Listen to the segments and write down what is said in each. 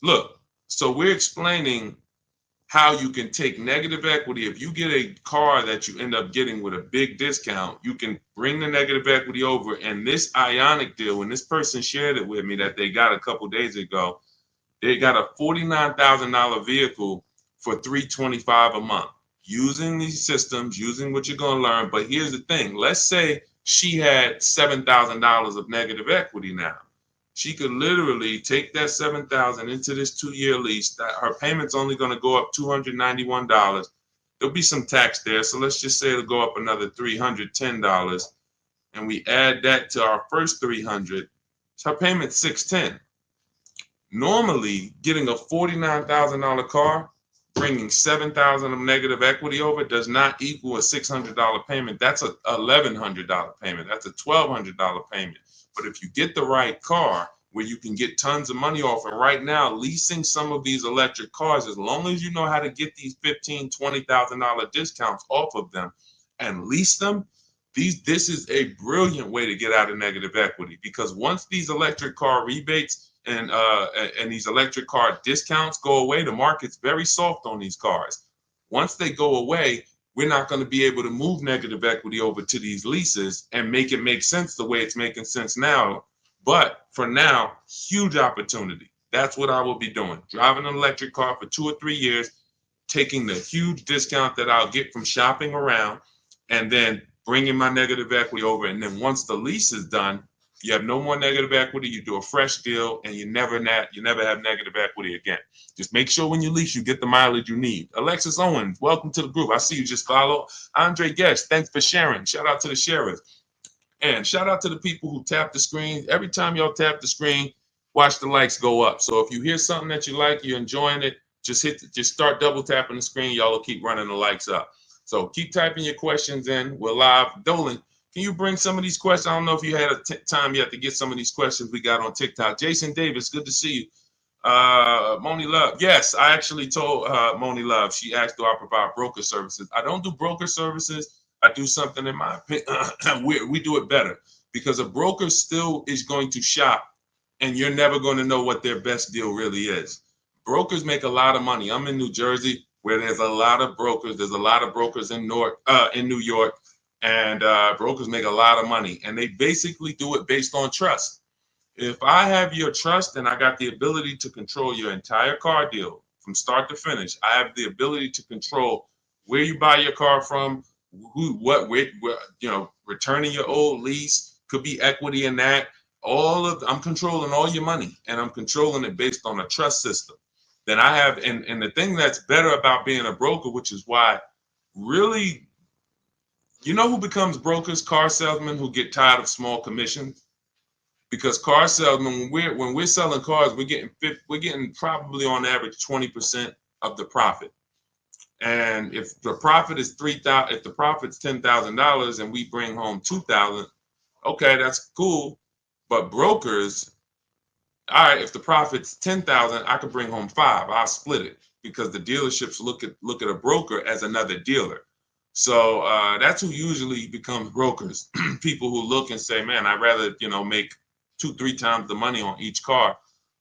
Look, so we're explaining how you can take negative equity. If you get a car that you end up getting with a big discount, you can bring the negative equity over. And this Ionic deal, when this person shared it with me that they got a couple days ago, they got a $49,000 vehicle for $325 a month using these systems, using what you're going to learn. But here's the thing. Let's say she had $7,000 of negative equity now. She could literally take that $7,000 into this 2-year lease. That her payment's only going to go up $291. There'll be some tax there, so let's just say it'll go up another $310, and we add that to our first $300. So her payment's $610. Normally, getting a $49,000 car, bringing $7,000 of negative equity over does not equal a $600 payment. That's a $1,100 payment. That's a $1,200 payment. But if you get the right car where you can get tons of money off, and right now leasing some of these electric cars, as long as you know how to get these $15,000, $20,000 discounts off of them and lease them, this is a brilliant way to get out of negative equity, because once these electric car rebates and these electric car discounts go away, the market's very soft on these cars. Once they go away, we're not going to be able to move negative equity over to these leases and make it make sense the way it's making sense now. But for now, huge opportunity. That's what I will be doing. Driving an electric car for 2 or 3 years, taking the huge discount that I'll get from shopping around, and then bringing my negative equity over. And then once the lease is done, you have no more negative equity. You do a fresh deal, and you never have negative equity again. Just make sure when you lease, you get the mileage you need. Alexis Owens, welcome to the group. I see you just follow. Andre Guest, thanks for sharing. Shout out to the sharers. And shout out to the people who tap the screen. Every time y'all tap the screen, watch the likes go up. So if you hear something that you like, you're enjoying it, just start double tapping the screen. Y'all will keep running the likes up. So keep typing your questions in. We're live. Dolan, can you bring some of these questions? I don't know if you had time yet to get some of these questions we got on TikTok. Jason Davis, good to see you. Moni Love. Yes, I actually told Moni Love. She asked, do I provide broker services? I don't do broker services. I do something, in my opinion, we do it better, because a broker still is going to shop, and you're never going to know what their best deal really is. Brokers make a lot of money. I'm in New Jersey, where there's a lot of brokers. There's a lot of brokers in New York, and brokers make a lot of money, and they basically do it based on trust. If I have your trust, and I got the ability to control your entire car deal from start to finish, I have the ability to control where you buy your car from, returning your old lease, could be equity in that. I'm controlling all your money, and I'm controlling it based on a trust system. Then I have, and the thing that's better about being a broker, which is why really, you know who becomes brokers? Car salesmen who get tired of small commissions. Because car salesmen, when we're selling cars, we're getting probably on average 20% of the profit. And if the profit is $3,000, if the profit's $10,000 and we bring home $2,000, okay, that's cool. But brokers, all right, if the profit's $10,000, I could bring home $5,000. I'll split it, because the dealerships look at a broker as another dealer. So that's who usually becomes brokers. People who look and say, man, I'd rather make 2-3 times the money on each car,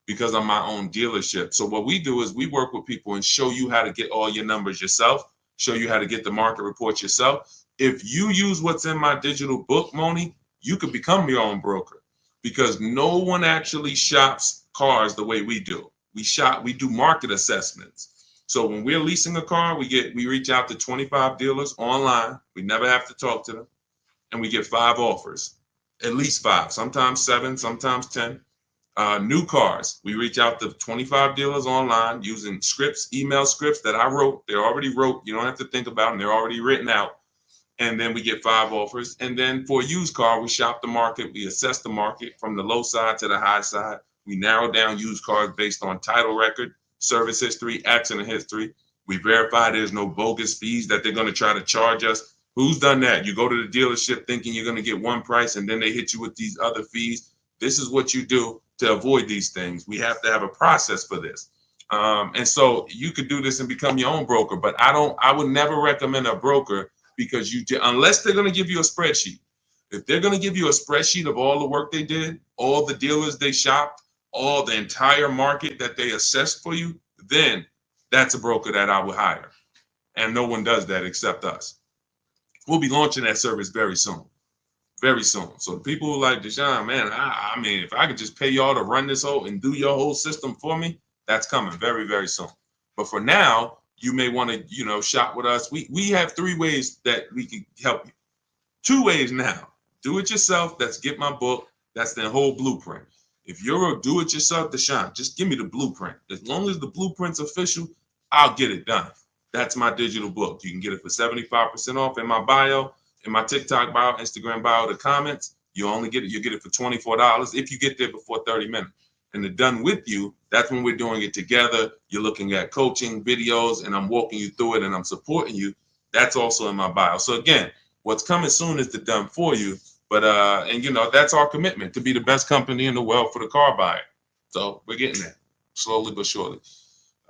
because I'm my own dealership. So what we do is we work with people and show you how to get all your numbers yourself, show you how to get the market reports yourself. If you use what's in my digital book, Moni, you could become your own broker, because no one actually shops cars the way we do. We do market assessments. So when we're leasing a car, we reach out to 25 dealers online. We never have to talk to them. And we get 5 offers, at least 5, sometimes 7, sometimes 10. New cars, we reach out to 25 dealers online using scripts, email scripts that I wrote. They're already wrote. You don't have to think about them. They're already written out. And then we get 5 offers. And then for a used car, we shop the market. We assess the market from the low side to the high side. We narrow down used cars based on title record, service history, accident history. We verify there's no bogus fees that they're going to try to charge us. Who's done that? You go to the dealership thinking you're going to get one price, and then they hit you with these other fees. This is what you do to avoid these things. We have to have a process for this. And so you could do this and become your own broker, but I would never recommend a broker, because unless they're going to give you a spreadsheet. If they're going to give you a spreadsheet of all the work they did, all the dealers they shopped, all the entire market that they assess for you, then that's a broker that I would hire. And no one does that except us. We'll be launching that service very soon. Very soon. So the people who like Deshone, man, I mean, if I could just pay y'all to run this whole and do your whole system for me, that's coming very, very soon. But for now, you may want to, shop with us. We have 3 ways that we can help you. 2 ways now. Do it yourself. That's get my book. That's the whole blueprint. If you're a do-it-yourself, Deshone, just give me the blueprint. As long as the blueprint's official, I'll get it done. That's my digital book. You can get it for 75% off in my bio, in my TikTok bio, Instagram bio, the comments. You get it for $24 if you get there before 30 minutes. And the done with you, that's when we're doing it together. You're looking at coaching videos and I'm walking you through it and I'm supporting you. That's also in my bio. So again, what's coming soon is the done for you. But that's our commitment, to be the best company in the world for the car buyer. So we're getting there slowly but surely.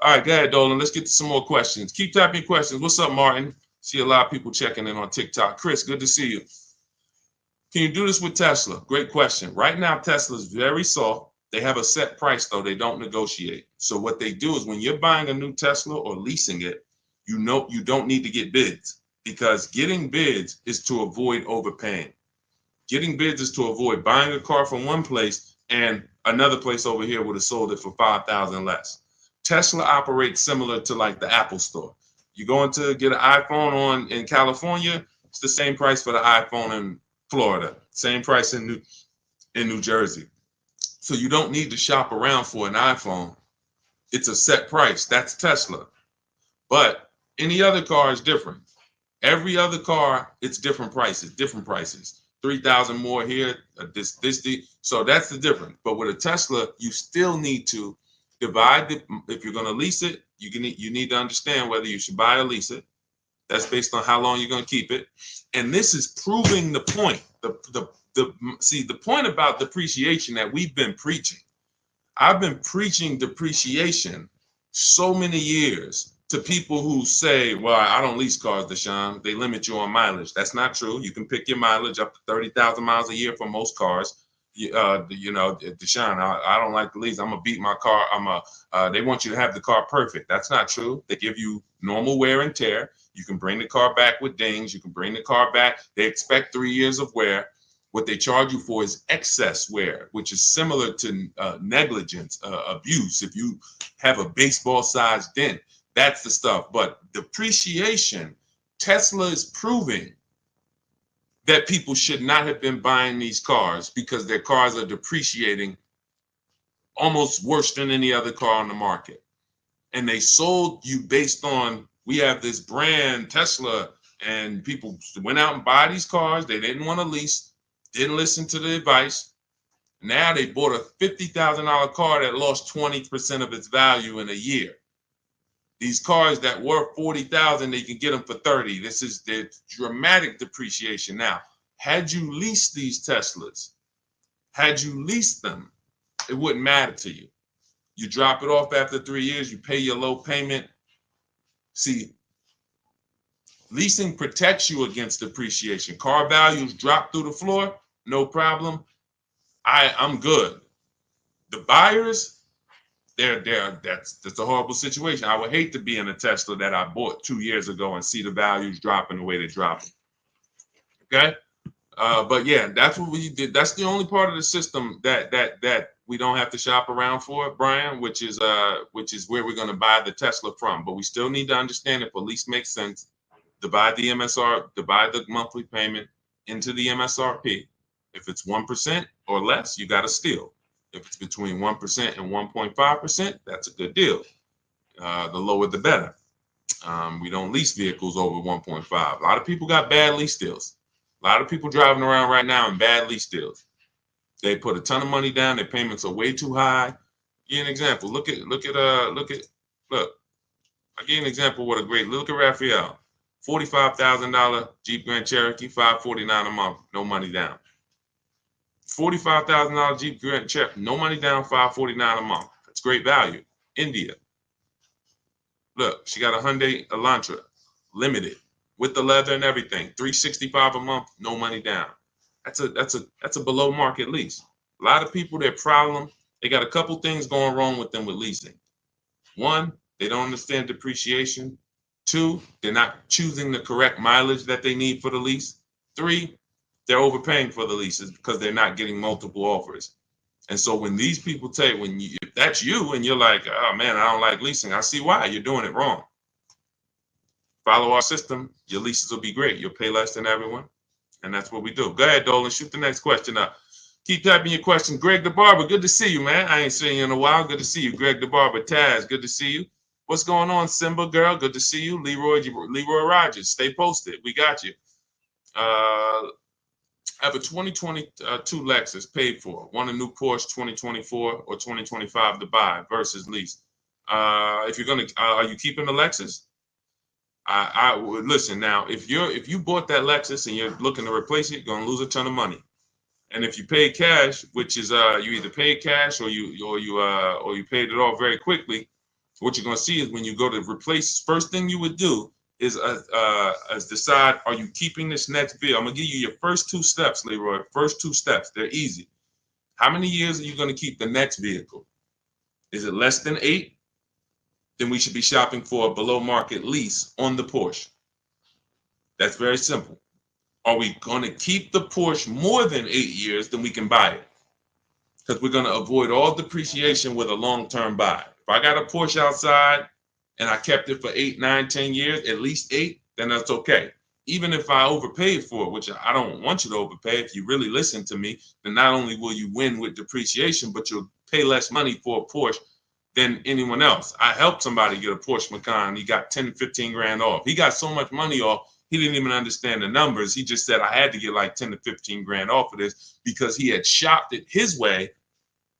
All right, go ahead, Dolan. Let's get to some more questions. Keep typing questions. What's up, Martin? See a lot of people checking in on TikTok. Chris, good to see you. Can you do this with Tesla? Great question. Right now, Tesla is very soft. They have a set price, though. They don't negotiate. So what they do is when you're buying a new Tesla or leasing it, you don't need to get bids, because getting bids is to avoid overpaying. Getting bids is to avoid buying a car from one place and another place over here would have sold it for $5,000 less. Tesla operates similar to like the Apple store. You going to get an iPhone in California, it's the same price for the iPhone in Florida, same price in New Jersey. So you don't need to shop around for an iPhone. It's a set price. That's Tesla. But any other car is different. Every other car, it's different prices. 3,000 more here, so that's the difference. But with a Tesla, you still need to divide if you're going to lease it, you need to understand whether you should buy or lease it. That's based on how long you're going to keep it. And this is proving the point. The point about depreciation that we've been preaching. I've been preaching depreciation so many years to people who say, well, I don't lease cars, Deshone. They limit you on mileage. That's not true. You can pick your mileage up to 30,000 miles a year for most cars. Deshone, I don't like to lease. I'm gonna beat my car. They want you to have the car perfect. That's not true. They give you normal wear and tear. You can bring the car back with dings. You can bring the car back. They expect 3 years of wear. What they charge you for is excess wear, which is similar to negligence, abuse. If you have a baseball-sized dent, that's the stuff. But depreciation, Tesla is proving that people should not have been buying these cars because their cars are depreciating almost worse than any other car on the market. And they sold you based on, we have this brand, Tesla, and people went out and buy these cars. They didn't want to lease, didn't listen to the advice. Now they bought a $50,000 car that lost 20% of its value in a year. These cars that were 40,000, they can get them for 30. This is the dramatic depreciation. Now, had you leased these Teslas, had you leased them, it wouldn't matter to you. You drop it off after 3 years, you pay your low payment. See, leasing protects you against depreciation. Car values drop through the floor, no problem. I'm good. The buyers, that's a horrible situation. I would hate to be in a Tesla that I bought 2 years ago and see the values dropping the way they're dropping. Okay, but yeah, that's what we did. That's the only part of the system that we don't have to shop around for, Brian, which is where we're going to buy the Tesla from. But we still need to understand if a lease makes sense. Divide the monthly payment into the MSRP. If it's 1% or less, you got to steal. If it's between 1% and 1.5%, that's a good deal. The lower, the better. We don't lease vehicles over 1.5. A lot of people got bad lease deals. A lot of people driving around right now in bad lease deals. They put a ton of money down. Their payments are way too high. I'll give you an example. Look. I'll give you an example. Look at Raphael. $45,000 Jeep Grand Cherokee, $549 a month, no money down. $45,000 Jeep Grand Cherokee, no money down, $549 a month. That's great value. India. Look, she got a Hyundai Elantra, limited, with the leather and everything, $365 a month, no money down. That's a below market lease. A lot of people, their problem They got a couple things going wrong with them with leasing. One, they don't understand depreciation. Two, they're not choosing the correct mileage that they need for the lease. Three, they're overpaying for the leases because they're not getting multiple offers. And so when these people tell you, if that's you and you're like, oh man, I don't like leasing, I see why. You're doing it wrong. Follow our system, your leases will be great. You'll pay less than everyone. And that's what we do. Go ahead, Dolan, shoot the next question up. Keep typing your question. Greg the Barber, good to see you, man. I ain't seen you in a while. Good to see you. Greg the Barber, Taz, good to see you. What's going on, Simba girl? Good to see you. Leroy Rogers, stay posted. We got you. I have a 2022 Lexus paid for. Want a new Porsche 2024 or 2025 to buy versus lease. If you're gonna, are you keeping the Lexus? I would listen now. If you bought that Lexus and you're looking to replace it, you're gonna lose a ton of money. And if you pay cash, which is you either paid cash or you paid it off very quickly, what you're gonna see is when you go to replace, first thing you would do is decide, are you keeping this next vehicle? I'm gonna give you your first two steps, Leroy. First two steps, they're easy. How many years are you gonna keep the next vehicle? Is it less than 8? Then we should be shopping for a below market lease on the Porsche. That's very simple. Are we going to keep the Porsche more than 8 years? Then we can buy it, because we're going to avoid all depreciation with a long-term buy. If I got a Porsche outside and I kept it for 8, 9, 10 years, at least 8, then that's okay. Even if I overpaid for it, which I don't want you to overpay. If you really listen to me, then not only will you win with depreciation, but you'll pay less money for a Porsche than anyone else. I helped somebody get a Porsche Macan. He got 10, 15 grand off. He got so much money off, he didn't even understand the numbers. He just said, I had to get like 10 to 15 grand off of this because he had shopped it his way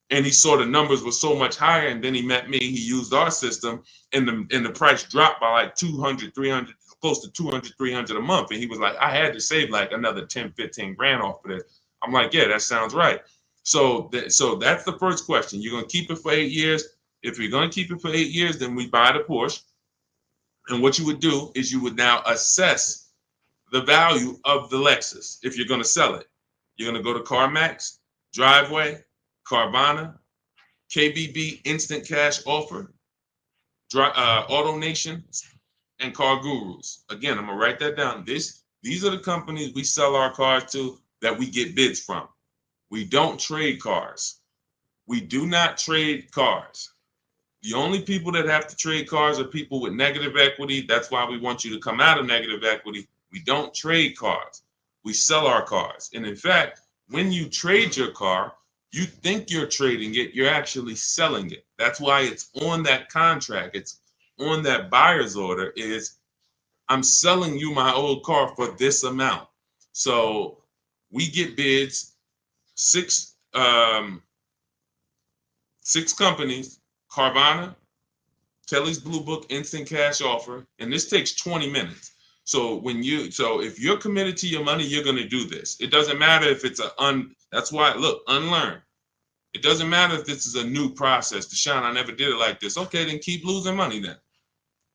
and he saw the numbers were so much higher. And then he met me, he used our system, and the price dropped by like 200, 300, close to 200, 300 a month. And he was like, I had to save like another 10, 15 grand off of this. I'm like, yeah, that sounds right. So that's the first question. You're going to keep it for 8 years. If you're going to keep it for 8 years, then we buy the Porsche. And what you would do is you would now assess the value of the Lexus. If you're going to sell it, you're going to go to CarMax, Driveway, Carvana, KBB Instant Cash Offer, AutoNation, and Car Gurus. Again, I'm going to write that down. These are the companies we sell our cars to that we get bids from. We don't trade cars. We do not trade cars. The only people that have to trade cars are people with negative equity. That's why we want you to come out of negative equity. We don't trade cars. We sell our cars. And in fact, when you trade your car, you think you're trading it, you're actually selling it. That's why it's on that contract. It's on that buyer's order is, I'm selling you my old car for this amount. So we get bids, six companies, Carvana, Kelly's Blue Book Instant Cash Offer, and this takes 20 minutes. So if you're committed to your money, you're going to do this. It doesn't matter if it's that's why, look, unlearn. It doesn't matter if this is a new process. Deshone, I never did it like this. Okay, then keep losing money then.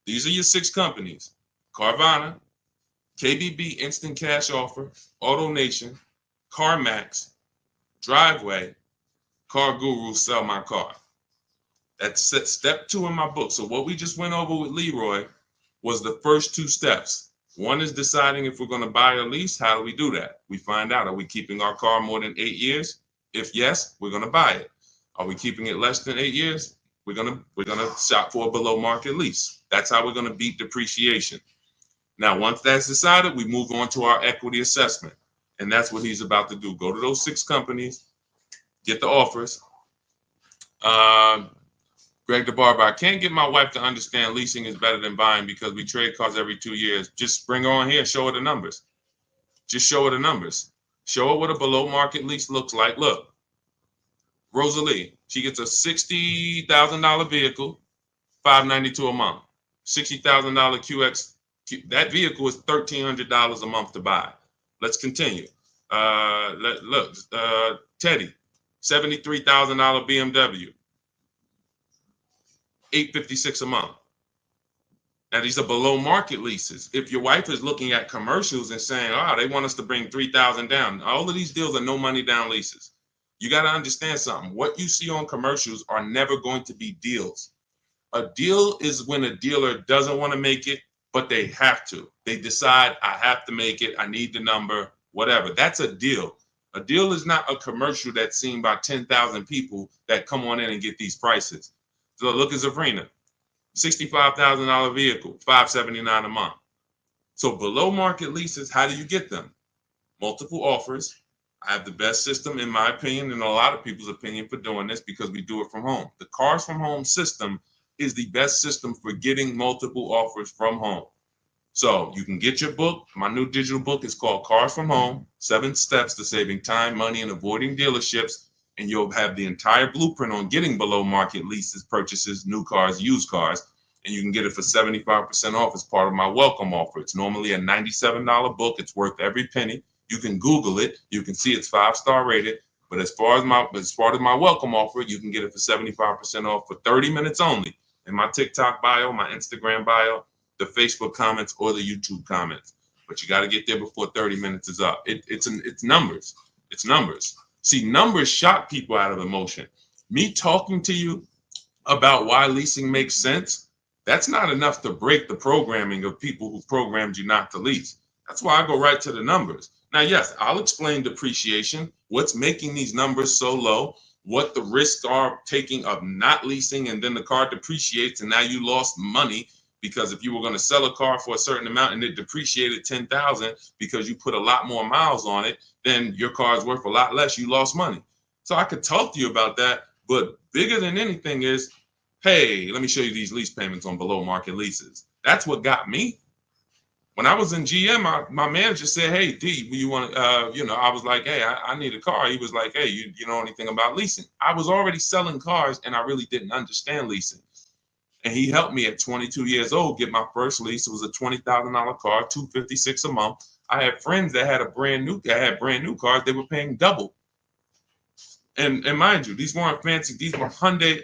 These are your 6 companies: Carvana, KBB Instant Cash Offer, AutoNation, CarMax, Driveway, Car Guru, Sell My Car. That's step 2 in my book. So what we just went over with Leroy was the first 2 steps. One is deciding if we're going to buy or lease. How do we do that? We find out, are we keeping our car more than 8 years? If yes, we're going to buy it. Are we keeping it less than 8 years? We're going to shop for a below market lease. That's how we're going to beat depreciation. Now, once that's decided, we move on to our equity assessment. And that's what he's about to do. Go to those 6 companies, get the offers. Greg the Barber, I can't get my wife to understand leasing is better than buying because we trade cars every 2 years. Just bring her on here and show her the numbers. Just show her the numbers. Show her what a below market lease looks like. Look, Rosalie, she gets a $60,000 vehicle, $592 a month. $60,000 QX. That vehicle is $1,300 a month to buy. Let's continue. Teddy, $73,000 BMW. $856 a month. Now these are below market leases. If your wife is looking at commercials and saying, oh, they want us to bring $3,000 down, all of these deals are no money down leases. You got to understand something. What you see on commercials are never going to be deals. A deal is when a dealer doesn't want to make it, but they have to. They decide, I have to make it. I need the number, whatever. That's a deal. A deal is not a commercial that's seen by 10,000 people that come on in and get these prices. So look at Zafrina, $65,000 vehicle, $579 a month. So below market leases, how do you get them? Multiple offers. I have the best system, in my opinion, and a lot of people's opinion, for doing this because we do it from home. The Cars from Home system is the best system for getting multiple offers from home. So you can get your book. My new digital book is called Cars from Home, 7 Steps to Saving Time, Money, and Avoiding Dealerships. And you'll have the entire blueprint on getting below market leases, purchases, new cars, used cars. And you can get it for 75% off as part of my welcome offer. It's normally a $97 book. It's worth every penny. You can Google it. You can see it's 5-star rated. But as part of my welcome offer, you can get it for 75% off for 30 minutes only. In my TikTok bio, my Instagram bio, the Facebook comments, or the YouTube comments. But you got to get there before 30 minutes is up. It's numbers. It's numbers. See, numbers shock people out of emotion. Me talking to you about why leasing makes sense, that's not enough to break the programming of people who programmed you not to lease. That's why I go right to the numbers. Now, yes, I'll explain depreciation, what's making these numbers so low, what the risks are taking of not leasing, and then the car depreciates and now you lost money, because if you were going to sell a car for a certain amount and it depreciated 10,000 because you put a lot more miles on it, then your car is worth a lot less. You lost money. So I could talk to you about that, but bigger than anything is, hey, let me show you these lease payments on below market leases. That's what got me. When I was in GM, my manager said, hey, D, you want to, I was like, hey, I need a car. He was like, hey, you know anything about leasing? I was already selling cars and I really didn't understand leasing. And he helped me at 22 years old get my first lease. It was a $20,000 car, $256 a month. I had friends that had brand new cars. They were paying double. And mind you, these weren't fancy. These were Honda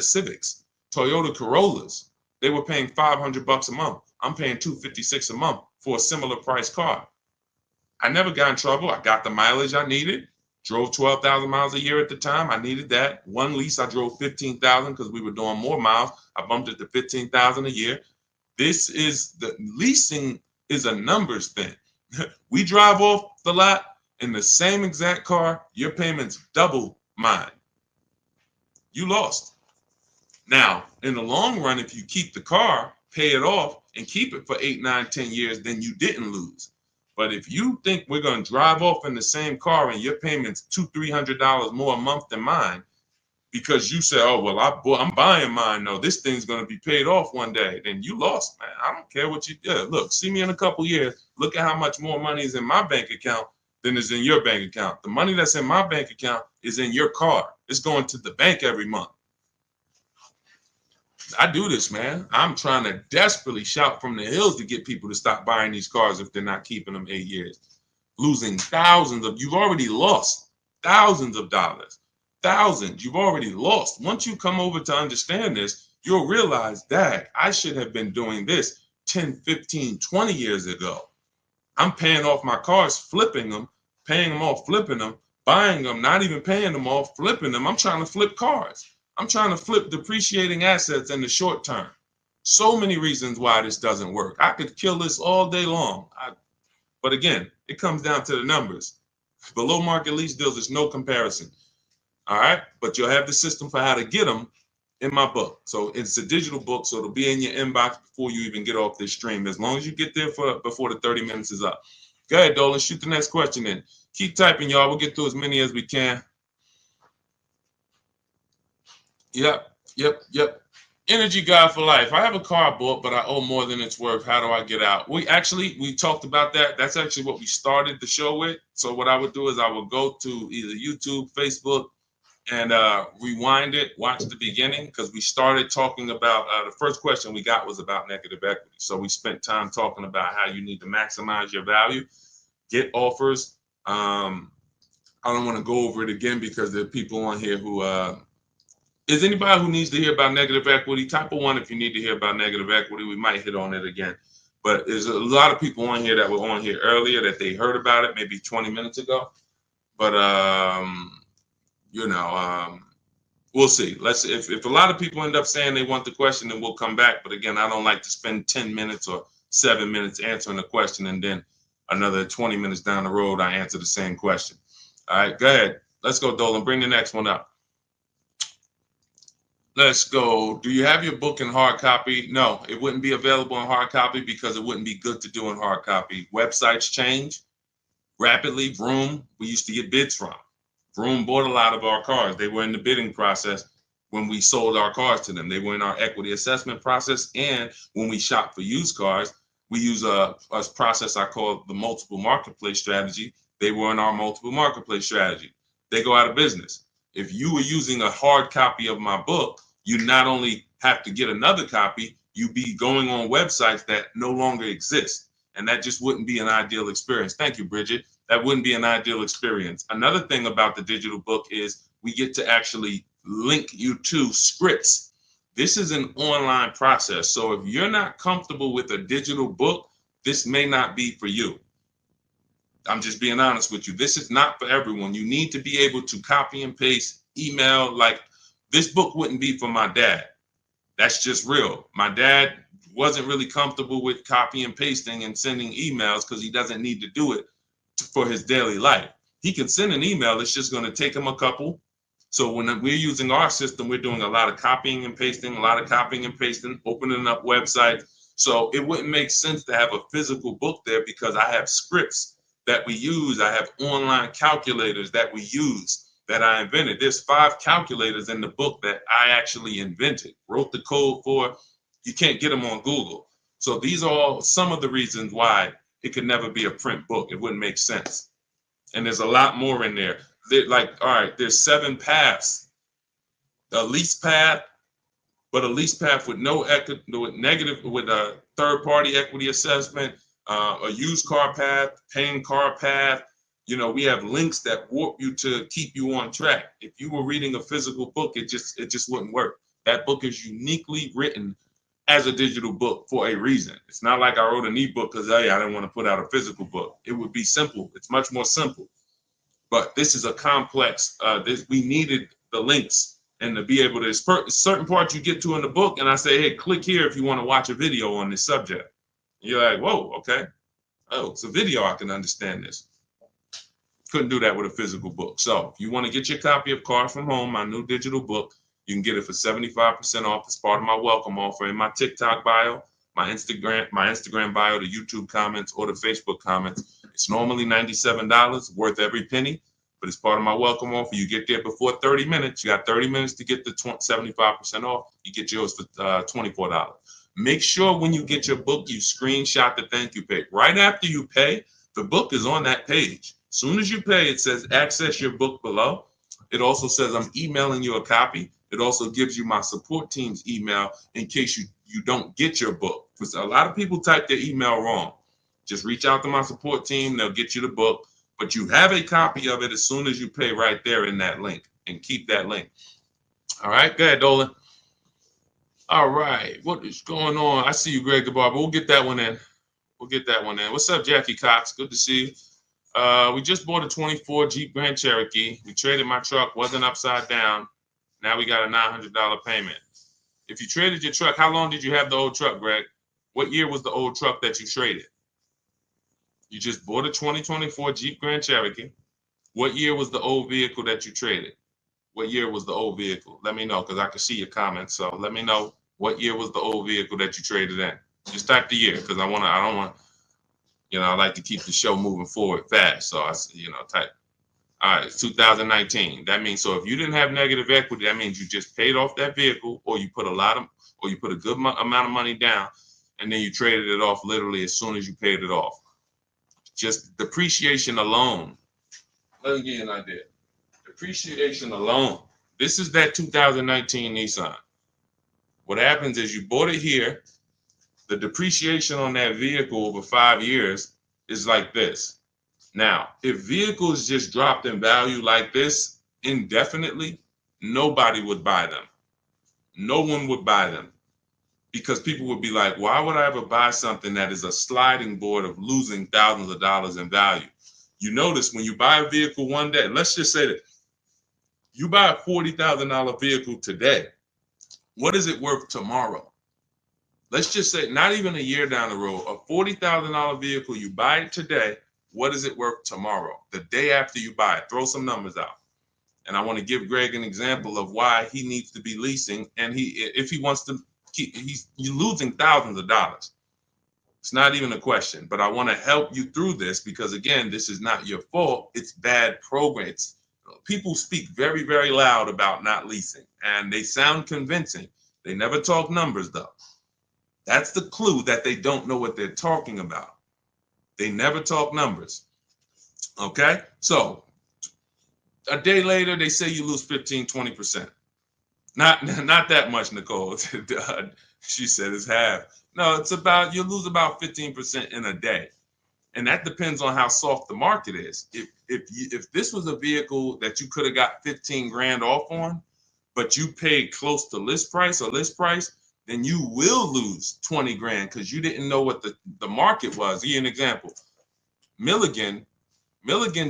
Civics, Toyota Corollas. They were paying $500 a month. I'm paying $256 a month for a similar price car. I never got in trouble. I got the mileage I needed. Drove 12,000 miles a year at the time. I needed that. One lease, I drove 15,000 because we were doing more miles. I bumped it to 15,000 a year. Leasing is a numbers thing. We drive off the lot in the same exact car. Your payment's double mine. You lost. Now, in the long run, if you keep the car, pay it off, and keep it for 8, 9, 10 years, then you didn't lose. But if you think we're going to drive off in the same car and your payment's $200-300 more a month than mine, because you say, oh, well, I'm buying mine, no, this thing's going to be paid off one day, then you lost, man. I don't care what you do. Look, see me in a couple years. Look at how much more money is in my bank account than is in your bank account. The money that's in my bank account is in your car. It's going to the bank every month. I do this, man. I'm trying to desperately shout from the hills to get people to stop buying these cars if they're not keeping them 8 years. Losing you've already lost thousands of dollars. Thousands, you've already lost. Once you come over to understand this, you'll realize that I should have been doing this 10, 15, 20 years ago. I'm paying off my cars, flipping them, paying them off, flipping them, buying them, not even paying them off, flipping them. I'm trying to flip cars. I'm trying to flip depreciating assets in the short term. So many reasons why this doesn't work. I could kill this all day long. But again, it comes down to the numbers. Below market lease deals, there's no comparison. All right. But you'll have the system for how to get them in my book. So it's a digital book. So it'll be in your inbox before you even get off this stream, as long as you get there before the 30 minutes is up. Go ahead, Dolan. Shoot the next question in. Keep typing, y'all. We'll get through as many as we can. Yep. Energy guy for life. I have a car bought, but I owe more than it's worth. How do I get out? We talked about that. That's actually what we started the show with. So what I would do is I would go to either YouTube, Facebook, and rewind it, watch the beginning, because we started talking about the first question we got was about negative equity. So we spent time talking about how you need to maximize your value, get offers. I don't want to go over it again because there are people on here who is anybody who needs to hear about negative equity? Type of 1 if you need to hear about negative equity. We might hit on it again. But there's a lot of people on here that were on here earlier that they heard about it maybe 20 minutes ago. But we'll see. Let's if a lot of people end up saying they want the question, then we'll come back. But again, I don't like to spend 10 minutes or 7 minutes answering a question and then another 20 minutes down the road I answer the same question. All right, go ahead. Let's go, Dolan. Bring the next one up. Let's go. Do you have your book in hard copy? No, it wouldn't be available in hard copy because it wouldn't be good to do in hard copy. Websites change rapidly. Vroom, we used to get bids from. Vroom bought a lot of our cars. They were in the bidding process when we sold our cars to them. They were in our equity assessment process. And when we shop for used cars, we use a process I call the multiple marketplace strategy. They were in our multiple marketplace strategy. They go out of business. If you were using a hard copy of my book, you not only have to get another copy, you be going on websites that no longer exist. And that just wouldn't be an ideal experience. Thank you, Bridget. That wouldn't be an ideal experience. Another thing about the digital book is we get to actually link you to scripts. This is an online process. So if you're not comfortable with a digital book, this may not be for you. I'm just being honest with you. This is not for everyone. You need to be able to copy and paste, email. Like, this book wouldn't be for my dad. That's just real. My dad wasn't really comfortable with copy and pasting and sending emails because he doesn't need to do it for his daily life. He can send an email. It's just going to take him a couple. So when we're using our system, we're doing a lot of copying and pasting, opening up websites. So it wouldn't make sense to have a physical book there because I have scripts that we use. I have online calculators that we use that I invented. There's 5 calculators in the book that I actually invented, wrote the code for. You can't get them on Google. So these are all some of the reasons why it could never be a print book. It wouldn't make sense. And there's a lot more in there. All right, there's 7 paths. A lease path, but a lease path with with a third-party equity assessment, a used car path, paying car path. We have links that warp you to keep you on track. If you were reading a physical book, it just wouldn't work. That book is uniquely written as a digital book for a reason. It's not like I wrote an ebook because I didn't want to put out a physical book. It would be simple. It's much more simple. But this is a complex. We needed the links and to be able to certain parts you get to in the book, and I say, hey, click here if you want to watch a video on this subject. And you're like, whoa, okay. Oh, it's a video. I can understand this. Couldn't do that with a physical book. So if you want to get your copy of Car From Home, my new digital book, you can get it for 75% off as part of my welcome offer in my TikTok bio, my Instagram bio, the YouTube comments, or the Facebook comments. It's normally $97, worth every penny, but it's part of my welcome offer. You get there before 30 minutes. You got 30 minutes to get the 75% off. You get yours for $24. Make sure when you get your book, you screenshot the thank you page. Right after you pay, the book is on that page. As soon as you pay, it says access your book below. It also says I'm emailing you a copy. It also gives you my support team's email in case you don't get your book. Because a lot of people type their email wrong. Just reach out to my support team. They'll get you the book. But you have a copy of it as soon as you pay right there in that link. And keep that link. All right, go ahead, Dolan. All right, what is going on? I see you, Greg the Barber. We'll get that one in. What's up, Jackie Cox? Good to see you. We just bought a 24 Jeep Grand Cherokee. We traded my truck, wasn't upside down. Now we got a $900 payment. If you traded your truck, how long did you have the old truck, Greg? What year was the old truck that you traded? You just bought a 2024 Jeep Grand Cherokee. What year was the old vehicle that you traded? What year was the old vehicle? Let me know because I can see your comments. So let me know what year was the old vehicle that you traded in. Just type the year because I don't want. I like to keep the show moving forward fast. So type. All right, it's 2019. That means, so if you didn't have negative equity, that means you just paid off that vehicle, or you put a good amount of money down, and then you traded it off literally as soon as you paid it off. Just depreciation alone. Let me give you an idea. Depreciation alone. This is that 2019 Nissan. What happens is you bought it here. The depreciation on that vehicle over 5 years is like this. Now, if vehicles just dropped in value like this indefinitely, nobody would buy them. No one would buy them because people would be like, why would I ever buy something that is a sliding board of losing thousands of dollars in value? You notice when you buy a vehicle one day, let's just say that you buy a $40,000 vehicle today, what is it worth tomorrow? Let's just say not even a year down the road, a $40,000 vehicle, you buy it today, what is it worth tomorrow? The day after you buy it, throw some numbers out. And I want to give Greg an example of why he needs to be leasing. And if he wants to keep, you're losing thousands of dollars. It's not even a question, but I want to help you through this because again, this is not your fault. It's bad program. People speak very, very loud about not leasing and they sound convincing. They never talk numbers though. That's the clue that they don't know what they're talking about. They never talk numbers. Okay. So a day later, they say you lose 15, 20%. Not that much, Nicole. She said it's half. No, it's about, you lose about 15% in a day. And that depends on how soft the market is. If this was a vehicle that you could have got 15 grand off on, but you paid close to list price, then you will lose 20 grand because you didn't know what the market was. Give you an example. Milligan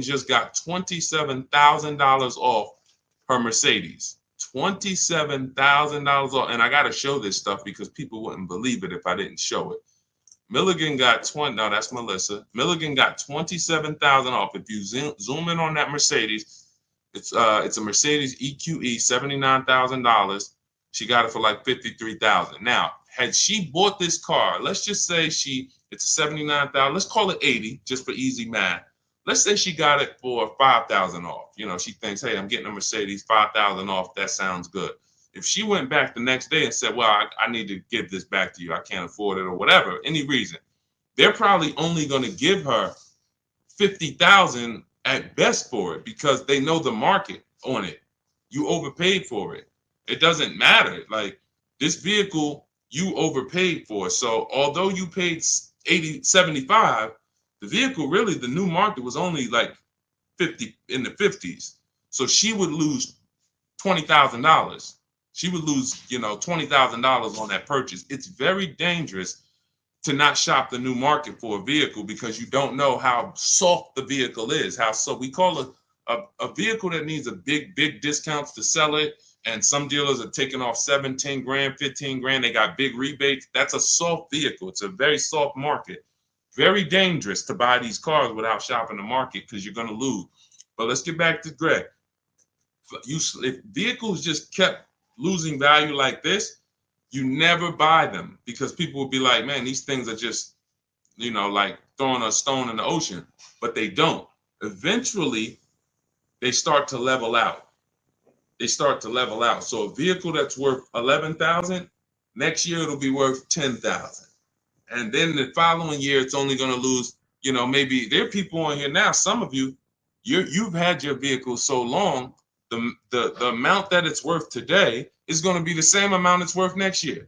just got $27,000 off her Mercedes. $27,000 off. And I got to show this stuff because people wouldn't believe it if I didn't show it. Milligan got no, that's Melissa. Milligan got $27,000 off. If you zoom in on that Mercedes, it's a Mercedes EQE, $79,000. She got it for like $53,000. Now, had she bought this car, let's just say it's a $79,000, let's call it 80 just for easy math. Let's say she got it for $5,000 off. You know, she thinks, hey, I'm getting a Mercedes, $5,000 off. That sounds good. If she went back the next day and said, well, I need to give this back to you, I can't afford it or whatever, any reason, they're probably only going to give her $50,000 at best for it because they know the market on it. You overpaid for it. It doesn't matter. Like this vehicle, you overpaid for. So although you paid 75, the vehicle really, the new market was only like 50 in the 50s. So she would lose $20,000. She would lose, $20,000 on that purchase. It's very dangerous to not shop the new market for a vehicle because you don't know how soft the vehicle is. So we call a vehicle that needs a big discounts to sell it. And some dealers are taking off 7, 10 grand, 15 grand. They got big rebates. That's a soft vehicle. It's a very soft market. Very dangerous to buy these cars without shopping the market because you're going to lose. But let's get back to Greg. If vehicles just kept losing value like this, you never buy them because people will be like, man, these things are just, like throwing a stone in the ocean, but they don't. Eventually, they start to level out. So a vehicle that's worth 11,000, next year it'll be worth 10,000. And then the following year, it's only going to lose, maybe there are people on here now, some of you've had your vehicle so long, the amount that it's worth today is going to be the same amount it's worth next year.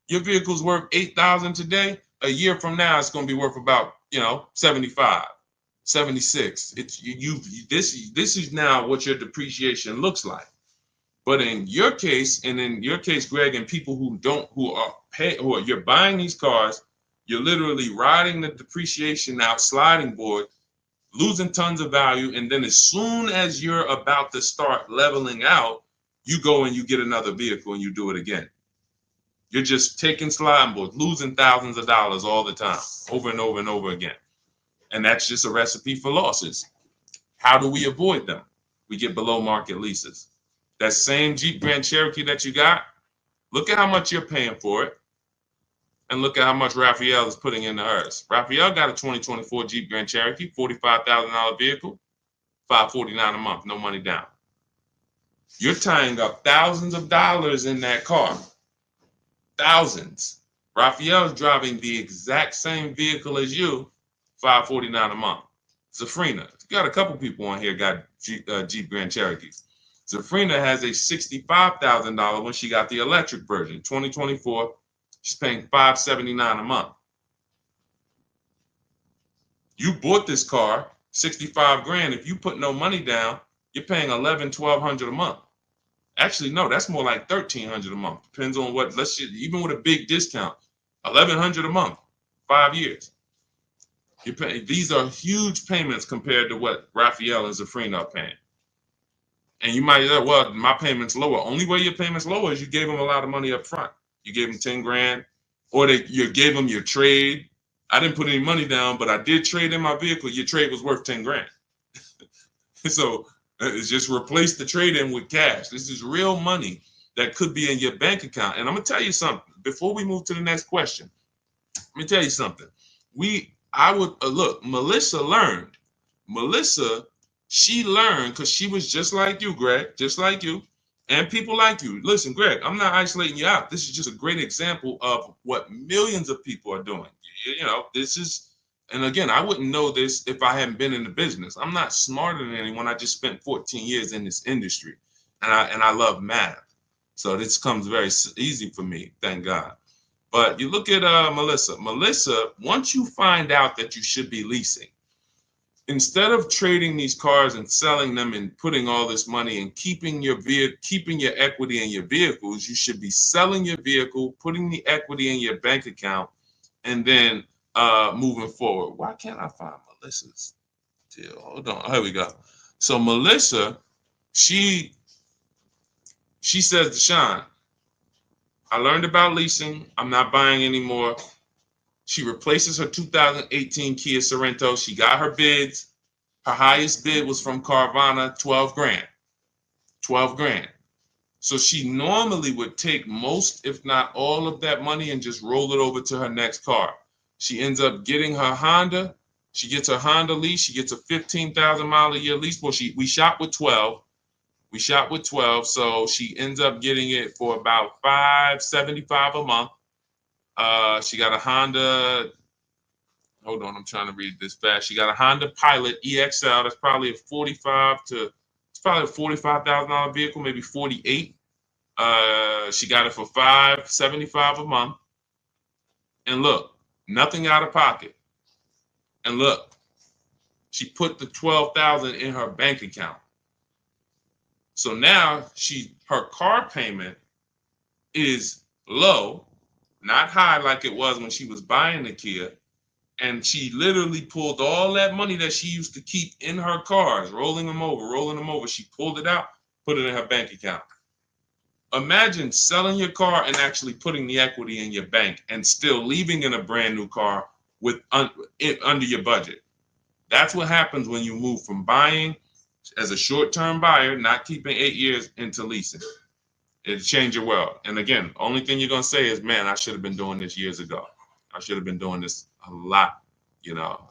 Your vehicle's worth 8,000 today. A year from now, it's going to be worth about, 75, 76. This is now what your depreciation looks like. But in your case, Greg, and people you're buying these cars, you're literally riding the depreciation out sliding board, losing tons of value. And then as soon as you're about to start leveling out, you go and you get another vehicle and you do it again. You're just taking sliding boards, losing thousands of dollars all the time, over and over and over again. And that's just a recipe for losses. How do we avoid them? We get below market leases. That same Jeep Grand Cherokee that you got, look at how much you're paying for it. And look at how much Raphael is putting into hers. Raphael got a 2024 Jeep Grand Cherokee, $45,000 vehicle, $549 a month, no money down. You're tying up thousands of dollars in that car. Thousands. Raphael is driving the exact same vehicle as you, $549 a month. Zafrina, you got a couple people on here got Jeep Grand Cherokees. Zafrina has a $65,000 when she got the electric version, 2024. She's paying $579 a month. You bought this car, 65 grand. If you put no money down, you're paying $1,100-1,200 a month. Actually, no, that's more like $1,300 a month. Depends on what, even with a big discount, $1,100 a month, 5 years. These are huge payments compared to what Raphael and Zafrina are paying. And you might say, well, my payment's lower. Only way your payment's lower is you gave them a lot of money up front. You gave them 10 grand, or you gave them your trade. I didn't put any money down, but I did trade in my vehicle. Your trade was worth 10 grand. So it's just replace the trade in with cash. This is real money that could be in your bank account. And I'm gonna tell you something before we move to the next question. Let me tell you something. I would look. Melissa learned. She learned because she was just like you, Greg, just like you, and people like you. Listen, Greg, I'm not isolating you out. This is just a great example of what millions of people are doing. You know, this is, and again, I wouldn't know this if I hadn't been in the business. I'm not smarter than anyone. I just spent 14 years in this industry, and I love math, so this comes very easy for me, thank God. But you look at Melissa. Melissa, once you find out that you should be leasing, instead of trading these cars and selling them and putting all this money and keeping your equity in your vehicles, you should be selling your vehicle, putting the equity in your bank account, and then moving forward. Why can't I find Melissa's deal? Hold on. Here we go. So Melissa, she says, Deshone, I learned about leasing. I'm not buying anymore. She replaces her 2018 Kia Sorento. She got her bids. Her highest bid was from Carvana, 12 grand. 12 grand. So she normally would take most, if not all of that money and just roll it over to her next car. She ends up getting her Honda. She gets her Honda lease. She gets a 15,000 mile a year lease. Well, we shot with 12. So she ends up getting it for about $575 a month. She got a Honda. Hold on, I'm trying to read this fast. She got a Honda Pilot EXL. That's probably it's probably a $45,000 vehicle, maybe 48. She got it for $575 a month. And look, nothing out of pocket. And look, she put the $12,000 in her bank account. So now her car payment is low, not high like it was when she was buying the Kia. And she literally pulled all that money that she used to keep in her cars, rolling them over. She pulled it out, put it in her bank account. Imagine selling your car and actually putting the equity in your bank and still leaving in a brand new car with under your budget. That's what happens when you move from buying as a short-term buyer, not keeping 8 years, into leasing. It'll change your world. And again, only thing you're going to say is, man, I should have been doing this years ago. I should have been doing this a lot. You know,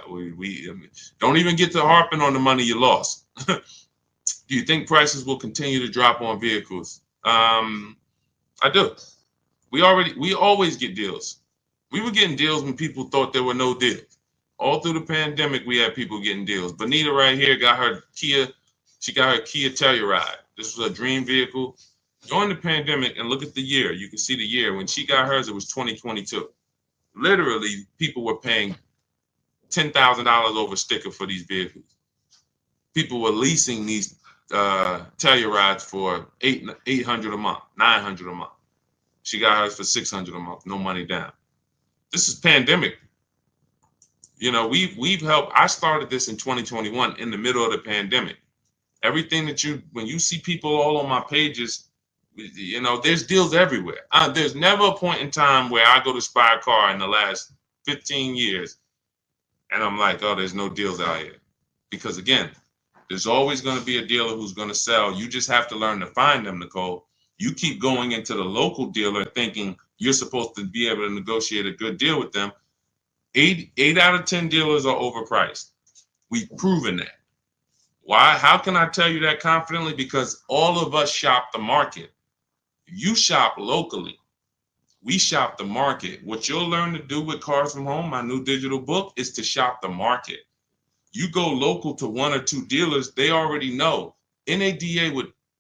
we don't even get to harping on the money you lost. Do you think prices will continue to drop on vehicles? I do. We always get deals. We were getting deals when people thought there were no deals. All through the pandemic, we had people getting deals. Bonita right here got her Kia. She got her Kia Telluride. This was a dream vehicle. During the pandemic, and look at the year. You can see the year. When she got hers, it was 2022. Literally, people were paying $10,000 over sticker for these vehicles. People were leasing these Tellurides for $800 a month, $900 a month. She got hers for $600 a month, no money down. This is pandemic. You know, we've helped. I started this in 2021 in the middle of the pandemic. Everything that when you see people all on my pages, you know, there's deals everywhere. There's never a point in time where I go to buy a car in the last 15 years and I'm like, oh, there's no deals out here. Because again, there's always going to be a dealer who's going to sell. You just have to learn to find them, Nicole. You keep going into the local dealer thinking you're supposed to be able to negotiate a good deal with them. 8 out of 10 dealers are overpriced. We've proven that. Why? How can I tell you that confidently? Because all of us shop the market. You shop locally. We shop the market. What you'll learn to do with Cars from Home, my new digital book, is to shop the market. You go local to 1 or 2 dealers, they already know. NADA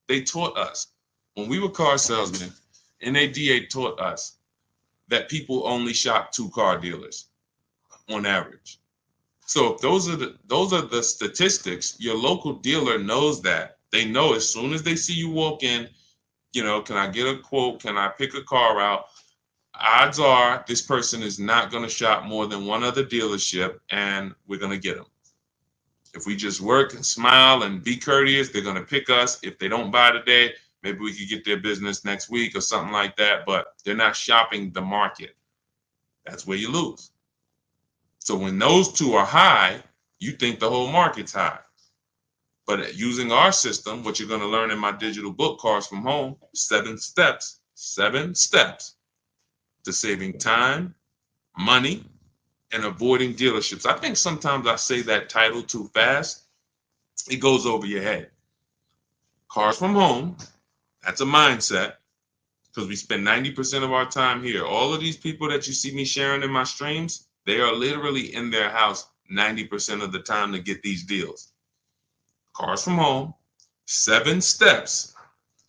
they taught us. When we were car salesmen, NADA taught us that people only shop 2 car dealers on average. So if those are the statistics, your local dealer knows that. They know as soon as they see you walk in, you know, can I get a quote? Can I pick a car out? odds are this person is not going to shop more than one other dealership, and we're going to get them. If we just work and smile and be courteous, they're going to pick us. If they don't buy today, maybe we could get their business next week or something like that, but they're not shopping the market. That's where you lose. So when those two are high, you think the whole market's high. But using our system, what you're going to learn in my digital book, Cars from Home, 7 steps to saving time, money, and avoiding dealerships. I think sometimes I say that title too fast. It goes over your head. Cars from Home, that's a mindset, because we spend 90% of our time here. All of these people that you see me sharing in my streams, they are literally in their house 90% of the time to get these deals. Cars from Home, 7 steps.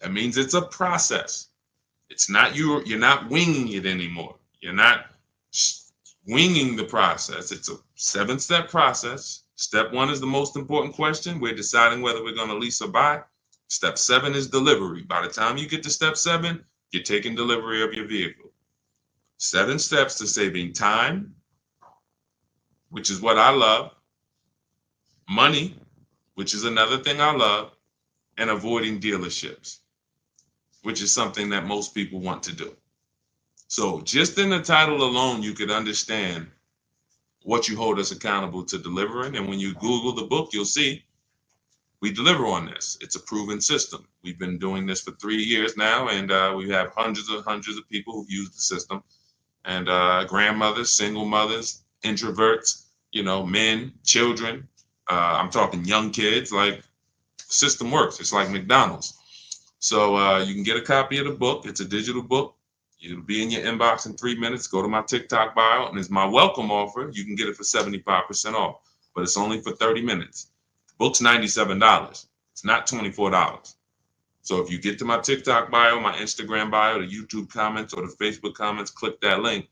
That means it's a process. It's not you're not winging it anymore. You're not winging the process. It's a 7-step process. Step 1 is the most important question. We're deciding whether we're going to lease or buy. Step 7 is delivery. By the time you get to step 7, you're taking delivery of your vehicle. 7 steps to saving time, which is what I love, money, which is another thing I love, and avoiding dealerships, which is something that most people want to do. So just in the title alone, you could understand what you hold us accountable to delivering. And when you Google the book, you'll see we deliver on this. It's a proven system. We've been doing this for 3 years now, and we have hundreds of people who've used the system. And grandmothers, single mothers, introverts, men, children. I'm talking young kids. Like, system works. It's like McDonald's. So you can get a copy of the book. It's a digital book. It'll be in your inbox in 3 minutes. Go to my TikTok bio, and it's my welcome offer. You can get it for 75% off, but it's only for 30 minutes. The book's $97. It's not $24. So if you get to my TikTok bio, my Instagram bio, the YouTube comments, or the Facebook comments, click that link.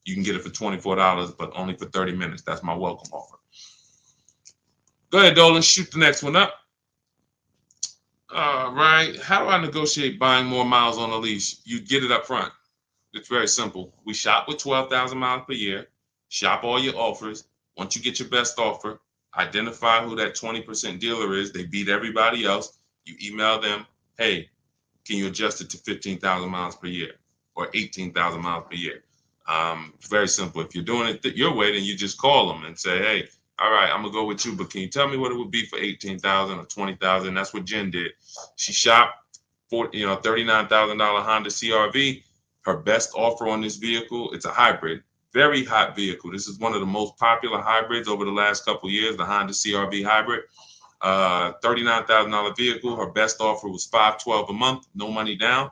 You can get it for $24, but only for 30 minutes. That's my welcome offer. Go ahead, Dolan. Shoot the next one up. All right. How do I negotiate buying more miles on a lease? You get it up front. It's very simple. We shop with 12,000 miles per year. Shop all your offers. Once you get your best offer, identify who that 20% dealer is. They beat everybody else. You email them, hey, can you adjust it to 15,000 miles per year or 18,000 miles per year? Very simple. If you're doing it your way, then you just call them and say, hey, all right, I'm gonna go with you, but can you tell me what it would be for 18,000 or 20,000? That's what Jen did. She shopped for $39,000 Honda CRV. Her best offer on this vehicle, it's a hybrid, very hot vehicle. This is one of the most popular hybrids over the last couple of years, the Honda CRV hybrid. $39,000 vehicle. Her best offer was $512 a month, no money down,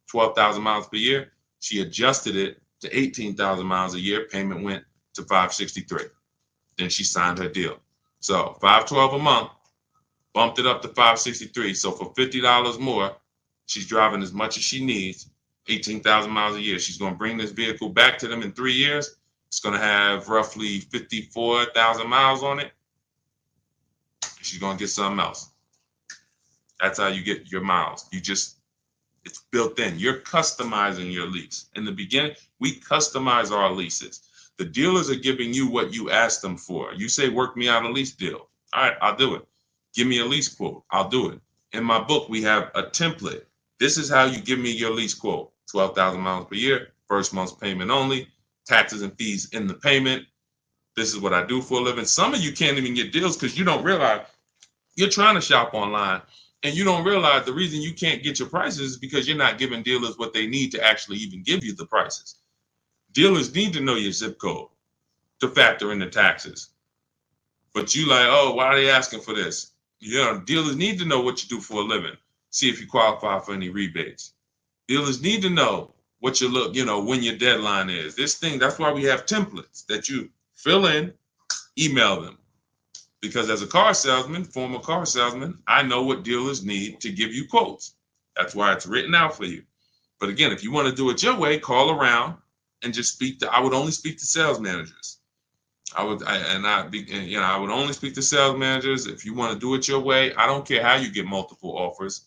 12,000 miles per year. She adjusted it to 18,000 miles a year. Payment went to $563. Then she signed her deal. So $512 a month, bumped it up to $563. So for $50 more, she's driving as much as she needs, 18,000 miles a year. She's going to bring this vehicle back to them in 3 years. It's going to have roughly 54,000 miles on it. She's going to get something else. That's how you get your miles. It's built in. You're customizing your lease. In the beginning, we customize our leases. The dealers are giving you what you ask them for. You say, work me out a lease deal. All right, I'll do it. Give me a lease quote. I'll do it. In my book, we have a template. This is how you give me your lease quote. 12,000 miles per year, first month's payment only, taxes and fees in the payment. This is what I do for a living. Some of you can't even get deals because you don't realize you're trying to shop online and you don't realize the reason you can't get your prices is because you're not giving dealers what they need to actually even give you the prices. Dealers need to know your zip code to factor in the taxes. But you like, oh, why are they asking for this? Dealers need to know what you do for a living. See if you qualify for any rebates. Dealers need to know what when your deadline is. That's why we have templates that you fill in, email them. Because as a former car salesman, I know what dealers need to give you quotes. That's why it's written out for you. But again, if you want to do it your way, call around and just I would only speak to sales managers. I would only speak to sales managers. If you want to do it your way, I don't care how you get multiple offers.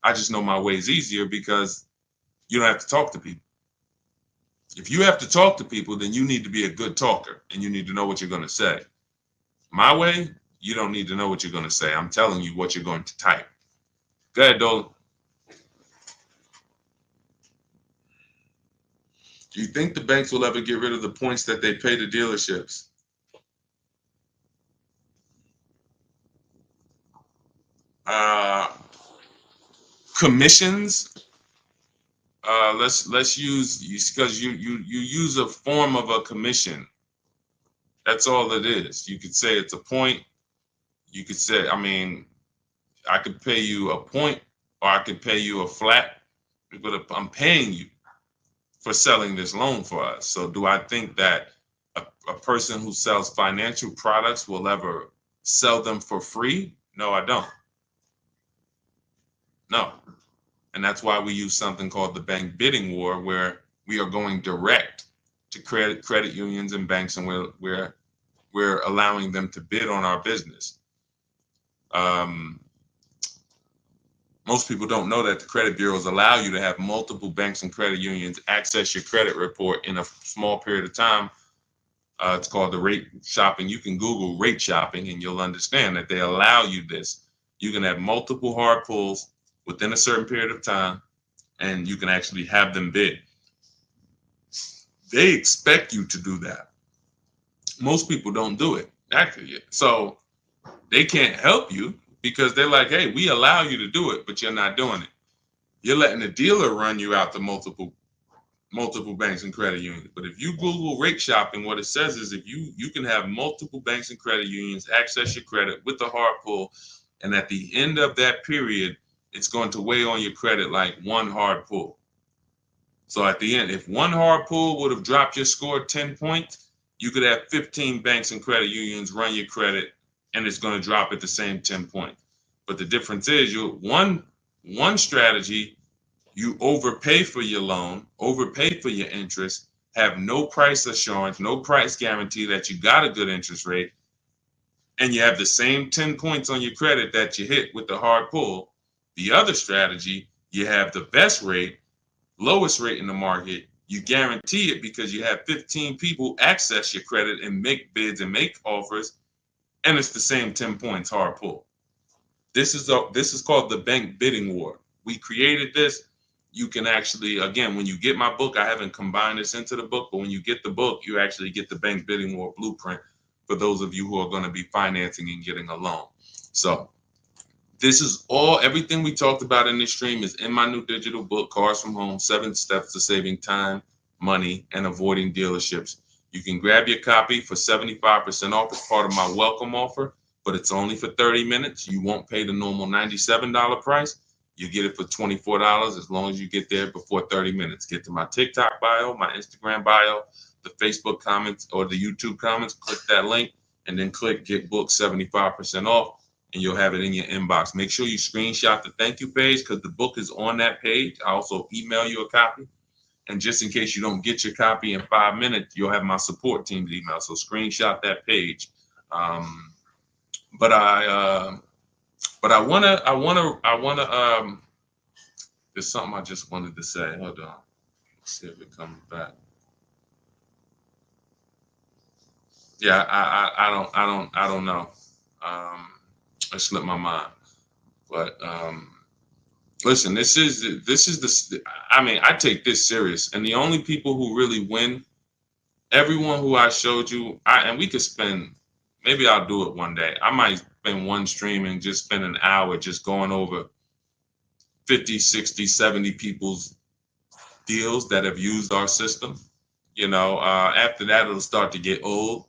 I just know my way is easier because you don't have to talk to people. If you have to talk to people, then you need to be a good talker and you need to know what you're going to say. My way, you don't need to know what you're going to say. I'm telling you what you're going to type. Go ahead, Dolan. Do you think the banks will ever get rid of the points that they pay to dealerships? Commissions. Let's use, because you use a form of a commission. That's all it is. You could say it's a point. You could say, I mean, I could pay you a point, or I could pay you a flat, but I'm paying you for selling this loan for us. So do I think that a person who sells financial products will ever sell them for free? No, I don't. No. And that's why we use something called the bank bidding war, where we are going direct to credit unions and banks, and we're allowing them to bid on our business. Most people don't know that the credit bureaus allow you to have multiple banks and credit unions access your credit report in a small period of time. It's called the rate shopping. You can Google rate shopping and you'll understand that they allow you this. You can have multiple hard pulls within a certain period of time, and you can actually have them bid. They expect you to do that. Most people don't do it, actually. So they can't help you because they're like, hey, we allow you to do it, but you're not doing it. You're letting the dealer run you out to multiple banks and credit unions. But if you Google rate shopping, what it says is if you can have multiple banks and credit unions access your credit with the hard pull, and at the end of that period, it's going to weigh on your credit like one hard pull. So at the end, if one hard pull would have dropped your score 10 points, you could have 15 banks and credit unions run your credit, and it's going to drop at the same 10 points. But the difference is one strategy, you overpay for your loan, overpay for your interest, have no price assurance, no price guarantee that you got a good interest rate, and you have the same 10 points on your credit that you hit with the hard pull. The other strategy, you have the best rate, lowest rate in the market. You guarantee it because you have 15 people access your credit and make bids and make offers, and it's the same 10 points hard pull. This is called the bank bidding war. We created this. You can actually, again, when you get my book, I haven't combined this into the book, but when you get the book, you actually get the bank bidding war blueprint for those of you who are going to be financing and getting a loan. So this is everything we talked about in this stream is in my new digital book, Cars from Home, 7 Steps to Saving Time, Money, and Avoiding Dealerships. You can grab your copy for 75% off as part of my welcome offer, but it's only for 30 minutes. You won't pay the normal $97 price. You get it for $24 as long as you get there before 30 minutes. Get to my TikTok bio, my Instagram bio, the Facebook comments, or the YouTube comments. Click that link and then click Get Book 75% off, and you'll have it in your inbox. Make sure you screenshot the thank you page because the book is on that page. I also email you a copy. And just in case you don't get your copy in 5 minutes, you'll have my support team's email. So screenshot that page. But I wanna. There's something I just wanted to say. Hold on. Let's see if it comes back. Yeah, I don't know. It slipped my mind. But listen, this is the. I mean, I take this serious, and the only people who really win, everyone who I showed you, and we could spend. Maybe I'll do it one day. I might spend one stream and just spend an hour just going over 50, 60, 70 people's deals that have used our system. After that, it'll start to get old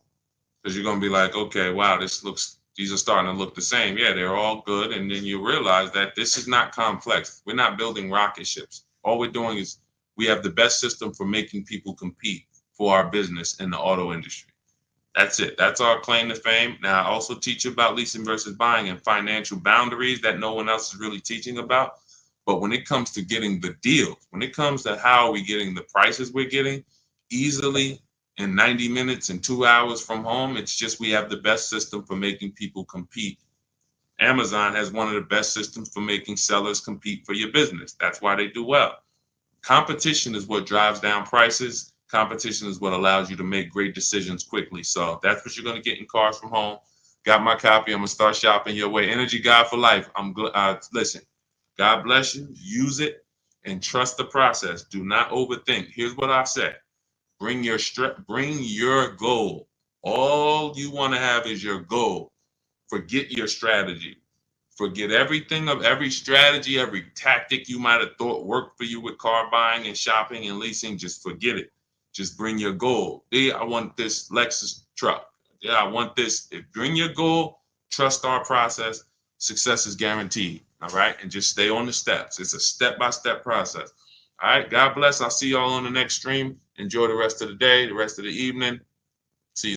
because you're going to be like, okay, wow, these are starting to look the same. Yeah, they're all good. And then you realize that this is not complex. We're not building rocket ships. All we're doing is we have the best system for making people compete for our business in the auto industry. That's it. That's our claim to fame. Now, I also teach you about leasing versus buying and financial boundaries that no one else is really teaching about. But when it comes to getting the deal, when it comes to how are we getting the prices we're getting easily in 90 minutes and 2 hours from home, it's just we have the best system for making people compete. Amazon has one of the best systems for making sellers compete for your business. That's why they do well. Competition is what drives down prices. Competition is what allows you to make great decisions quickly. So that's what you're going to get in Cars from Home. Got my copy. I'm going to start shopping your way. Energy God for life. Listen, God bless you. Use it and trust the process. Do not overthink. Here's what I said. Bring your goal. All you want to have is your goal. Forget your strategy. Forget everything of every strategy, every tactic you might have thought worked for you with car buying and shopping and leasing. Just forget it. Just bring your goal. Yeah, I want this Lexus truck. Yeah, I want this. Bring your goal, trust our process. Success is guaranteed. All right. And just stay on the steps. It's a step-by-step process. All right. God bless. I'll see y'all on the next stream. Enjoy the rest of the day, the rest of the evening. See you.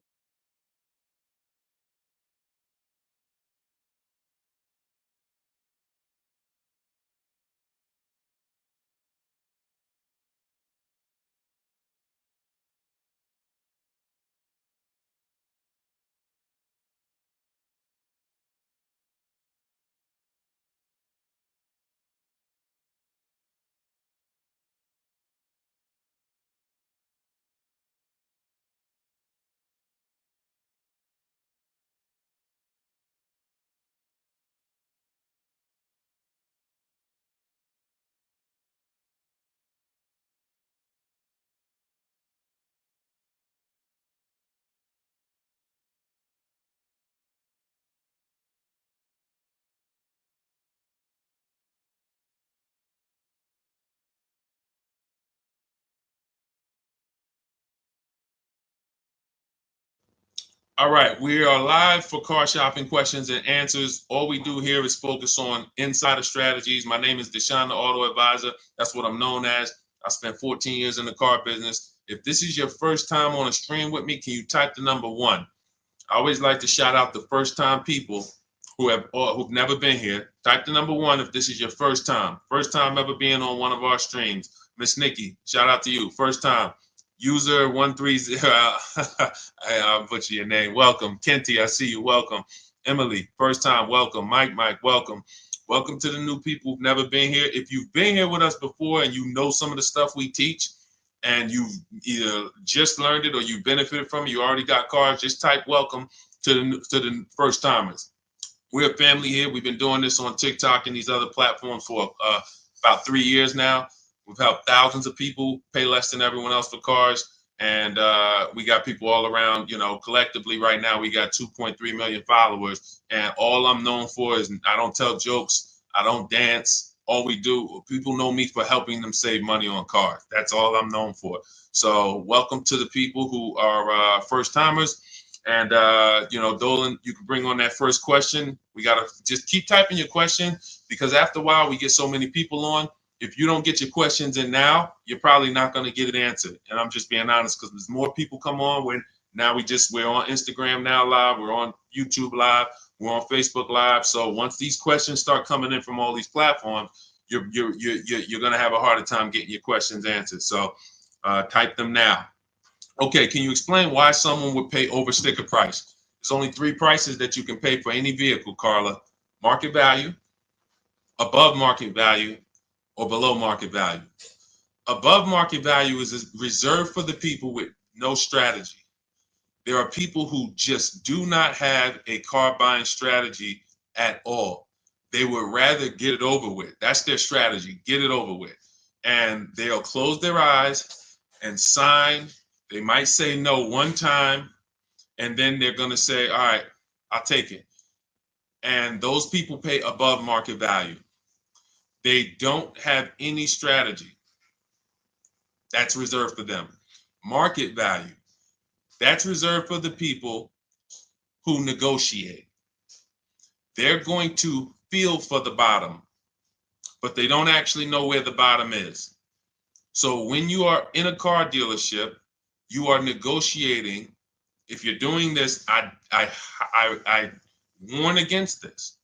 All right, we are live for car shopping questions and answers. All we do here is focus on insider strategies. My name is Deshone, the Auto Advisor. That's what I'm known as. I spent 14 years in the car business. If this is your first time on a stream with me, can you type the number 1? I always like to shout out the first time people who've never been here. Type the number 1 if this is your first time. First time ever being on one of our streams. Miss Nikki, shout out to you. First time. User 130. I'll butcher your name. Welcome. Kenty, I see you. Welcome. Emily, first time. Welcome. Mike, welcome. Welcome to the new people who've never been here. If you've been here with us before and you know some of the stuff we teach, and you've either just learned it or you benefited from it, you already got cars, just type welcome to the first timers. We're a family here. We've been doing this on TikTok and these other platforms for about 3 years now. We've helped thousands of people pay less than everyone else for cars. And we got people all around, collectively right now, we got 2.3 million followers. And all I'm known for is I don't tell jokes. I don't dance. All we do, people know me for helping them save money on cars. That's all I'm known for. So welcome to the people who are first timers. And, Dolan, you can bring on that first question. We got to just keep typing your question because after a while we get so many people on. If you don't get your questions in now, you're probably not going to get it answered. And I'm just being honest because there's more people come on when now we're on Instagram now live. We're on YouTube live. We're on Facebook live. So once these questions start coming in from all these platforms, you're going to have a harder time getting your questions answered. So type them now. Okay, can you explain why someone would pay over sticker price? There's only 3 prices that you can pay for any vehicle, Carla. Market value, above market value, or below market value. Above market value is reserved for the people with no strategy. There are people who just do not have a car buying strategy at all. They would rather get it over with. That's their strategy, get it over with. And they'll close their eyes and sign. They might say no one time, and then they're going to say, all right, I'll take it. And those people pay above market value. They don't have any strategy. That's reserved for them. Market value. That's reserved for the people who negotiate. They're going to feel for the bottom, but they don't actually know where the bottom is. So when you are in a car dealership, you are negotiating. If you're doing this, I warn against this.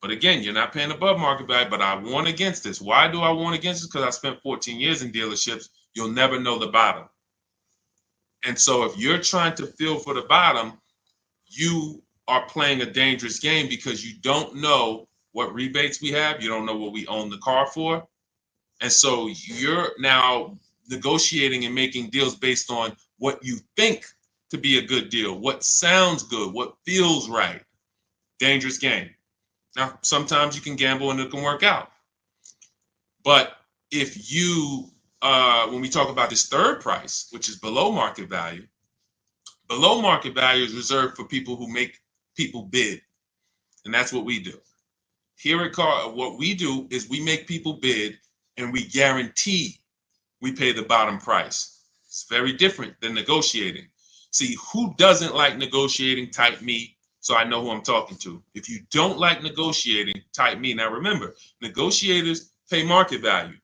But again, you're not paying above market value, but I warn against this. Why do I warn against this? Because I spent 14 years in dealerships. You'll never know the bottom. And so if you're trying to feel for the bottom, you are playing a dangerous game because you don't know what rebates we have. You don't know what we own the car for. And so you're now negotiating and making deals based on what you think to be a good deal, what sounds good, what feels right. Dangerous game. Now, sometimes you can gamble and it can work out. But if you, when we talk about this third price, which is below market value is reserved for people who make people bid. And that's what we do. Here at Car, what we do is we make people bid and we guarantee we pay the bottom price. It's very different than negotiating. See, who doesn't like negotiating? Type me so I know who I'm talking to. If you don't like negotiating, type me. Now remember, negotiators pay market value.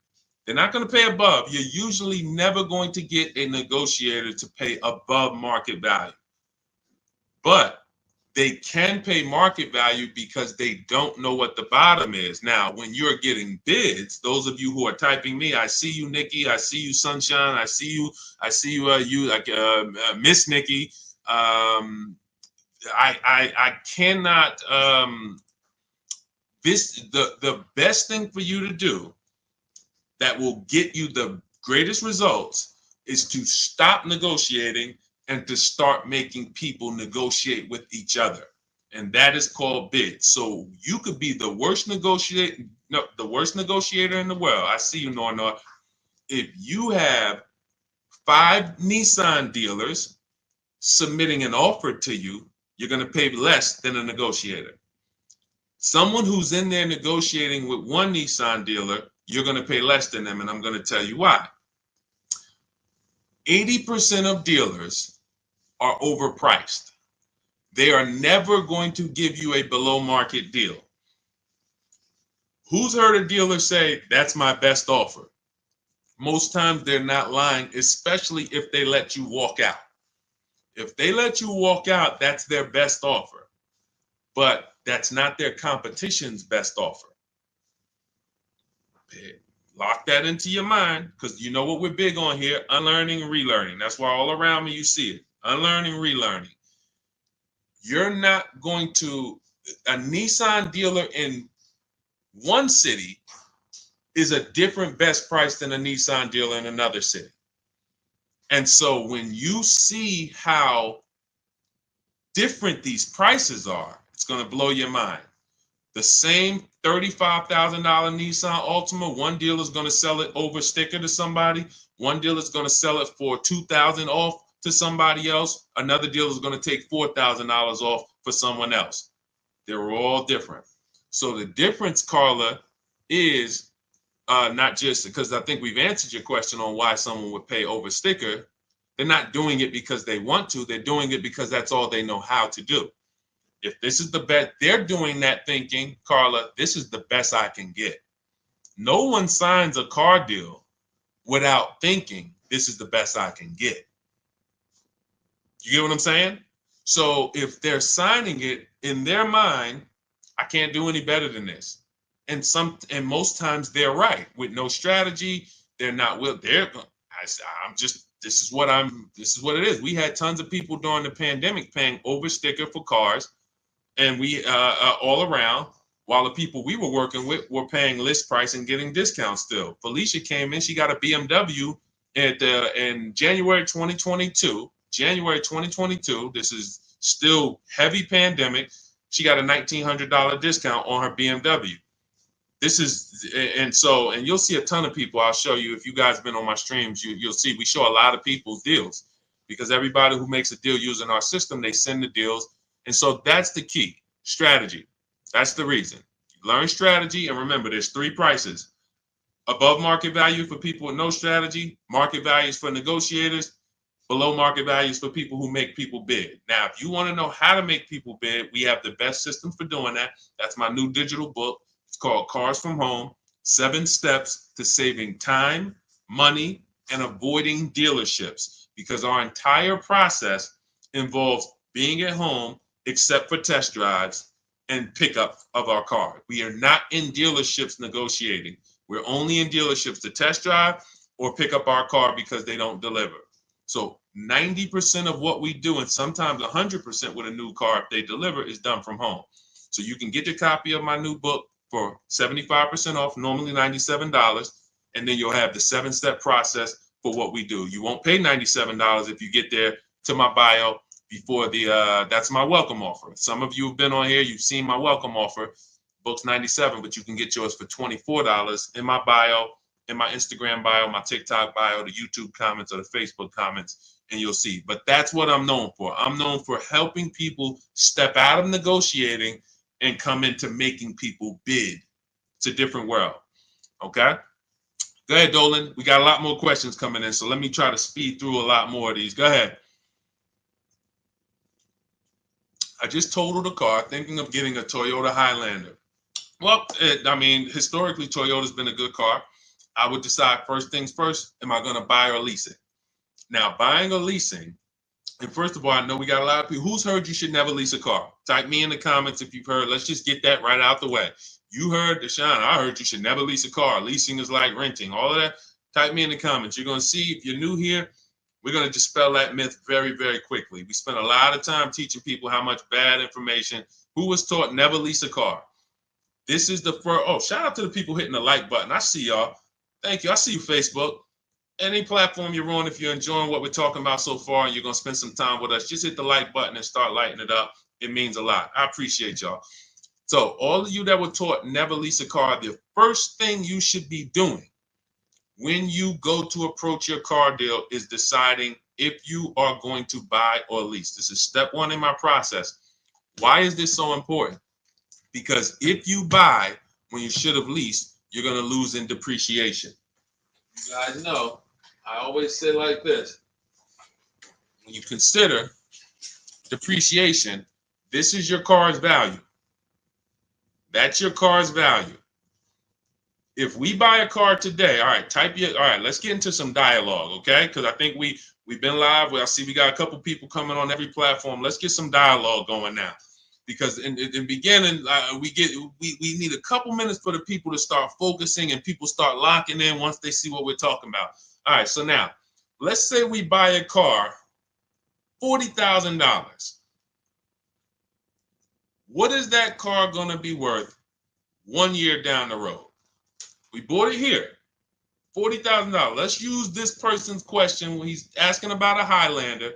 They're not going to pay above. You're usually never going to get a negotiator to pay above market value. But they can pay market value because they don't know what the bottom is. Now, when you're getting bids, those of you who are typing me, I see you, Nikki. I see you, Sunshine. I see you, Miss Nikki. I cannot. The best thing for you to do that will get you the greatest results is to stop negotiating and to start making people negotiate with each other. And that is called bids. So you could be the worst negotiator in the world. I see you, Norna. If you have 5 Nissan dealers submitting an offer to you, you're going to pay less than a negotiator. Someone who's in there negotiating with 1 Nissan dealer, you're going to pay less than them. And I'm going to tell you why. 80% of dealers are overpriced. They are never going to give you a below market deal. Who's heard a dealer say, that's my best offer? Most times they're not lying, especially if they let you walk out. If they let you walk out, that's their best offer. But that's not their competition's best offer. Lock that into your mind, because you know what we're big on here, unlearning and relearning. That's why all around me you see it, unlearning, relearning. You're not going to, a Nissan dealer in one city is a different best price than a Nissan dealer in another city. And so when you see how different these prices are, it's going to blow your mind. The same $35,000 Nissan Altima, one dealer is going to sell it over sticker to somebody. One dealer is going to sell it for $2,000 off to somebody else. Another dealer is going to take $4,000 off for someone else. They're all different. So the difference, Carla, is not just because I think we've answered your question on why someone would pay over sticker. They're not doing it because they want to. They're doing it because that's all they know how to do. If this is the best, they're doing that thinking, Carla, this is the best I can get. No one signs a car deal without thinking this is the best I can get. You get what I'm saying? So if they're signing it in their mind, I can't do any better than this. And most times they're right. With no strategy, they're not will. This is what it is. We had tons of people during the pandemic paying over sticker for cars. And we all around, while the people we were working with were paying list price and getting discounts still. Felicia came in, she got a BMW in January 2022. This is still heavy pandemic. She got a $1,900 discount on her BMW. And you'll see a ton of people. I'll show you, if you guys have been on my streams, you'll see we show a lot of people's deals, because everybody who makes a deal using our system, they send the deals. And so that's the key, strategy. That's the reason. Learn strategy, and remember, there's 3 prices. Above market value for people with no strategy, market values for negotiators, below market values for people who make people bid. Now, if you want to know how to make people bid, we have the best system for doing that. That's my new digital book. It's called Cars from Home, 7 Steps to Saving Time, Money, and Avoiding Dealerships, because our entire process involves being at home, except for test drives and pickup of our car. We are not in dealerships negotiating. We're only in dealerships to test drive or pick up our car because they don't deliver. So 90% of what we do, and sometimes 100% with a new car, if they deliver, is done from home. So you can get your copy of my new book for 75% off, normally $97. And then you'll have the 7-step process for what we do. You won't pay $97 if you get there to my bio before that's my welcome offer. Some of you have been on here, you've seen my welcome offer, books 97, but you can get yours for $24 in my bio, in my Instagram bio, my TikTok bio, the YouTube comments, or the Facebook comments, and you'll see. But that's what I'm known for. I'm known for helping people step out of negotiating and come into making people bid. It's a different world. Okay? Go ahead, Dolan. We got a lot more questions coming in, so let me try to speed through a lot more of these. Go ahead. I just totaled a car thinking of getting a Toyota Highlander. Well, I mean, historically, Toyota's been a good car. I would decide first things first, am I going to buy or lease it? Now, buying or leasing, and first of all, I know we got a lot of people. Who's heard you should never lease a car? Type me in the comments if you've heard. Let's just get that right out the way. You heard, Deshone, I heard you should never lease a car. Leasing is like renting. All of that, type me in the comments. You're going to see, if you're new here, we're going to dispel that myth very, very quickly. We spent a lot of time teaching people how much bad information. Who was taught never lease a car? This is the first. Oh, shout out to the people hitting the like button. I see y'all. Thank you. I see you, Facebook. Any platform you're on, if you're enjoying what we're talking about so far and you're going to spend some time with us, just hit the like button and start lighting it up. It means a lot. I appreciate y'all. So all of you that were taught never lease a car, the first thing you should be doing when you go to approach your car deal is deciding if you are going to buy or lease. This is step one in my process. Why is this so important? Because if you buy when you should have leased, you're going to lose in depreciation. You guys know, I always say like this. When you consider depreciation, this is your car's value. That's your car's value. If we buy a car today, all right, let's get into some dialogue, okay? Because I think we've been live. I see we got a couple people coming on every platform. Let's get some dialogue going now. Because in the beginning, we need a couple minutes for the people to start focusing and people start locking in once they see what we're talking about. All right, so now, let's say we buy a car, $40,000. What is that car going to be worth 1 year down the road? We bought it here, $40,000. Let's use this person's question when he's asking about a Highlander.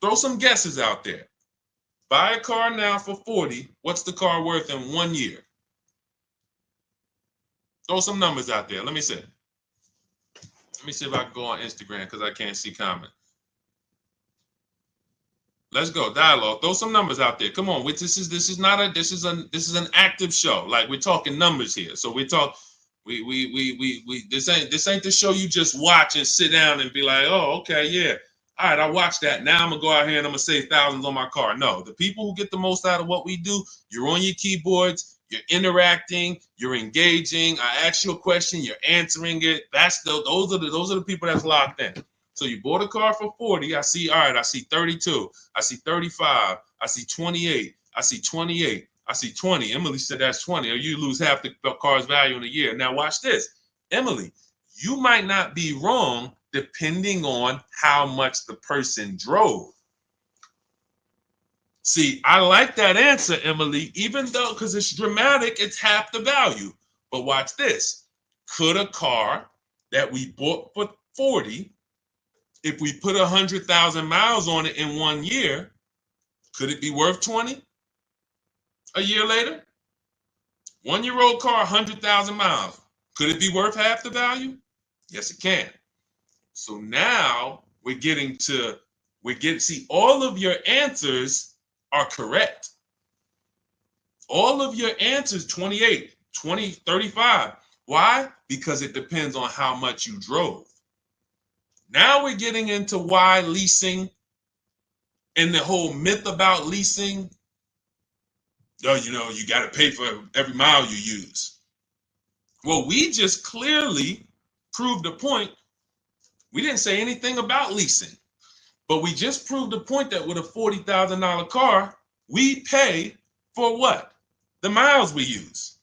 Throw some guesses out there. Buy a car now for 40. What's the car worth in 1 year? Throw some numbers out there. Let me see. Let me see if I can go on Instagram because I can't see comment. Let's go dialogue. Throw some numbers out there. Come on. This is an active show. Like, we're talking numbers here. So we talk. This ain't the show you just watch and sit down and be like, oh, okay, yeah. All right, I watched that. Now I'm going to go out here and I'm going to save thousands on my car. No, the people who get the most out of what we do, you're on your keyboards, you're interacting, you're engaging. I ask you a question, you're answering it. Those are the people that's locked in. So you bought a car for 40. I see 32. I see 35. I see 28. I see 28. I see 20. Emily said that's 20. Or you lose half the car's value in a year. Now watch this. Emily, you might not be wrong depending on how much the person drove. See, I like that answer, Emily, even though, because it's dramatic, it's half the value. But watch this. Could a car that we bought for 40, if we put 100,000 miles on it in 1 year, could it be worth 20 a year later? 1-year-old car, 100,000 miles. Could it be worth half the value? Yes, it can. So now see, all of your answers are correct. All of your answers, 28, 20, 35. Why? Because it depends on how much you drove. Now we're getting into why leasing and the whole myth about leasing. Oh, you got to pay for every mile you use. Well, we just clearly proved a point. We didn't say anything about leasing, but we just proved the point that with a $40,000 car, we pay for what? The miles we use.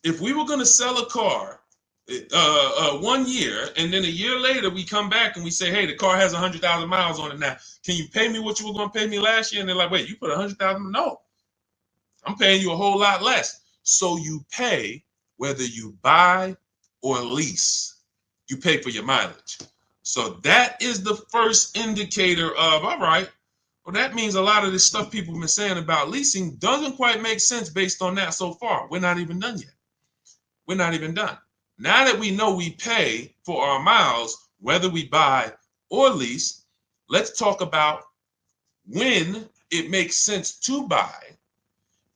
If we were going to sell a car 1 year, and then a year later we come back and we say, hey, the car has 100,000 miles on it now. Can you pay me what you were going to pay me last year? And they're like, wait, you put 100,000? No, I'm paying you a whole lot less. So you pay whether you buy or lease. You pay for your mileage. So that is the first indicator of, all right, well, that means a lot of this stuff people have been saying about leasing doesn't quite make sense based on that so far. We're not even done yet. We're not even done. Now that we know we pay for our miles, whether we buy or lease, let's talk about when it makes sense to buy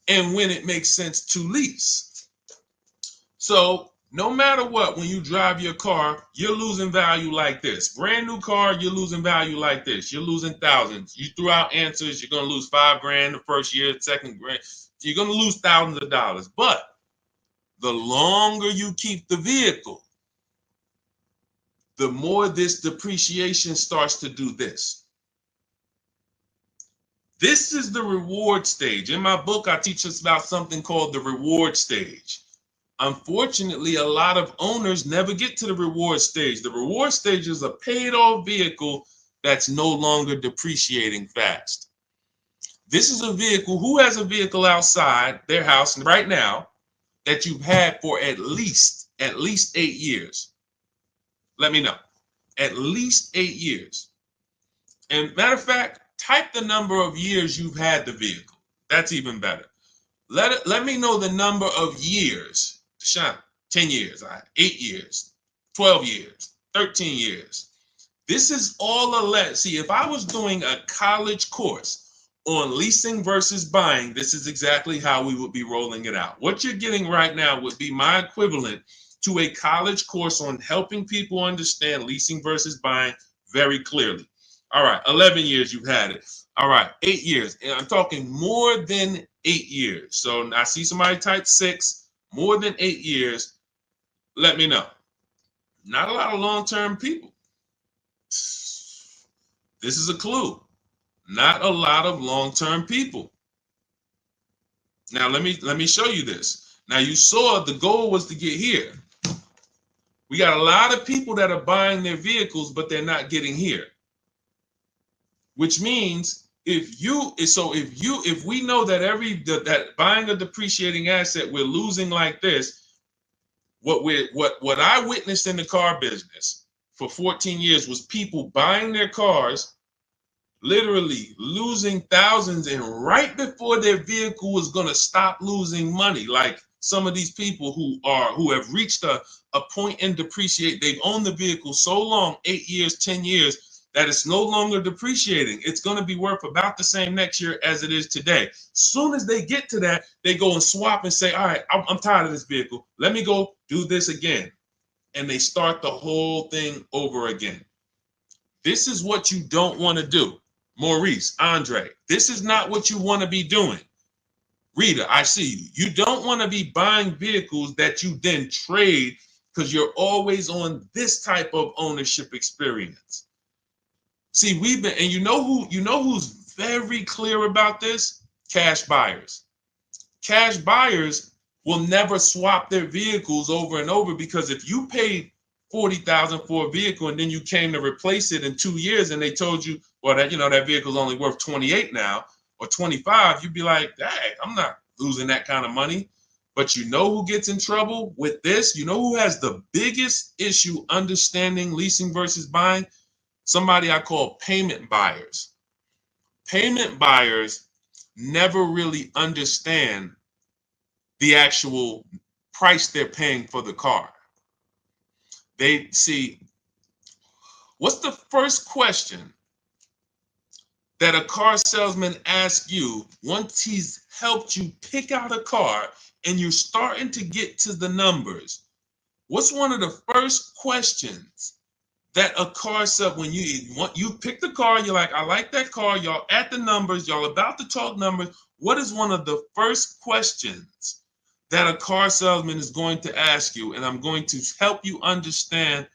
and when it makes sense to lease. So no matter what, when you drive your car, you're losing value like this. Brand new car, you're losing value like this. You're losing thousands. You threw out answers, you're going to lose $5,000 the first year, second grand. You're going to lose thousands of dollars. But the longer you keep the vehicle, the more this depreciation starts to do this. This is the reward stage. In my book, I teach us about something called the reward stage. Unfortunately, a lot of owners never get to the reward stage. The reward stage is a paid-off vehicle that's no longer depreciating fast. This is a vehicle, who has a vehicle outside their house right now that you've had for at least 8 years? Let me know. At least 8 years. And matter of fact, type the number of years you've had the vehicle. That's even better. Let me know the number of years. Deshone, 10 years, 8 years, 12 years, 13 years. This is all a let. See, if I was doing a college course on leasing versus buying, this is exactly how we would be rolling it out. What you're getting right now would be my equivalent to a college course on helping people understand leasing versus buying very clearly. All right, 11 years you've had it. All right, 8 years. And I'm talking more than 8 years. So I see somebody type 6, more than 8 years. Let me know. Not a lot of long-term people. This is a clue. Not a lot of long-term people. Now let me show you this. Now you saw the goal was to get here. We got a lot of people that are buying their vehicles, but they're not getting here. Which means if we know that that buying a depreciating asset, we're losing like this. What I witnessed in the car business for 14 years was people buying their cars, literally losing thousands, and right before their vehicle was going to stop losing money, like some of these people who have reached a point in depreciate. They've owned the vehicle so long, 8 years, 10 years, that it's no longer depreciating. It's going to be worth about the same next year as it is today. Soon as they get to that, they go and swap and say, all right, I'm tired of this vehicle. Let me go do this again. And they start the whole thing over again. This is what you don't want to do. Maurice, Andre, this is not what you want to be doing. Rita, I see you. You don't want to be buying vehicles that you then trade because you're always on this type of ownership experience. See, and you know who's very clear about this? Cash buyers. Cash buyers will never swap their vehicles over and over, because if you paid $40,000 for a vehicle and then you came to replace it in 2 years and they told you, well, that vehicle's only worth 28 now or 25, you'd be like, dang, I'm not losing that kind of money. But you know who gets in trouble with this? You know who has the biggest issue understanding leasing versus buying? Somebody I call payment buyers. Payment buyers never really understand the actual price they're paying for the car. They see, what's the first question that a car salesman asks you once he's helped you pick out a car and you're starting to get to the numbers? What's one of the first questions that a car sub, when you pick the car, you're like, I like that car, y'all at the numbers, y'all about to talk numbers. What is one of the first questions that a car salesman is going to ask you? And I'm going to help you understand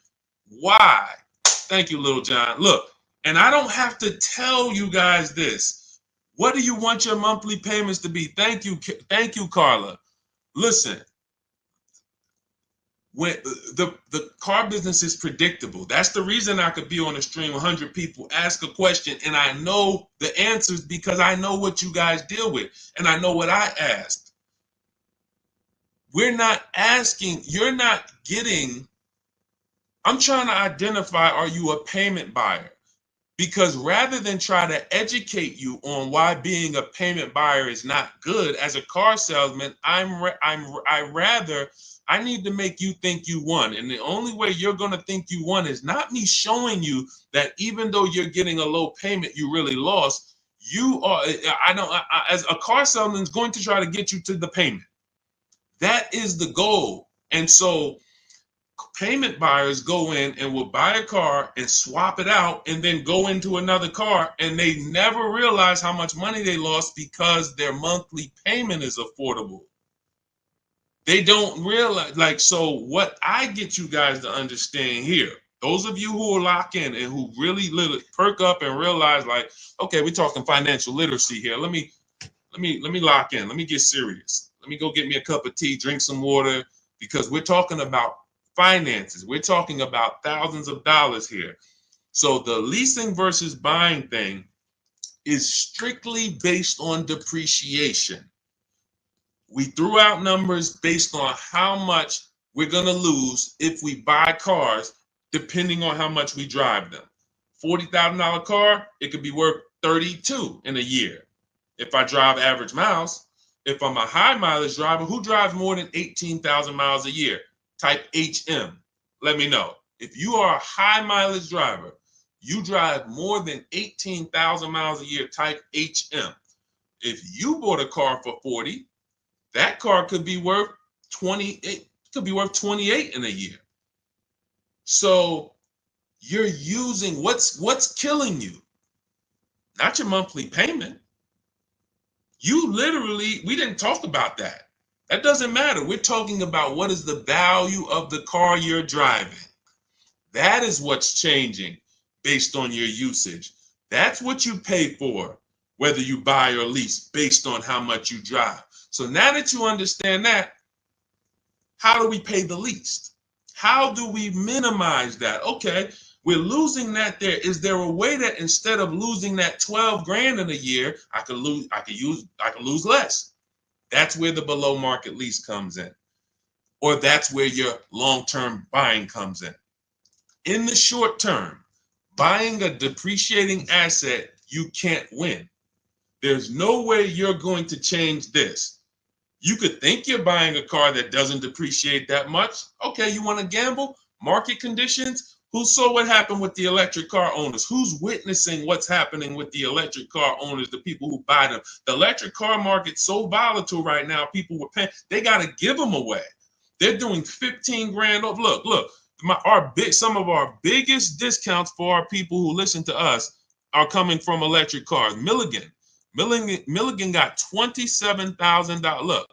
why. Thank you, Little John. Look, and I don't have to tell you guys this. What do you want your monthly payments to be? Thank you, Carla. Listen. When the car business is predictable. That's the reason I could be on a stream, 100 people ask a question and I know the answers, because I know what you guys deal with and I know what I asked. You're not getting I'm trying to identify, are you a payment buyer? Because rather than try to educate you on why being a payment buyer is not good, as a car salesman, I need to make you think you won. And the only way you're going to think you won is not me showing you that even though you're getting a low payment, you really lost. You are, as a car salesman is going to try to get you to the payment. That is the goal. And so payment buyers go in and will buy a car and swap it out and then go into another car, and they never realize how much money they lost because their monthly payment is affordable. They don't realize, like, so what I get you guys to understand here, those of you who are locked in and who really perk up and realize, like, okay, we're talking financial literacy here. Let me lock in. Let me get serious. Let me go get me a cup of tea, drink some water, because we're talking about finances. We're talking about thousands of dollars here. So the leasing versus buying thing is strictly based on depreciation. We threw out numbers based on how much we're going to lose if we buy cars, depending on how much we drive them. $40,000 car, it could be worth 32 in a year. If I drive average miles, if I'm a high mileage driver, who drives more than 18,000 miles a year? Type HM. Let me know. If you are a high mileage driver, you drive more than 18,000 miles a year, type HM. If you bought a car for 40, that car could be worth 28, could be worth 28 in a year. So you're using what's killing you, not your monthly payment. You literally, we didn't talk about that. That doesn't matter. We're talking about what is the value of the car you're driving. That is what's changing based on your usage. That's what you pay for, whether you buy or lease, based on how much you drive. So now that you understand that, how do we pay the least? How do we minimize that? Okay, we're losing that there. Is there a way that instead of losing that 12 grand in a year, I could lose less? That's where the below market lease comes in. Or that's where your long-term buying comes in. In the short term, buying a depreciating asset, you can't win. There's no way you're going to change this. You could think you're buying a car that doesn't depreciate that much. Okay, you want to gamble? Market conditions? Who saw what happened with the electric car owners? Who's witnessing what's happening with the electric car owners, the people who buy them? The electric car market's so volatile right now, people were paying, they got to give them away. They're doing 15 grand off. Look, some of our biggest discounts for our people who listen to us are coming from electric cars. Milligan got $27,000. Look,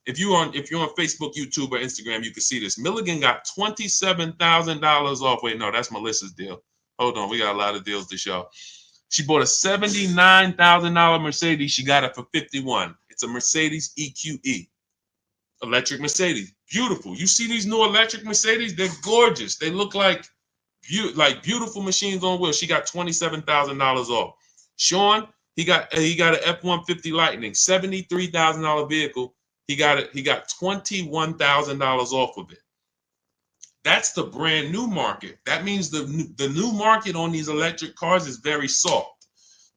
if you're on Facebook, YouTube, or Instagram, you can see this. Milligan got $27,000 off. Wait, no, that's Melissa's deal. Hold on, we got a lot of deals to show. She bought a $79,000 Mercedes. She got it for 51. It's a Mercedes EQE, electric Mercedes. Beautiful. You see these new electric Mercedes? They're gorgeous. They look like beautiful machines on wheels. She got $27,000 off. Sean, he got an F-150 Lightning, $73,000 vehicle. He got $21,000 off of it. That's the brand new market. That means the new market on these electric cars is very soft.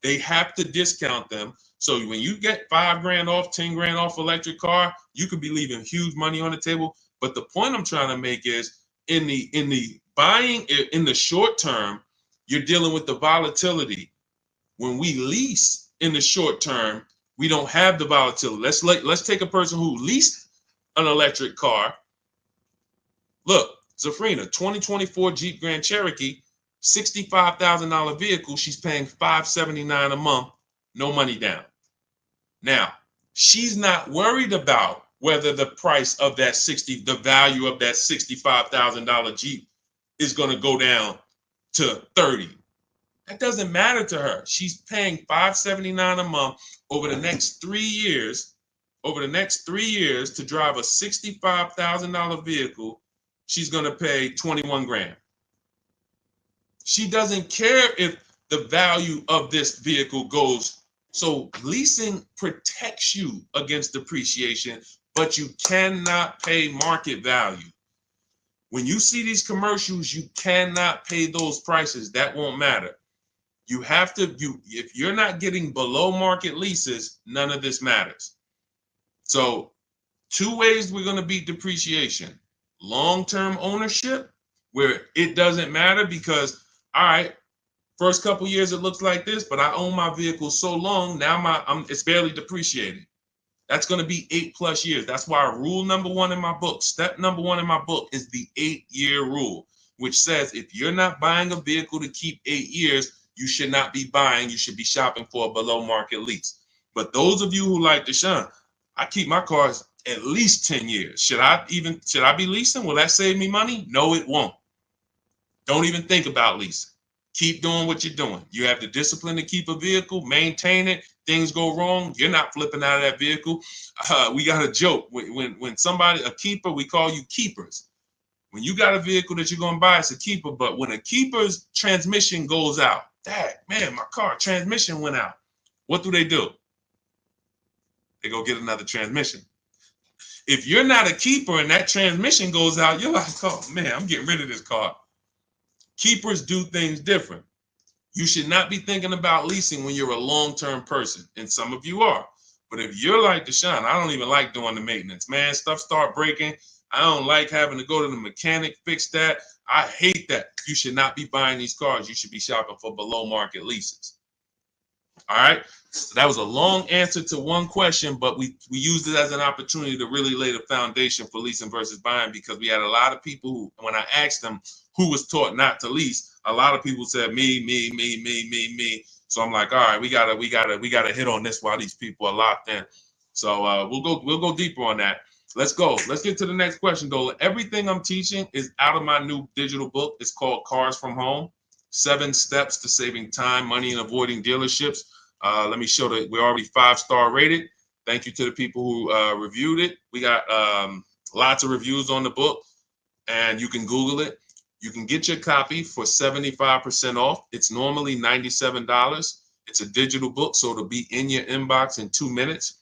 They have to discount them. So when you get 5 grand off, 10 grand off electric car, you could be leaving huge money on the table. But the point I'm trying to make is in the buying, in the short term, you're dealing with the volatility. When we lease in the short term, we don't have the volatility. Let's take a person who leased an electric car. Look, Zafrina, 2024 Jeep Grand Cherokee, $65,000 vehicle. She's paying $579 a month, no money down. Now, she's not worried about whether the price of that the value of that $65,000 Jeep is going to go down to 30. That doesn't matter to her. She's paying $579 a month over the next 3 years. Over the next 3 years to drive a $65,000 vehicle, she's going to pay 21 grand. She doesn't care if the value of this vehicle goes. So leasing protects you against depreciation, but you cannot pay market value. When you see these commercials, you cannot pay those prices. That won't matter. You have to, if you're not getting below market leases, none of this matters. So 2 ways we're going to beat depreciation. Long-term ownership, where it doesn't matter because, all right, first couple years it looks like this, but I own my vehicle so long, now it's barely depreciated. That's going to be 8+ years. That's why rule number 1 in my book, step number 1 in my book is the 8-year rule, which says if you're not buying a vehicle to keep 8 years, you should not be buying. You should be shopping for a below market lease. But those of you who like Deshone, I keep my cars at least 10 years. Should I be leasing? Will that save me money? No, it won't. Don't even think about leasing. Keep doing what you're doing. You have the discipline to keep a vehicle, maintain it. Things go wrong, you're not flipping out of that vehicle. We got a joke. When somebody, a keeper, we call you keepers. When you got a vehicle that you're going to buy, it's a keeper. But when a keeper's transmission goes out, Dad, man, my car transmission went out. What do? They go get another transmission. If you're not a keeper and that transmission goes out, you're like, oh, man, I'm getting rid of this car. Keepers do things different. You should not be thinking about leasing when you're a long-term person, and some of you are. But if you're like Deshone, I don't even like doing the maintenance. Man, stuff start breaking. I don't like having to go to the mechanic, fix that. I hate that. You should not be buying these cars. You should be shopping for below-market leases. All right? So that was a long answer to one question, but we used it as an opportunity to really lay the foundation for leasing versus buying, because we had a lot of people who, when I asked them who was taught not to lease, a lot of people said me. So I'm like, all right, we gotta hit on this while these people are locked in. So we'll go deeper on that. Let's go. Let's get to the next question, Dola. Everything I'm teaching is out of my new digital book. It's called Cars from Home: 7 Steps to Saving Time, Money, and Avoiding Dealerships. Let me show that we're already 5-star rated. Thank you to the people who reviewed it. We got lots of reviews on the book, and you can Google it. You can get your copy for 75% off. It's normally $97. It's a digital book, so it'll be in your inbox in 2 minutes.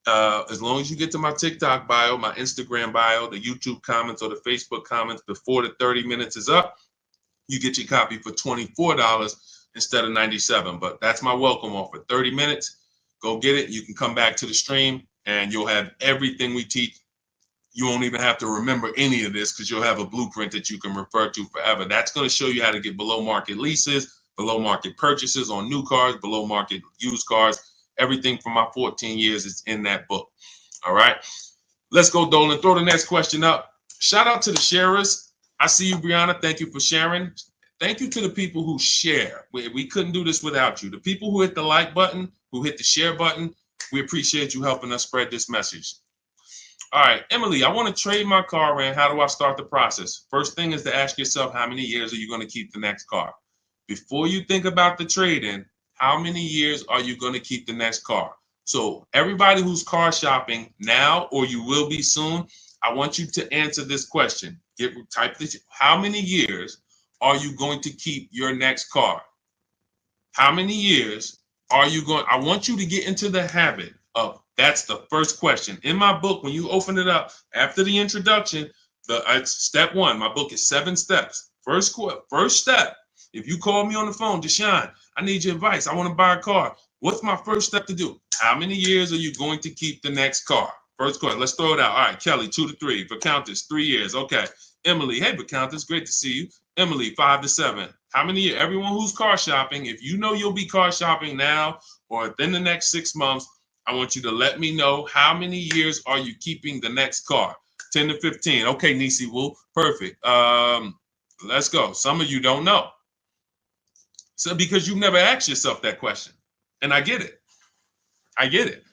As long as you get to my TikTok bio, my Instagram bio, the YouTube comments, or the Facebook comments before the 30 minutes is up, you get your copy for $24 instead of $97. But that's my welcome offer. 30 minutes, go get it. You can come back to the stream, and you'll have everything we teach. You won't even have to remember any of this because you'll have a blueprint that you can refer to forever. That's going to show you how to get below market leases, below market purchases on new cars, below market used cars. Everything from my 14 years is in that book. All right. Let's go, Dolan. Throw the next question up. Shout out to the sharers. I see you, Brianna. Thank you for sharing. Thank you to the people who share. We couldn't do this without you. The people who hit the like button, who hit the share button, we appreciate you helping us spread this message. All right, Emily, I want to trade my car in. How do I start the process? First thing is to ask yourself, how many years are you going to keep the next car? Before you think about the trade-in, how many years are you going to keep the next car? So everybody who's car shopping now, or you will be soon, I want you to answer this question. Type this. How many years are you going to keep your next car? How many years are you going? I want you to get into the habit of, that's the first question. In my book, when you open it up after the introduction, step 1, my book is 7 steps. First step, if you call me on the phone, Deshone, I need your advice. I want to buy a car. What's my first step to do? How many years are you going to keep the next car? First question. Let's throw it out. All right, Kelly, 2 to 3. Countess, 3 years. Okay. Emily, hey, Countess, great to see you. Emily, 5 to 7. How many years? Everyone who's car shopping, if you know you'll be car shopping now or within the next 6 months, I want you to let me know how many years are you keeping the next car. 10 to 15. Okay, Nisi Wu, perfect. Let's go. Some of you don't know. So because you've never asked yourself that question. And I get it. I get it.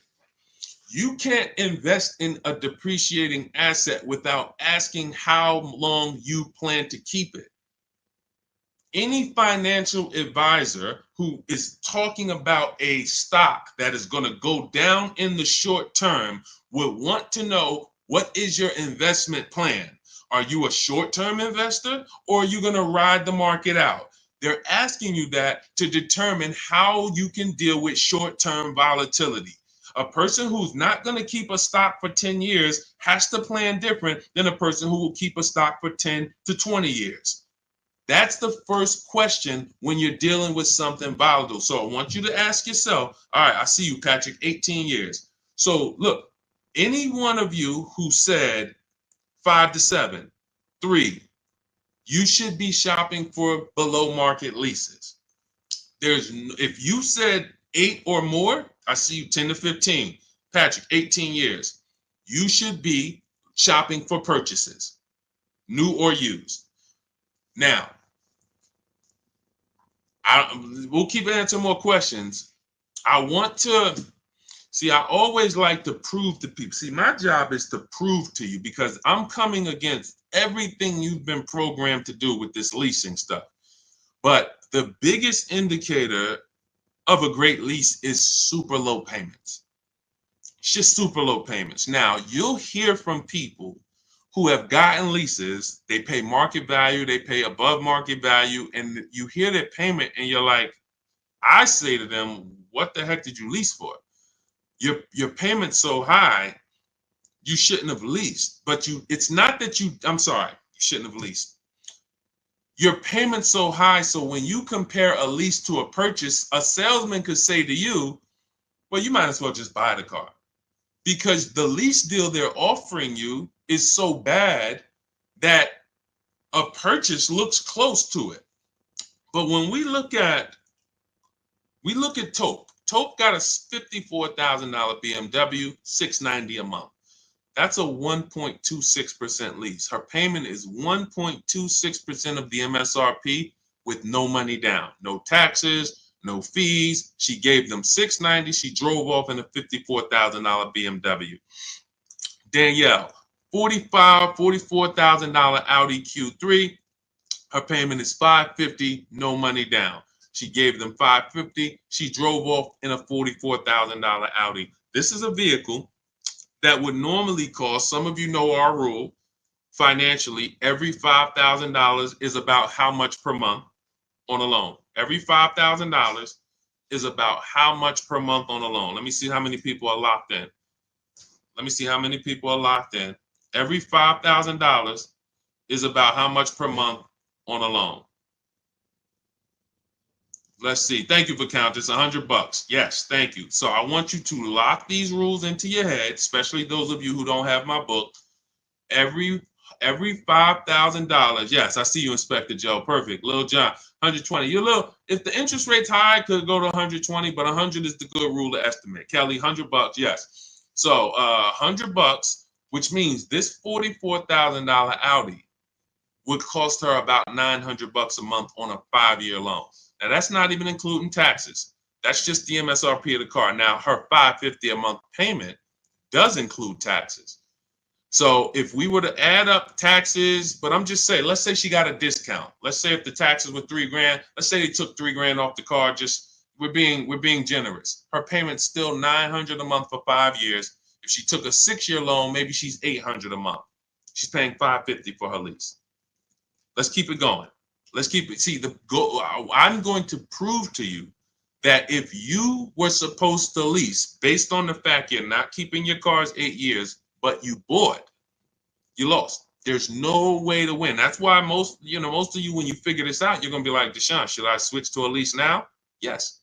You can't invest in a depreciating asset without asking how long you plan to keep it. Any financial advisor who is talking about a stock that is going to go down in the short term would want to know, what is your investment plan? Are you a short-term investor, or are you going to ride the market out? They're asking you that to determine how you can deal with short-term volatility. a person who's not going to keep a stock for 10 years has to plan different than a person who will keep a stock for 10 to 20 years. That's the first question when you're dealing with something volatile. So I want you to ask yourself, all right, I see you, Patrick, 18 years. So look, any one of you who said 5 to 7, 3, you should be shopping for below market leases. If you said 8 or more, I see you 10 to 15. Patrick, 18 years. You should be shopping for purchases, new or used. Now, we'll keep answering more questions. I always like to prove to people. See, my job is to prove to you because I'm coming against everything you've been programmed to do with this leasing stuff. But the biggest indicator of a great lease is super low payments. It's just super low payments. Now, you'll hear from people who have gotten leases, they pay market value, they pay above market value, and you hear their payment and you're like, I say to them, what the heck did you lease for? Your payment's so high, you shouldn't have leased. But it's not that I'm sorry, you shouldn't have leased. Your payment's so high, so when you compare a lease to a purchase, a salesman could say to you, well, you might as well just buy the car. Because the lease deal they're offering you is so bad that a purchase looks close to it. But when we look at Taupe. Taupe got a $54,000 BMW, $690 a month. That's a 1.26% lease. Her payment is 1.26% of the MSRP with no money down, no taxes, no fees. She gave them $690. She drove off in a $54,000 BMW. Danielle, $44,000 Audi Q3. Her payment is $550, no money down. She gave them $550. She drove off in a $44,000 Audi. This is a vehicle that would normally cost, some of you know our rule, financially, every $5,000 is about how much per month on a loan. Every $5,000 is about how much per month on a loan. Let me see how many people are locked in. Every $5,000 is about how much per month on a loan. Let's see. Thank you for counting. It's $100. Yes, thank you. So I want you to lock these rules into your head, especially those of you who don't have my book. Every $5,000. Yes, I see you, Inspector Joe. Perfect. Lil John, 120. If the interest rate's high, it could go to 120, but 100 is the good rule to estimate. Kelly, $100. Yes. So $100, which means this $44,000 Audi would cost her about $900 a month on a 5-year loan. Now, that's not even including taxes. That's just the MSRP of the car. Now, her $550 a month payment does include taxes. So if we were to add up taxes, but I'm just saying, let's say she got a discount. Let's say if the taxes were $3,000, let's say they took $3,000 off the car. We're being generous. Her payment's still $900 a month for 5 years. If she took a 6-year loan, maybe she's $800 a month. She's paying $550 for her lease. Let's keep it going. Let's keep it. See, I'm going to prove to you that if you were supposed to lease, based on the fact you're not keeping your cars 8 years, but you bought, you lost. There's no way to win. That's why most of you, when you figure this out, you're going to be like, Deshone, should I switch to a lease now? Yes.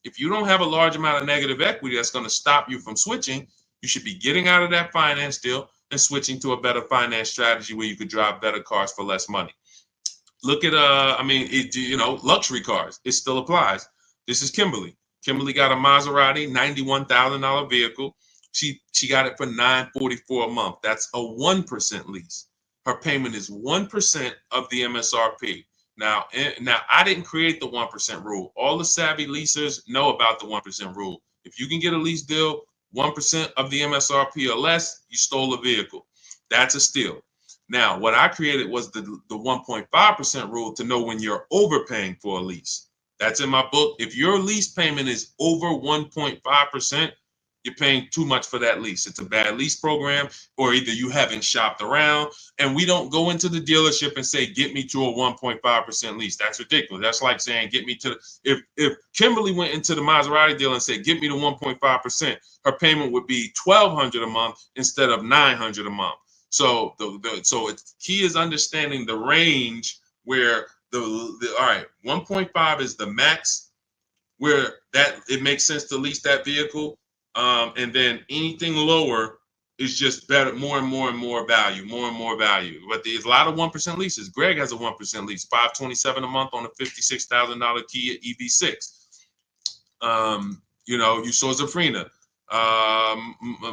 If you don't have a large amount of negative equity that's going to stop you from switching, you should be getting out of that finance deal and switching to a better finance strategy where you could drive better cars for less money. Look at luxury cars. It still applies. This is Kimberly. Kimberly got a Maserati, $91,000 vehicle. She got it for $944 a month. That's a 1% lease. Her payment is 1% of the MSRP. Now I didn't create the 1% rule. All the savvy leasers know about the 1% rule. If you can get a lease deal 1% of the MSRP or less, you stole a vehicle. That's a steal. Now, what I created was the 1.5% rule to know when you're overpaying for a lease. That's in my book. If your lease payment is over 1.5%, you're paying too much for that lease. It's a bad lease program, or either you haven't shopped around. And we don't go into the dealership and say, get me to a 1.5% lease. That's ridiculous. That's like saying, get me to if Kimberly went into the Maserati dealer and said, get me to 1.5%, her payment would be $1,200 a month instead of $900 a month. So key is understanding the range where all right, 1.5 is the max where that it makes sense to lease that vehicle, and then anything lower is just better, more and more value. But there's a lot of 1% leases. Greg has a 1% lease, $527 a month on a $56,000 Kia EV6. You saw Zafrina.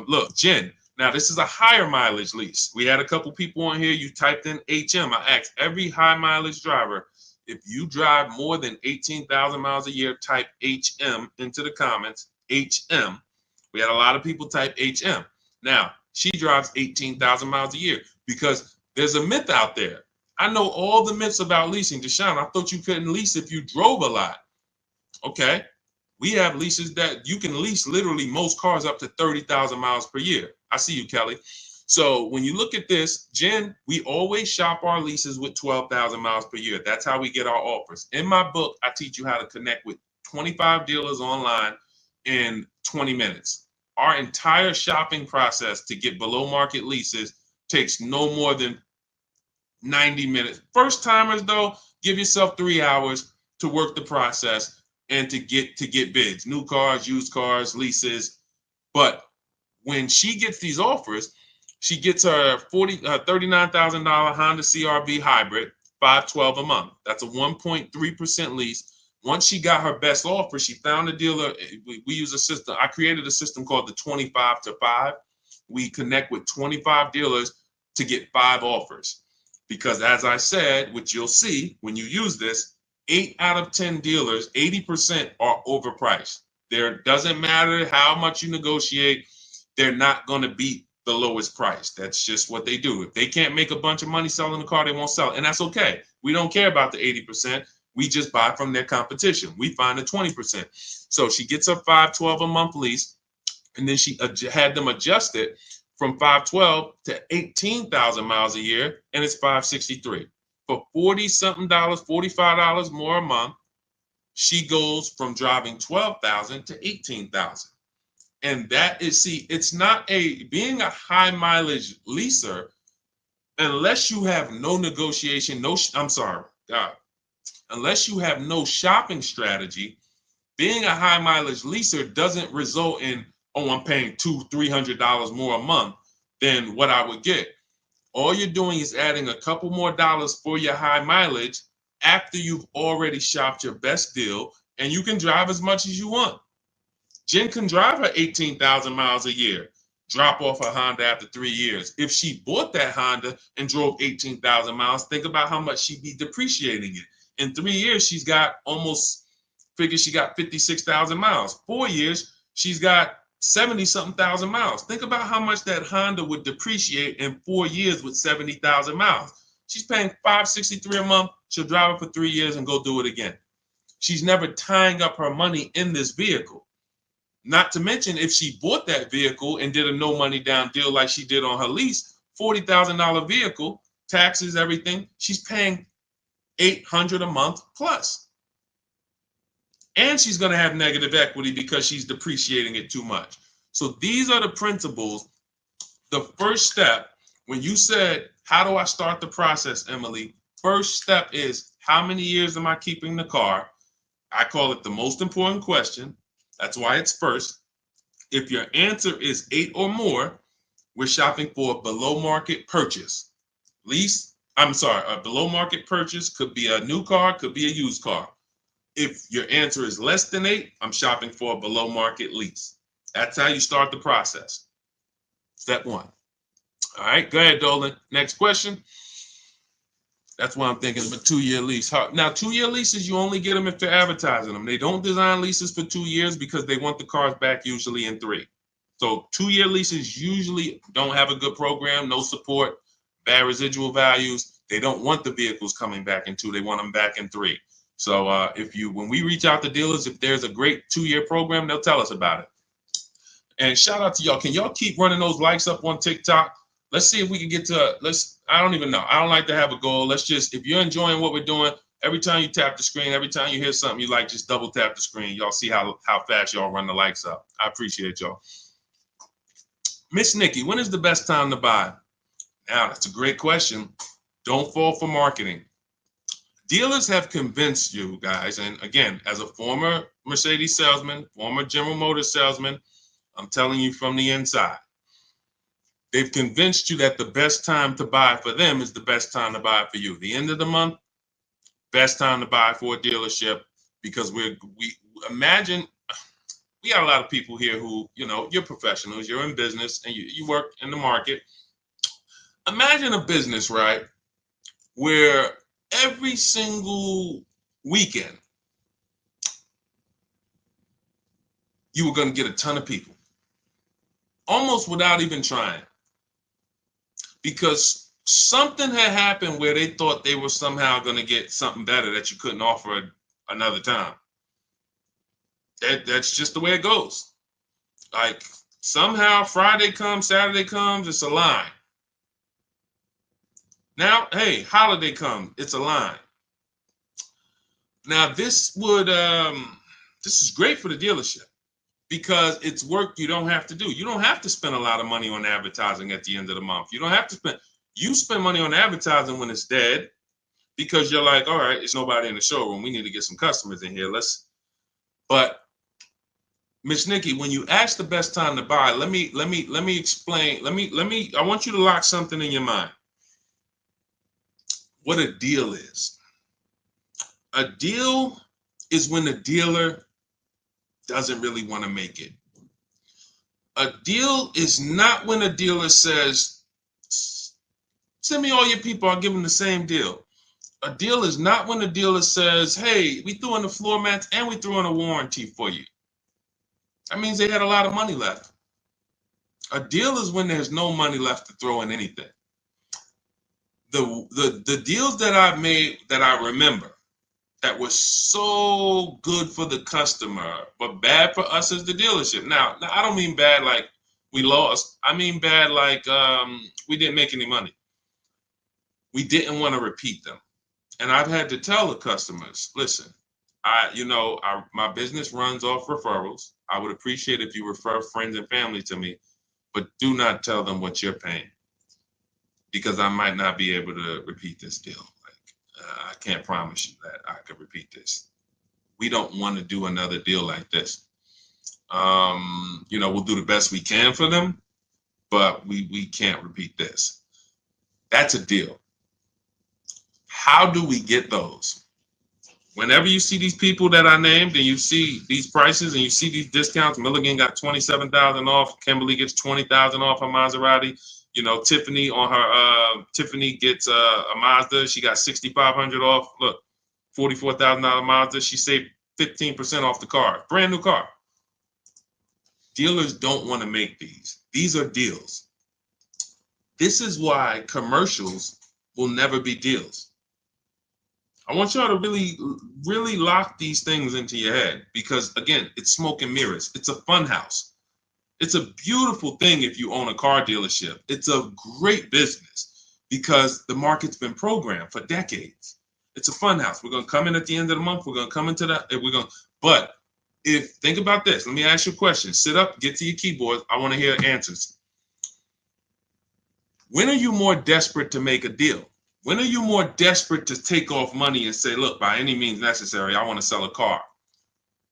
Look, Jen. Now, this is a higher mileage lease. We had a couple people on here. You typed in HM. I asked every high mileage driver, if you drive more than 18,000 miles a year, type HM into the comments. HM. We had a lot of people type HM. Now, she drives 18,000 miles a year because there's a myth out there. I know all the myths about leasing. Deshone, I thought you couldn't lease if you drove a lot. Okay. We have leases that you can lease literally most cars up to 30,000 miles per year. I see you, Kelly. So when you look at this, Jen, we always shop our leases with 12,000 miles per year. That's how we get our offers. In my book, I teach you how to connect with 25 dealers online in 20 minutes. Our entire shopping process to get below market leases takes no more than 90 minutes. First timers, though, give yourself 3 hours to work the process and to get bids, new cars, used cars, leases. But when she gets these offers, she gets her $39,000 Honda CR-V hybrid, $512 a month. That's a 1.3% lease. Once she got her best offer, she found a dealer. We use a system. I created a system called the 25 to 5. We connect with 25 dealers to get 5 offers. Because as I said, which you'll see when you use this, 8 out of 10 dealers, 80% are overpriced. There doesn't matter how much you negotiate, they're not going to beat the lowest price. That's just what they do. If they can't make a bunch of money selling the car, they won't sell it. And that's okay. We don't care about the 80%. We just buy from their competition. We find the 20%. So she gets her $512 a month lease, and then she had them adjust it from $512 to 18,000 miles a year, and it's $563. For $40-something, $45 more a month, she goes from driving 12,000 to 18,000. And that is, it's not being a high mileage leaser, unless you have no negotiation, unless you have no shopping strategy, being a high mileage leaser doesn't result in, I'm paying $200-$300 more a month than what I would get. All you're doing is adding a couple more dollars for your high mileage after you've already shopped your best deal, and you can drive as much as you want. Jen can drive her 18,000 miles a year, drop off her Honda after 3 years. If she bought that Honda and drove 18,000 miles, think about how much she'd be depreciating it. In 3 years, she got 56,000 miles. 4 years, she's got 70-something thousand miles. Think about how much that Honda would depreciate in 4 years with 70,000 miles. She's paying $563 a month. She'll drive it for 3 years and go do it again. She's never tying up her money in this vehicle. Not to mention, if she bought that vehicle and did a no money down deal like she did on her lease, $40,000 vehicle, taxes, everything, she's paying $800 a month plus. And she's going to have negative equity because she's depreciating it too much. So these are the principles. The first step, when you said, how do I start the process, Emily? First step is, how many years am I keeping the car? I call it the most important question. That's why it's first. If your answer is 8 or more, we're shopping for a below market purchase. A below market purchase could be a new car, could be a used car. If your answer is less than 8, I'm shopping for a below market lease. That's how you start the process. Step 1. All right, go ahead, Dolan. Next question. That's why I'm thinking of a 2-year lease. Now, 2-year leases, you only get them if they're advertising them. They don't design leases for 2 years because they want the cars back usually in 3. So 2-year leases usually don't have a good program, no support, bad residual values. They don't want the vehicles coming back in 2. They want them back in 3. So when we reach out to dealers, if there's a great 2-year program, they'll tell us about it. And shout out to y'all. Can y'all keep running those likes up on TikTok? Let's see if we can get to, I don't even know. I don't like to have a goal. Let's just, if you're enjoying what we're doing, every time you tap the screen, every time you hear something you like, just double tap the screen. Y'all see how fast y'all run the likes up. I appreciate y'all. Miss Nikki, when is the best time to buy? Now, that's a great question. Don't fall for marketing. Dealers have convinced you guys, and again, as a former Mercedes salesman, former General Motors salesman, I'm telling you from the inside, they've convinced you that the best time to buy for them is the best time to buy for you. The end of the month, best time to buy for a dealership, because we imagine, we got a lot of people here who, you're professionals, you're in business, and you work in the market. Imagine a business, right, where every single weekend you were going to get a ton of people, almost without even trying, because something had happened where they thought they were somehow going to get something better that you couldn't offer another time. That's just the way it goes. Like, somehow Friday comes, Saturday comes, it's a line. Now, hey, holiday comes, it's a line. Now, this is great for the dealership, because it's work you don't have to do. You don't have to spend a lot of money on advertising at the end of the month. You don't have to spend money on advertising when it's dead, because you're like, all right, it's nobody in the showroom. We need to get some customers in here. But Miss Nikki, when you ask the best time to buy, let me explain. I want you to lock something in your mind. What a deal is. A deal is when the dealer doesn't really want to make it. A deal is not when a dealer says, send me all your people, I'll give them the same deal. A deal is not when the dealer says, hey, we threw in the floor mats and we threw in a warranty for you. That means they had a lot of money left. A deal is when there's no money left to throw in anything. The deals that I've made that I remember that was so good for the customer, but bad for us as the dealership. Now I don't mean bad like we lost. I mean bad like we didn't make any money. We didn't want to repeat them. And I've had to tell the customers, listen, my business runs off referrals. I would appreciate if you refer friends and family to me, but do not tell them what you're paying, because I might not be able to repeat this deal. I can't promise you that I could repeat this. We don't want to do another deal like this. We'll do the best we can for them, but we can't repeat this. That's a deal. How do we get those? Whenever you see these people that I named and you see these prices and you see these discounts, Milligan got $27,000 off, Kimberly gets $20,000 off her Maserati. Tiffany Tiffany gets a Mazda. She got $6,500 off. Look, $44,000 Mazda. She saved 15% off the car. Brand new car. Dealers don't want to make these. These are deals. This is why commercials will never be deals. I want y'all to really, really lock these things into your head, because, again, it's smoke and mirrors. It's a fun house. It's a beautiful thing if you own a car dealership. It's a great business because the market's been programmed for decades. It's a fun house. We're going to come in at the end of the month. We're going to come into that. But think about this. Let me ask you a question. Sit up, get to your keyboard. I want to hear answers. When are you more desperate to make a deal? When are you more desperate to take off money and say, look, by any means necessary, I want to sell a car?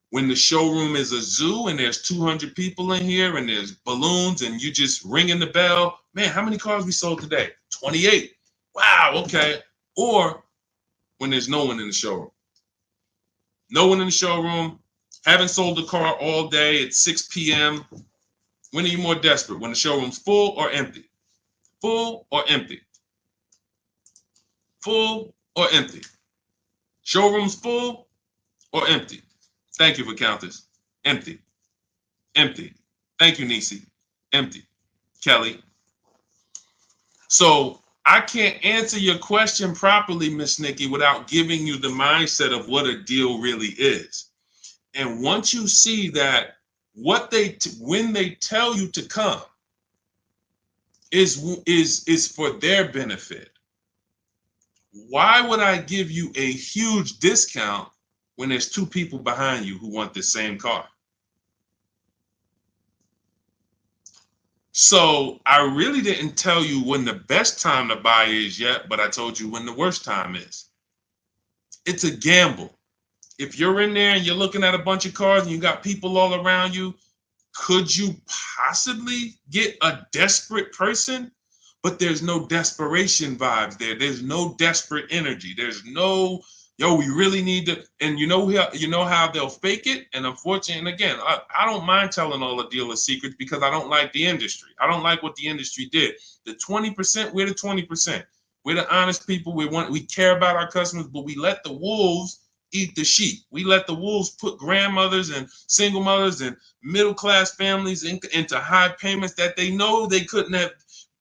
When the showroom is a zoo and there's 200 people in here and there's balloons and you just ringing the bell, man, how many cars we sold today? 28. Wow, okay. Or when there's no one in the showroom. No one in the showroom, haven't sold a car all day, it's 6 p.m. When are you more desperate? When the showroom's full or empty? Full or empty? Full or empty? Showroom's full or empty? Thank you for Countess. Empty. Empty. Thank you, Nisi. Empty. Kelly. So I can't answer your question properly, Miss Nikki, without giving you the mindset of what a deal really is. And once you see that When they tell you to come is for their benefit. Why would I give you a huge discount when there's two people behind you who want the same car? So I really didn't tell you when the best time to buy is yet, but I told you when the worst time is. It's a gamble. If you're in there and you're looking at a bunch of cars and you got people all around you, could you possibly get a desperate person? But there's no desperation vibes there. There's no desperate energy. There's no, yo, we really need to. And you know how they'll fake it. And unfortunately, and again, I don't mind telling all the dealer secrets because I don't like the industry. I don't like what the industry did. The 20%, we're the 20%. We're the honest people. We care about our customers, but we let the wolves eat the sheep. We let the wolves put grandmothers and single mothers and middle-class families into high payments that they know they couldn't have.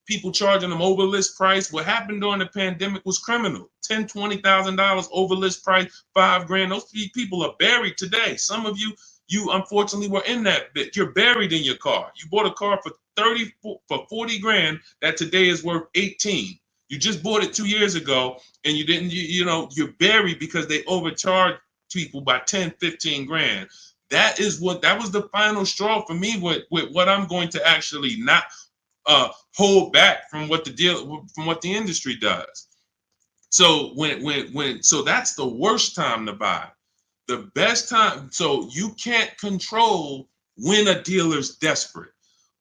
People charging them over list price. What happened during the pandemic was criminal. $10,000, $20,000 over list price, $5,000. Those people are buried today. Some of you unfortunately were in that bit. You're buried in your car. You bought a car for 40 grand that today is worth 18. You just bought it 2 years ago and you didn't, you're buried because they overcharged people by 10, 15 grand. That was the final straw for me with what I'm going to actually not hold back from what the industry does. So so that's the worst time to buy. The best time, so you can't control when a dealer's desperate.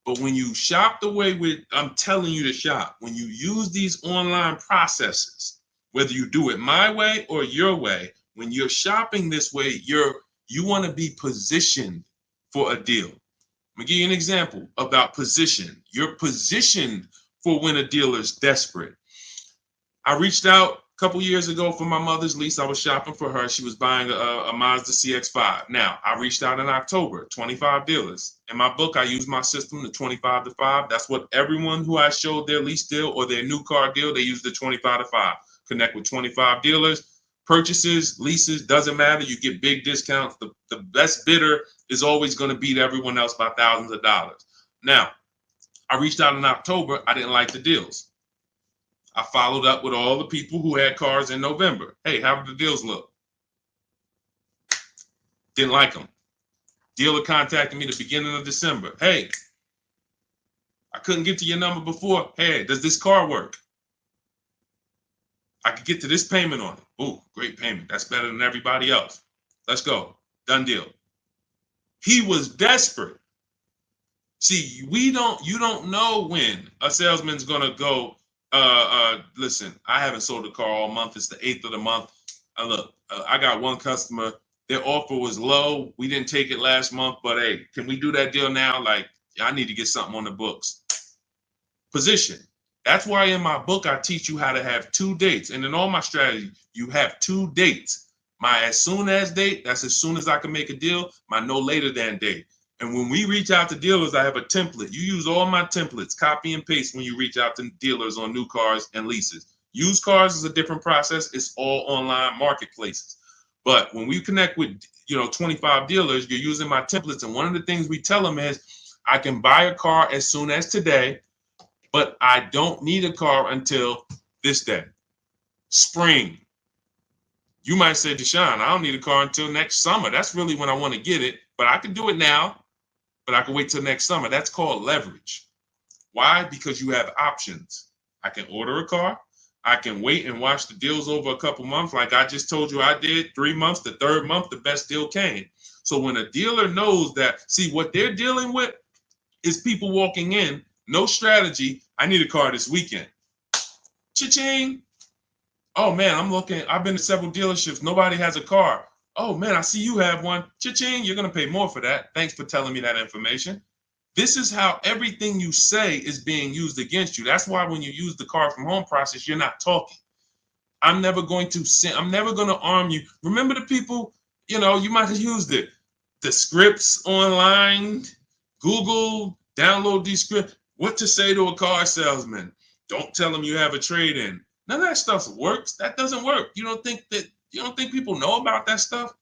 But when you shop the way I'm telling you to shop, when you use these online processes, whether you do it my way or your way, when you're shopping this way, you want to be positioned for a deal. Let me give you an example about position. You're positioned for when a dealer's desperate. I reached out a couple years ago for my mother's lease. I was shopping for her. She was buying a Mazda CX-5. Now, I reached out in October, 25 dealers. In my book, I use my system, the 25 to 5. That's what everyone who I showed their lease deal or their new car deal, they use the 25 to 5. Connect with 25 dealers. Purchases, leases, doesn't matter. You get big discounts. The best bidder is always going to beat everyone else by thousands of dollars. Now, I reached out in October. I didn't like the deals. I followed up with all the people who had cars in November. Hey, how did the deals look? Didn't like them. Dealer contacted me the beginning of December. Hey, I couldn't get to your number before. Hey, does this car work? I could get to this payment on it. Ooh, great payment. That's better than everybody else. Let's go. Done deal. He was desperate. See, you don't know when a salesman's gonna go, listen, I haven't sold a car all month. It's the 8th of the month. Look, I got one customer. Their offer was low. We didn't take it last month, but hey, can we do that deal now? Like, I need to get something on the books. Position. That's why in my book, I teach you how to have 2 dates. And in all my strategy, you have 2 dates. My as soon as date, that's as soon as I can make a deal. My no later than date. And when we reach out to dealers, I have a template. You use all my templates, copy and paste when you reach out to dealers on new cars and leases. Used cars is a different process. It's all online marketplaces. But when we connect with 25 dealers, you're using my templates. And one of the things we tell them is, I can buy a car as soon as today, but I don't need a car until this day. Spring. You might say, Deshone, I don't need a car until next summer. That's really when I want to get it, but I can do it now, but I can wait till next summer. That's called leverage. Why? Because you have options. I can order a car. I can wait and watch the deals over a couple months like I just told you I did. 3 months, the 3rd month, the best deal came. So when a dealer knows that, see, what they're dealing with is people walking in, no strategy. I need a car this weekend. Cha-ching. Oh, man, I'm looking. I've been to several dealerships. Nobody has a car. Oh, man, I see you have one. Cha-ching. You're going to pay more for that. Thanks for telling me that information. This is how everything you say is being used against you. That's why when you use the car from home process, you're not talking. I'm never going to arm you. Remember the people, you might have used it. The scripts online, Google, download these scripts. What to say to a car salesman? Don't tell them you have a trade-in. None of that stuff works. That doesn't work. You don't think people know about that stuff?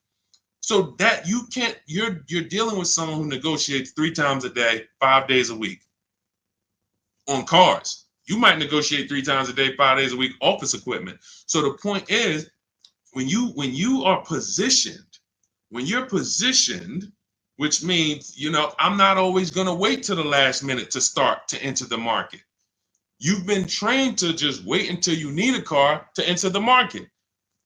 So that you can't, you're dealing with someone who negotiates 3 times a day, 5 days a week on cars. You might negotiate 3 times a day, 5 days a week, office equipment. So the point is, when you are positioned, when you're positioned, which means, I'm not always going to wait till the last minute to start to enter the market. You've been trained to just wait until you need a car to enter the market.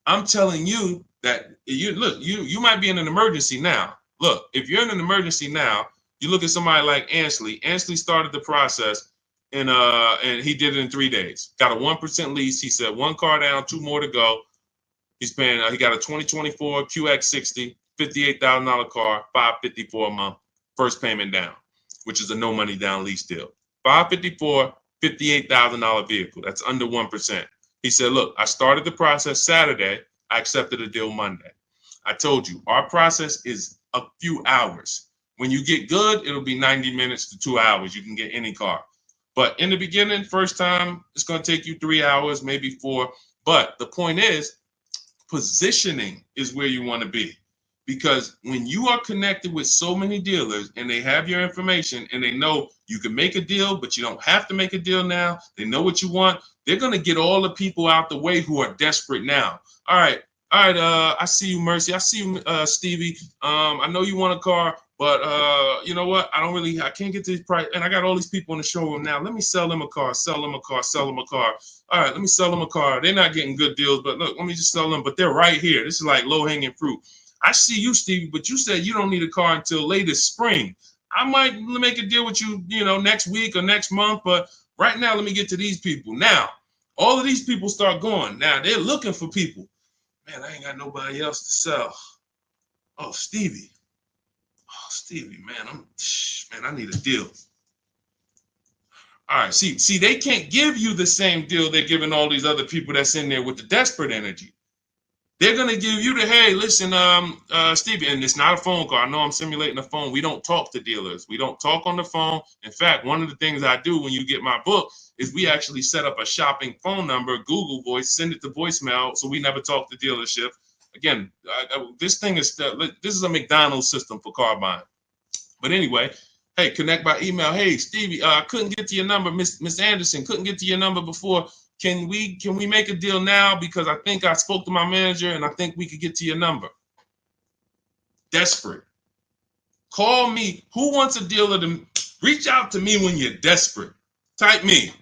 I'm telling you that you might be in an emergency now. Look, if you're in an emergency now, you look at somebody like Ansley. Ansley started the process and he did it in 3 days. Got a 1% lease. He said 1 car down, 2 more to go. He's paying. He got a 2024 QX60, $58,000 car, $554 a month, first payment down, which is a no money down lease deal. $554, $58,000 vehicle. That's under 1%. He said, look, I started the process Saturday. I accepted a deal Monday. I told you, our process is a few hours. When you get good, it'll be 90 minutes to 2 hours. You can get any car. But in the beginning, first time, it's going to take you 3 hours, maybe 4. But the point is, positioning is where you want to be. Because when you are connected with so many dealers and they have your information and they know you can make a deal, but you don't have to make a deal now. They know what you want. They're going to get all the people out the way who are desperate now. All right. I see you, Mercy. I see you, Stevie. I know you want a car, but you know what? I can't get to this price. And I got all these people in the showroom now. Let me sell them a car, sell them a car, sell them a car. All right, let me sell them a car. They're not getting good deals, but look, let me just sell them. But they're right here. This is like low-hanging fruit. I see you, Stevie, but you said you don't need a car until later spring. I might make a deal with you, next week or next month. But right now, let me get to these people. Now, all of these people start going. Now, they're looking for people. Man, I ain't got nobody else to sell. Oh, Stevie. Oh, Stevie, man, I need a deal. All right, see, they can't give you the same deal they're giving all these other people that's in there with the desperate energy. They're gonna give you the, hey, listen, Stevie, and it's not a phone call. I know I'm simulating a phone. We don't talk to dealers. We don't talk on the phone. In fact, one of the things I do when you get my book is we actually set up a shopping phone number, Google Voice, send it to voicemail, so we never talk to dealership. Again, this is a McDonald's system for car buying. But anyway, hey, connect by email. Hey, Stevie, couldn't get to your number. Miss Anderson, couldn't get to your number before. Can we make a deal now? Because I think I spoke to my manager and I think we could get to your number. Desperate. Call me. Who wants a dealer to reach out to me when you're desperate? Type me.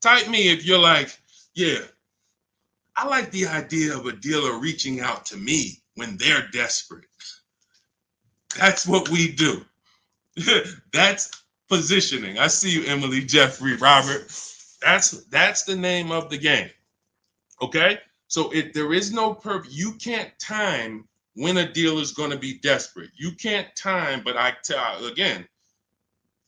Type me if you're like, yeah, I like the idea of a dealer reaching out to me when they're desperate. That's what we do. That's positioning. I see you, Emily, Jeffrey, Robert. That's the name of the game. Okay? So if there is no purpose, you can't time when a dealer is going to be desperate. You can't time, but again,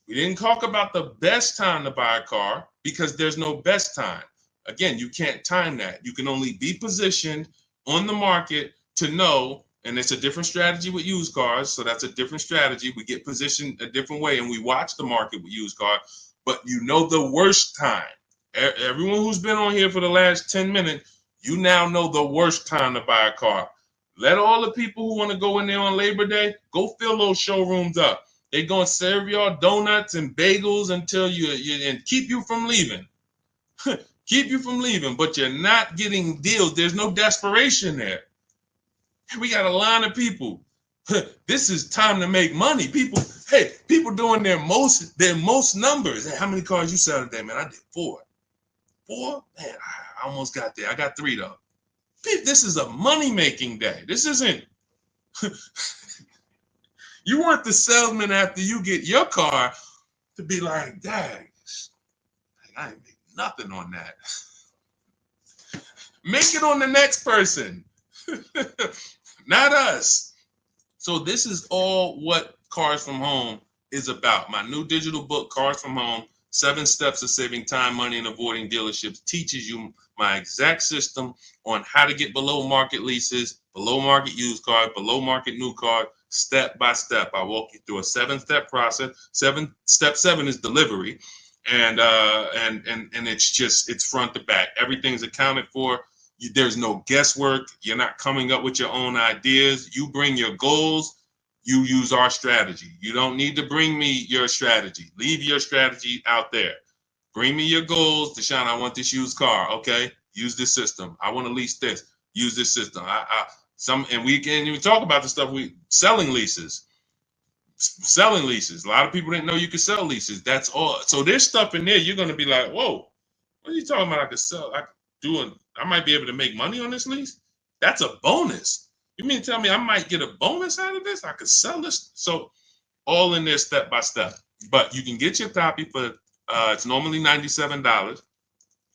we didn't talk about the best time to buy a car because there's no best time. Again, you can't time that. You can only be positioned on the market to know, and it's a different strategy with used cars. So that's a different strategy. We get positioned a different way and we watch the market with used cars, but you know the worst time. Everyone who's been on here for the last 10 minutes, you now know the worst time to buy a car. Let all the people who want to go in there on Labor Day, go fill those showrooms up. They're going to serve y'all donuts and bagels until and keep you from leaving. Keep you from leaving, but you're not getting deals. There's no desperation there. We got a line of people. This is time to make money. People doing their most numbers. Hey, how many cars you sell today, man? I did 4. 4? Man, I almost got there. I got 3 though. This is a money-making day. This isn't. You want the salesman after you get your car to be like, dang, I ain't make nothing on that. Make it on the next person. Not us. So this is all what Cars from Home is about. My new digital book, Cars from Home, 7 Steps of Saving Time, Money, and Avoiding Dealerships, teaches you my exact system on how to get below market leases, below market used cars, below market new cars, step by step. I walk you through a 7-step process. Step 7 is delivery. And it's front to back. Everything's accounted for. There's no guesswork. You're not coming up with your own ideas. You bring your goals. You use our strategy. You don't need to bring me your strategy. Leave your strategy out there. Bring me your goals. Deshone, I want this used car. Okay, use this system. I want to lease this. Use this system. And we can even talk about the stuff we selling leases. Selling leases. A lot of people didn't know you could sell leases. That's all. So there's stuff in there. You're gonna be like, whoa, what are you talking about? I could sell. I might be able to make money on this lease. That's a bonus. You mean to tell me I might get a bonus out of this? I could sell this. So all in there step by step. But you can get your copy for it's normally $97.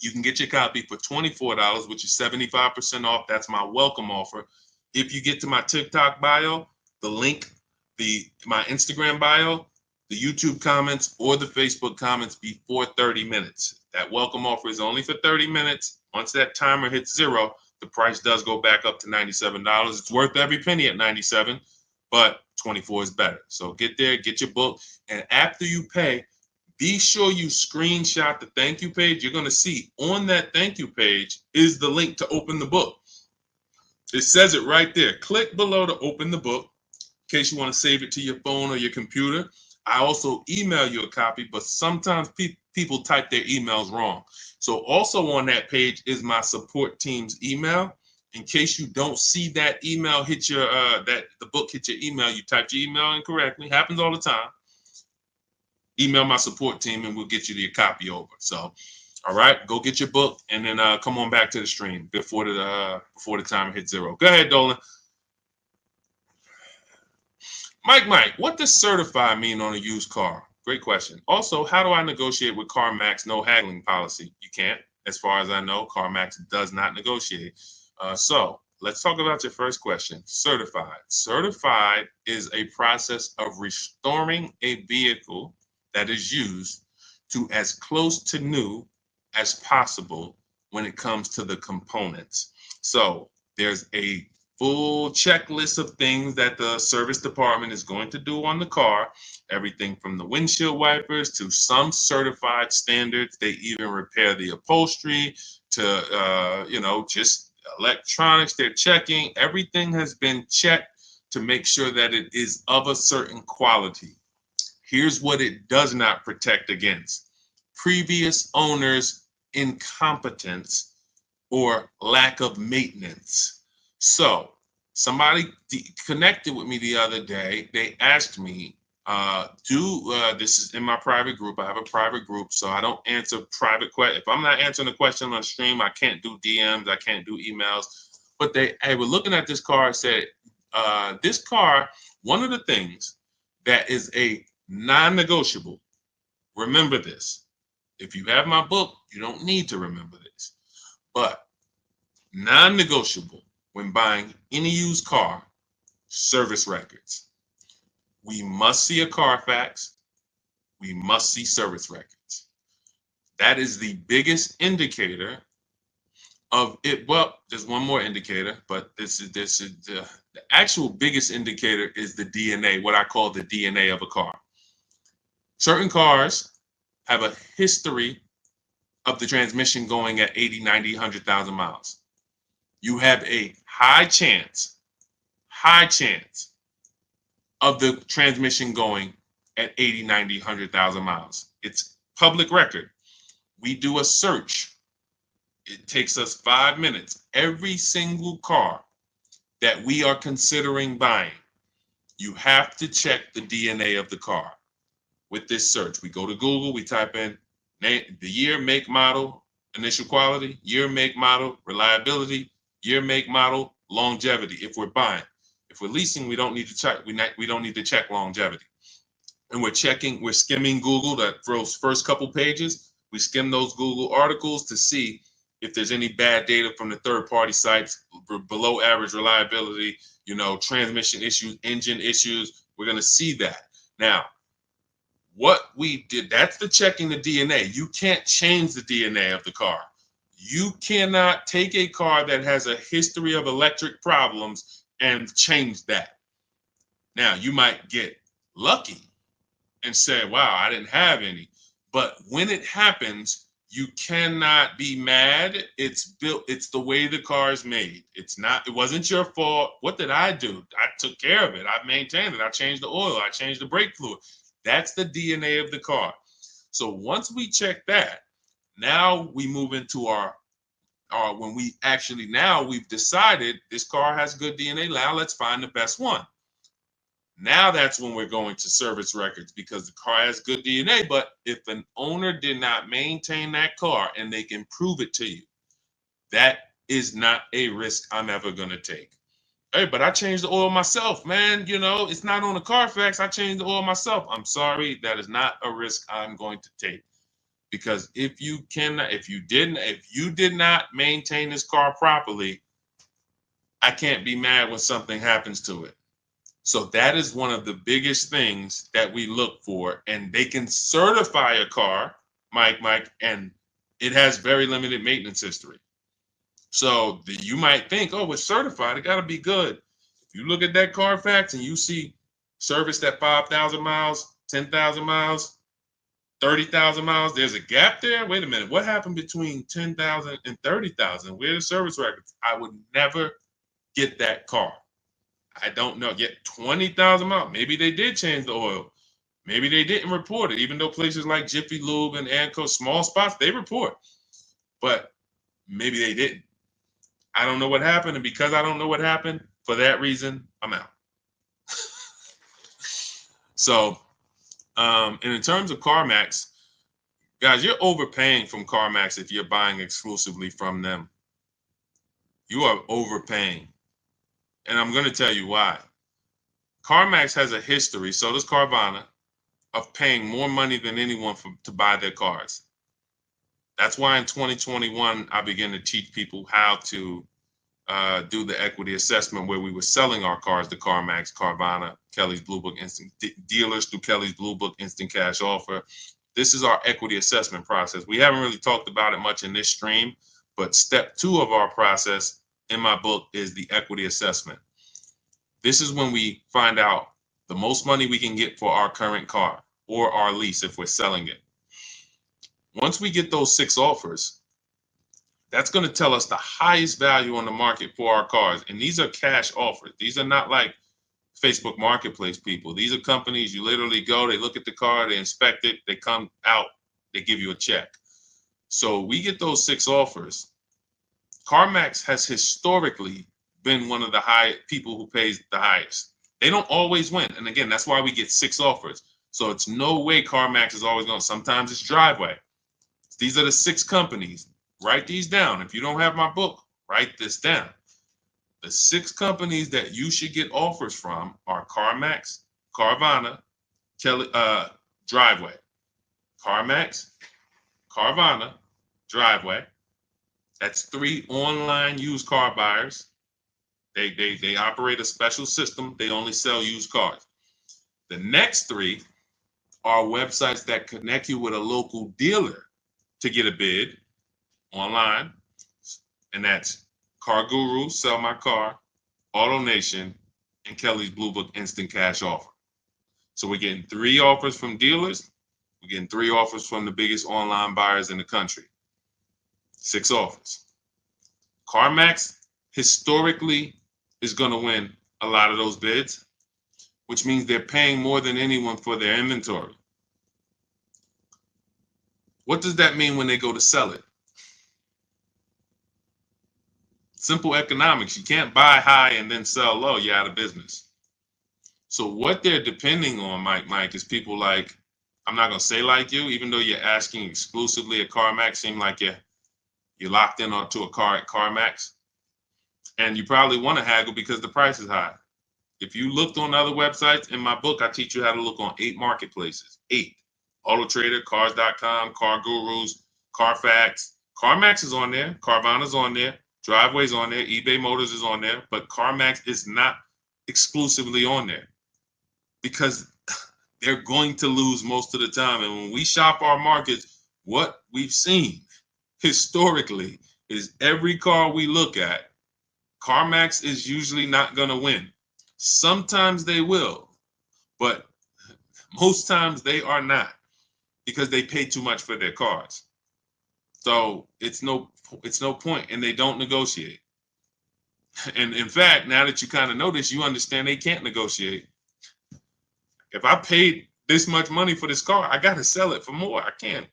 You can get your copy for $24, which is 75% off. That's my welcome offer. If you get to my TikTok bio, the link, my Instagram bio, the YouTube comments, or the Facebook comments before 30 minutes. That welcome offer is only for 30 minutes. Once that timer hits 0, the price does go back up to $97. It's worth every penny at $97, but 24 is better. So get there, get your book, and after you pay, be sure you screenshot the thank you page. You're going to see on that thank you page is the link to open the book. It says it right there. Click below to open the book in case you want to save it to your phone or your computer. I also email you a copy, but sometimes people type their emails wrong. So also on that page is my support team's email. In case you don't see that email hit your the book hit your email, you typed your email incorrectly. Happens all the time. Email my support team and we'll get you your copy over. So, all right, go get your book and then come on back to the stream before the timer hits 0. Go ahead, Dolan. Mike, what does certified mean on a used car? Great question. Also, how do I negotiate with CarMax no haggling policy? You can't. As far as I know, CarMax does not negotiate. So let's talk about your first question. Certified. Certified is a process of restoring a vehicle that is used to as close to new as possible when it comes to the components. So there's a full checklist of things that the service department is going to do on the car, everything from the windshield wipers to some certified standards. They even repair the upholstery to, just electronics. They're checking. Everything has been checked to make sure that it is of a certain quality. Here's what it does not protect against: previous owners' incompetence or lack of maintenance. So somebody connected with me the other day. They asked me, this is in my private group. I have a private group, so I don't answer private questions. If I'm not answering a question on stream, I can't do DMs. I can't do emails. But they were looking at this car and said, this car, one of the things that is a non-negotiable, remember this. If you have my book, you don't need to remember this. But non-negotiable when buying any used car, service records. We must see a Carfax. We must see service records. That is the biggest indicator of it. Well, there's one more indicator, but this is the actual biggest indicator is the DNA, what I call the DNA of a car. Certain cars have a history of the transmission going at 80, 90, 100,000 miles. You have a high chance of the transmission going at 80, 90, 100,000 miles. It's public record. We do a search. It takes us 5 minutes. Every single car that we are considering buying, you have to check the DNA of the car. With this search, we go to Google, we type in the year, make, model, initial quality, year, make, model, reliability, year, make, model, longevity. If we're buying, if we're leasing, we don't need to check. We don't need to check longevity. And we're skimming Google. That those first couple pages, we skim those Google articles to see if there's any bad data from the third-party sites, below average reliability, transmission issues, engine issues. We're going to see that. Now, what we did, that's the checking the DNA. You can't change the DNA of the car. You cannot take a car that has a history of electric problems and change that. Now, you might get lucky and say, wow, I didn't have any. But when it happens, You cannot be mad. It's built. It's the way the car is made. It's not. It wasn't your fault. What did I do? I took care of it. I maintained it. I changed the oil. I changed the brake fluid. That's the DNA of the car. So once we check that, now we move into our when we actually, now we've decided this car has good DNA. Now let's find the best one. Now that's when we're going to service records, because the car has good DNA. But if an owner did not maintain that car and they can prove it to you, that is not a risk I'm ever going to take. Hey, but I changed the oil myself, man. You know, it's not on the Carfax. I changed the oil myself. I'm sorry. That is not a risk I'm going to take. Because if you did not maintain this car properly, I can't be mad when something happens to it. So that is one of the biggest things that we look for. And they can certify a car, Mike, and it has very limited maintenance history. So you might think, oh, it's certified, it got to be good. If you look at that Carfax and you see serviced at 5,000 miles, 10,000 miles, 30,000 miles, there's a gap there. Wait a minute, what happened between 10,000 and 30,000? Where are the service records? I would never get that car. I don't know. Yet 20,000 miles. Maybe they did change the oil. Maybe they didn't report it, even though places like Jiffy Lube and Anco, small spots, they report. But maybe they didn't. I don't know what happened. And because I don't know what happened, for that reason, I'm out. So, and in terms of CarMax, guys, you're overpaying from CarMax if you're buying exclusively from them. You are overpaying. And I'm going to tell you why. CarMax has a history, so does Carvana, of paying more money than anyone to buy their cars. That's why in 2021, I began to teach people how to do the equity assessment, where we were selling our cars to CarMax, Carvana, Kelly's Blue Book Instant dealers through Kelly's Blue Book Instant Cash Offer. This is our equity assessment process. We haven't really talked about it much in this stream, but step 2 of our process in my book is the equity assessment. This is when we find out the most money we can get for our current car or our lease if we're selling it. Once we get those 6 offers, that's going to tell us the highest value on the market for our cars. And these are cash offers. These are not like Facebook Marketplace people. These are companies you literally go, they look at the car, they inspect it, they come out, they give you a check. So we get those 6 offers. CarMax has historically been one of the people who pays the highest. They don't always win. And again, that's why we get 6 offers. So it's no way CarMax is always going. Sometimes it's Driveway. These are the 6 companies. Write these down. If you don't have my book, write this down. The 6 companies that you should get offers from are CarMax, Carvana, Driveway. CarMax, Carvana, Driveway. That's 3 online used car buyers. They operate a special system. They only sell used cars. The next 3 are websites that connect you with a local dealer to get a bid online. And that's Car Guru, Sell My Car, AutoNation, and Kelly's Blue Book Instant Cash Offer. So we're getting 3 offers from dealers. We're getting 3 offers from the biggest online buyers in the country. 6 offers. CarMax historically is going to win a lot of those bids, which means they're paying more than anyone for their inventory. What does that mean when they go to sell it? Simple economics. You can't buy high and then sell low. You're out of business. So what they're depending on, Mike, is people like, I'm not going to say like you, even though you're asking exclusively at CarMax, seem like you're locked in onto a car at CarMax. And you probably want to haggle because the price is high. If you looked on other websites, in my book, I teach you how to look on 8 marketplaces. 8. AutoTrader, Cars.com, Car Gurus, Carfax. CarMax is on there. Carvana's on there. Driveway's on there. eBay Motors is on there. But CarMax is not exclusively on there because they're going to lose most of the time. And when we shop our markets, what we've seen historically is every car we look at, CarMax is usually not going to win. Sometimes they will, but most times they are not because they pay too much for their cars. So it's no point, and they don't negotiate. And in fact, now that you kind of know this, you understand they can't negotiate. If I paid this much money for this car, I got to sell it for more. I can't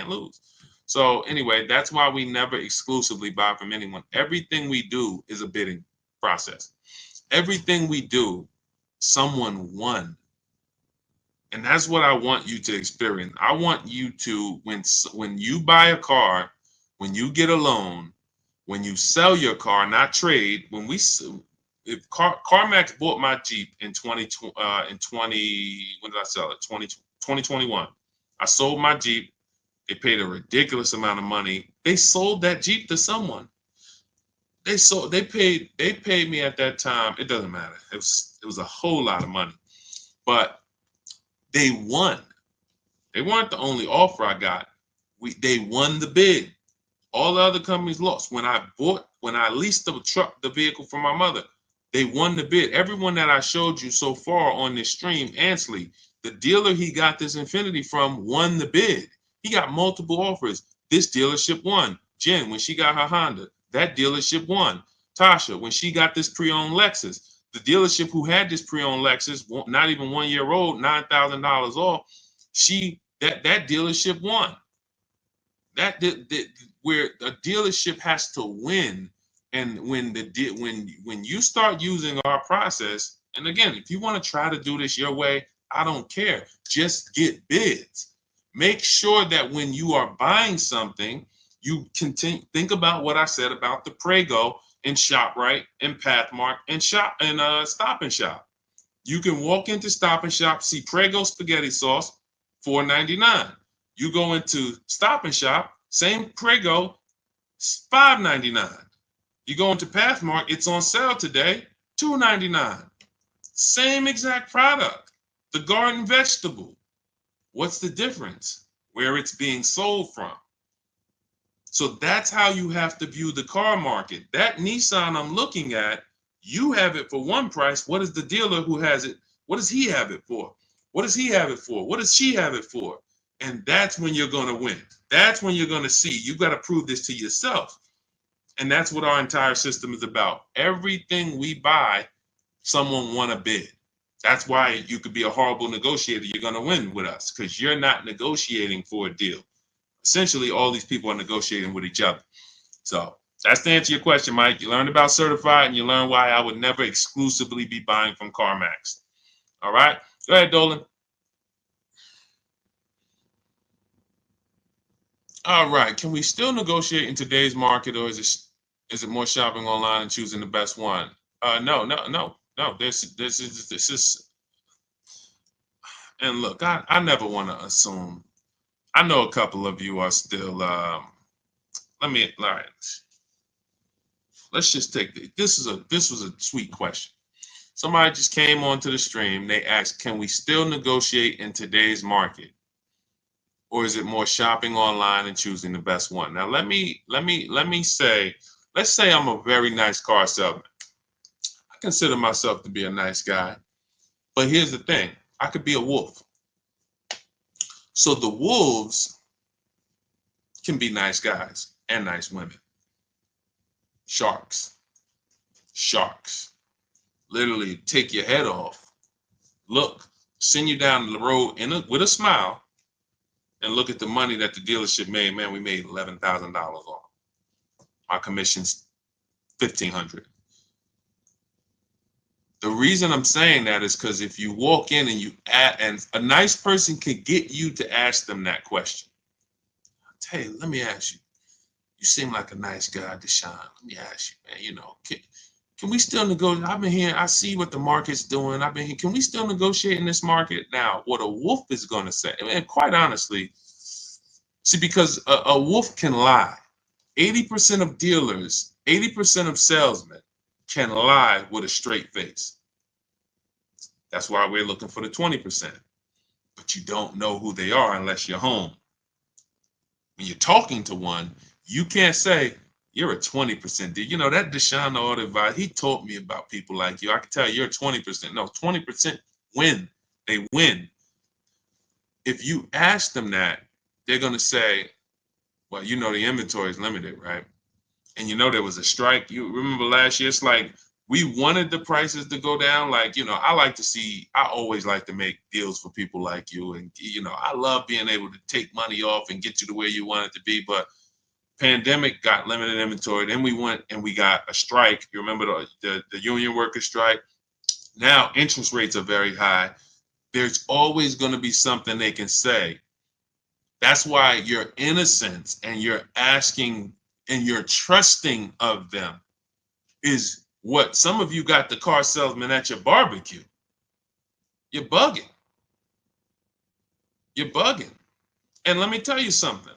lose. So anyway, that's why we never exclusively buy from anyone. Everything we do is a bidding process. Everything we do, someone won. And that's what I want you to experience. I want you to, when you buy a car, when you get a loan, when you sell your car, not trade. If CarMax bought my Jeep in 20 when did I sell it? 2021. I sold my Jeep. They paid a ridiculous amount of money. They sold that Jeep to someone. They paid me at that time. It doesn't matter. It was a whole lot of money. But they won. They weren't the only offer I got. They won the bid. All the other companies lost. When I leased the vehicle from my mother, they won the bid. Everyone that I showed you so far on this stream, Ansley, the dealer he got this Infiniti from won the bid. He got multiple offers. This dealership won. Jen, when she got her Honda, that dealership won. Tasha, when she got this pre-owned Lexus, the dealership who had this pre-owned Lexus, not even 1 year old, $9,000 off, that dealership won. Where a dealership has to win, and when you start using our process, and again, if you want to try to do this your way, I don't care. Just get bids. Make sure that when you are buying something, you think about what I said about the Prego and ShopRite and Pathmark and Stop and Shop. You can walk into Stop and Shop, see Prego spaghetti sauce, $4.99. You go into Stop and Shop, same Prego, $5.99. You go into Pathmark, it's on sale today, $2.99. Same exact product, the garden vegetable. What's the difference? Where it's being sold from. So that's how you have to view the car market. That Nissan I'm looking at, you have it for one price. What is the dealer who has it? What does he have it for? What does he have it for? What does she have it for? And that's when you're going to win. That's when you're going to see. You've got to prove this to yourself. And that's what our entire system is about. Everything we buy, someone won a bid. That's why you could be a horrible negotiator. You're going to win with us because you're not negotiating for a deal. Essentially, all these people are negotiating with each other. So that's to answer your question, Mike. You learned about certified, and you learned why I would never exclusively be buying from CarMax. All right? Go ahead, Dolan. All right. Can we still negotiate in today's market, or is it more shopping online and choosing the best one? No. This is. And look, I never want to assume. I know a couple of you are still. All right. Let's just take this was a sweet question. Somebody just came onto the stream. They asked, "Can we still negotiate in today's market, or is it more shopping online and choosing the best one?" Now, let me say, let's say I'm a very nice car salesman. I consider myself to be a nice guy, but here's the thing: I could be a wolf. So the wolves can be nice guys and nice women. Sharks. Literally take your head off. Look, send you down the road with a smile, and look at the money that the dealership made. Man, we made $11,000 off. Our commission's $1,500. The reason I'm saying that is because if you walk in and a nice person can get you to ask them that question. Hey, let me ask you. You seem like a nice guy, Deshone. Let me ask you, man. Can we still negotiate? I've been here. I see what the market's doing. I've been here. Can we still negotiate in this market? Now, what a wolf is going to say, and quite honestly, see, because a wolf can lie. 80% of dealers, 80% of salesmen can lie with a straight face. That's why we're looking for the 20%. But you don't know who they are unless you're home. When you're talking to one, you can't say, you're a 20% dealer. That Deshone Auto Advisor, he taught me about people like you. I can tell you're 20%. No, 20% win. They win. If you ask them that, they're going to say, Well, you know the inventory is limited, right? And you know there was a strike. You remember last year? It's like we wanted the prices to go down. Like, I always like to make deals for people like you. And, I love being able to take money off and get you to where you want it to be. But pandemic got limited inventory. Then we went and we got a strike. You remember the union worker strike? Now interest rates are very high. There's always going to be something they can say. That's why your innocence and your asking and your trusting of them is what some of you got the car salesman at your barbecue. You're bugging. You're bugging. And let me tell you something.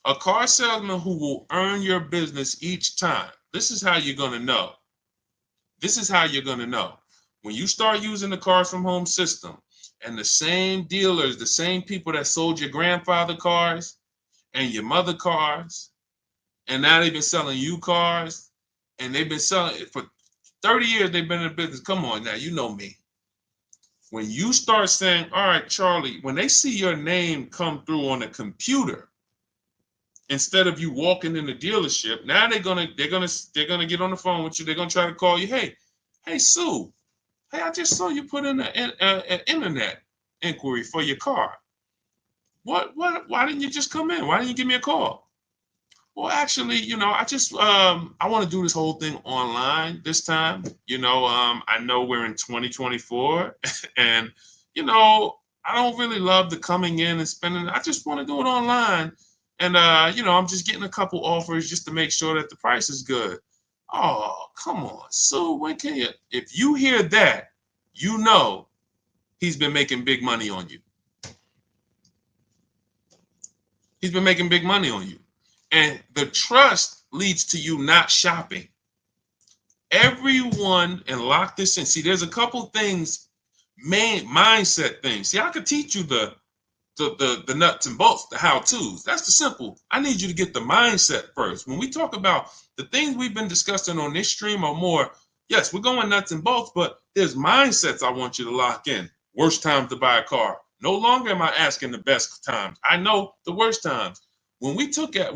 A car salesman who will earn your business each time. This is how you're going to know. This is how you're going to know. When you start using the Cars from Home system and the same dealers, the same people that sold your grandfather cars and your mother cars, and now they've been selling you cars, and they've been selling it for 30 years. They've been in the business. Come on now, you know me. When you start saying, all right, Charlie, when they see your name come through on the computer, instead of you walking in the dealership, now they're gonna get on the phone with you. They're gonna try to call you. Hey, Sue. Hey, I just saw you put in an internet inquiry for your car. What? Why didn't you just come in? Why didn't you give me a call? Well, actually, I want to do this whole thing online this time. I know we're in 2024 and, I don't really love the coming in and spending. I just want to do it online. And, I'm just getting a couple offers just to make sure that the price is good. Oh, come on. So when can you, if you hear that, he's been making big money on you. He's been making big money on you. And the trust leads to you not shopping. Everyone, and lock this in. See, there's a couple things, mindset things. See, I could teach you the nuts and bolts, the how-tos. That's the simple. I need you to get the mindset first. When we talk about the things we've been discussing on this stream or more, yes, we're going nuts and bolts, but there's mindsets I want you to lock in. Worst time to buy a car. No longer am I asking the best times. I know the worst times. When we look at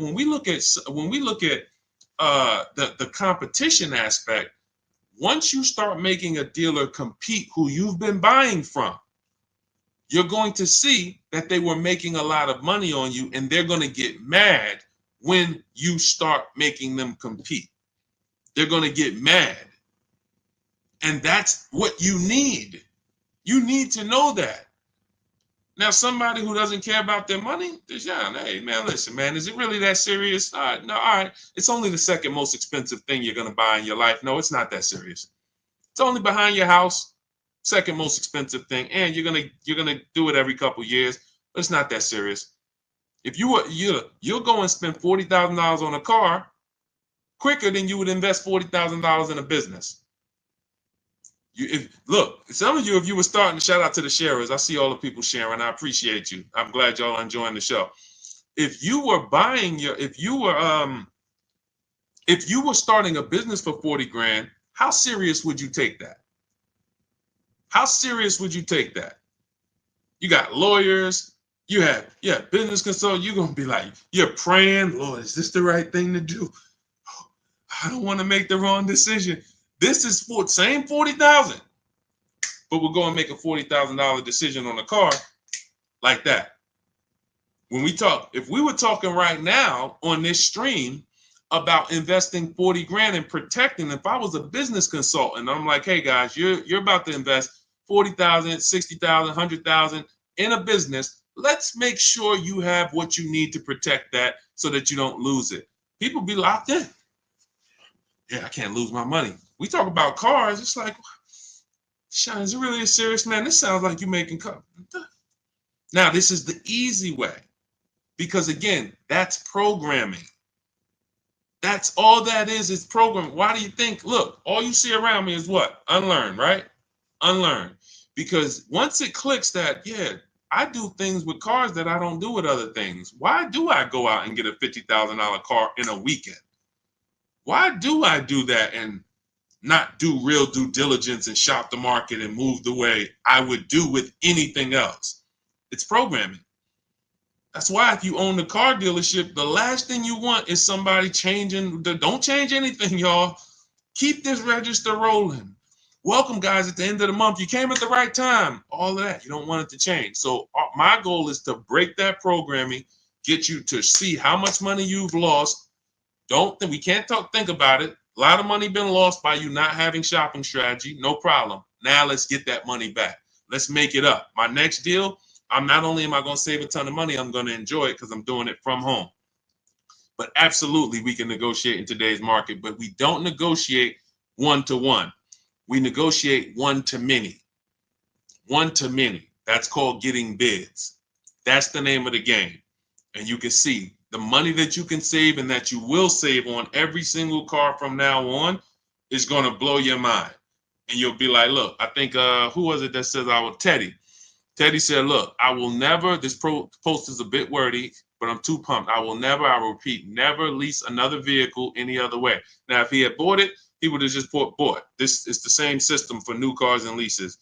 the competition aspect, once you start making a dealer compete who you've been buying from, you're going to see that they were making a lot of money on you, and they're going to get mad when you start making them compete. They're going to get mad. And that's what you need. You need to know that. Now, somebody who doesn't care about their money, hey, man, listen, man, is it really that serious? No, all right. It's only the second most expensive thing you're going to buy in your life. No, it's not that serious. It's only behind your house, second most expensive thing, and you're gonna do it every couple years, but it's not that serious. If you'll go and spend $40,000 on a car quicker than you would invest $40,000 in a business. Look, some of you, if you were starting, shout out to the sharers. I see all the people sharing. I appreciate you. I'm glad y'all are enjoying the show. If you were starting a business for 40 grand, how serious would you take that? How serious would you take that? You got lawyers, you have business consultants. You're gonna be like, you're praying, Lord, is this the right thing to do? I don't want to make the wrong decision. This is for same 40,000, but we're going to make a $40,000 decision on a car like that. If we were talking right now on this stream about investing 40 grand and protecting, if I was a business consultant, I'm like, hey guys, you're about to invest 40,000, 60,000, 100,000 in a business. Let's make sure you have what you need to protect that so that you don't lose it. People be locked in. Yeah, I can't lose my money. We talk about cars. It's like, Sean, is it really a serious, man? This sounds like you're making cars. Now, this is the easy way because, again, that's programming. That's all that is programming. Why do you think, look, all you see around me is what? Unlearn, right? Unlearn. Because once it clicks that, yeah, I do things with cars that I don't do with other things. Why do I go out and get a $50,000 car in a weekend? Why do I do that and not do real due diligence and shop the market and move the way I would do with anything else? It's programming. That's why if you own the car dealership, the last thing you want is somebody changing. Don't change anything, y'all. Keep this register rolling. Welcome, guys, at the end of the month. You came at the right time. All of that. You don't want it to change. So my goal is to break that programming, get you to see how much money you've lost. We can't think about it. A lot of money been lost by you not having shopping strategy. No problem. Now let's get that money back. Let's make it up. My next deal, I'm not only am I going to save a ton of money, I'm going to enjoy it because I'm doing it from home. But absolutely, we can negotiate in today's market, but we don't negotiate one-to-one. We negotiate one-to-many. One-to-many. That's called getting bids. That's the name of the game. And you can see the money that you can save and that you will save on every single car from now on is going to blow your mind. And you'll be like, look, I think, who was it that says Teddy. Teddy said, look, I will never, this post is a bit wordy, but I'm too pumped. I will repeat, never lease another vehicle any other way. Now, if he had bought it, he would have just bought. This is the same system for new cars and leases.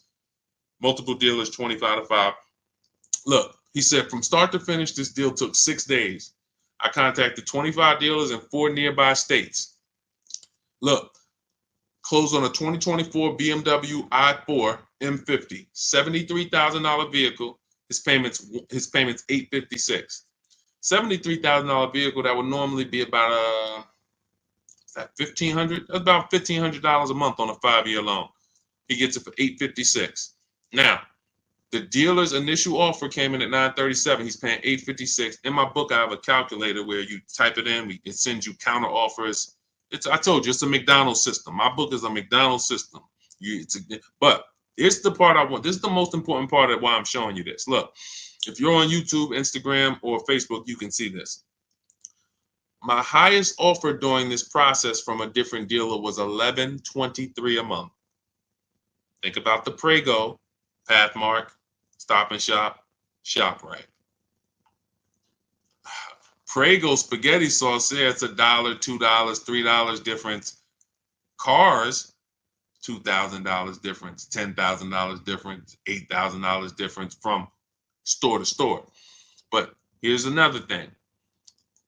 Multiple dealers, 25-5. Look, he said, from start to finish, this deal took 6 days. I contacted 25 dealers in 4 nearby states. Look, closed on a 2024 BMW i4 M50, $73,000 vehicle. His payments $856. $73,000 vehicle that would normally be about $1,500. That's about $1,500 a month on a 5-year loan. He gets it for $856. Now, the dealer's initial offer came in at $937. He's paying $856. In my book, I have a calculator where you type it in. It sends you counter offers. I told you, it's a McDonald's system. My book is a McDonald's system. But here's the part I want. This is the most important part of why I'm showing you this. Look, if you're on YouTube, Instagram, or Facebook, you can see this. My highest offer during this process from a different dealer was $1,123 a month. Think about the Prego, Pathmark, Stop and Shop, ShopRite. Prego spaghetti sauce there, it's $1, $2, $3 difference. Cars, $2,000 difference, $10,000 difference, $8,000 difference from store to store. But here's another thing.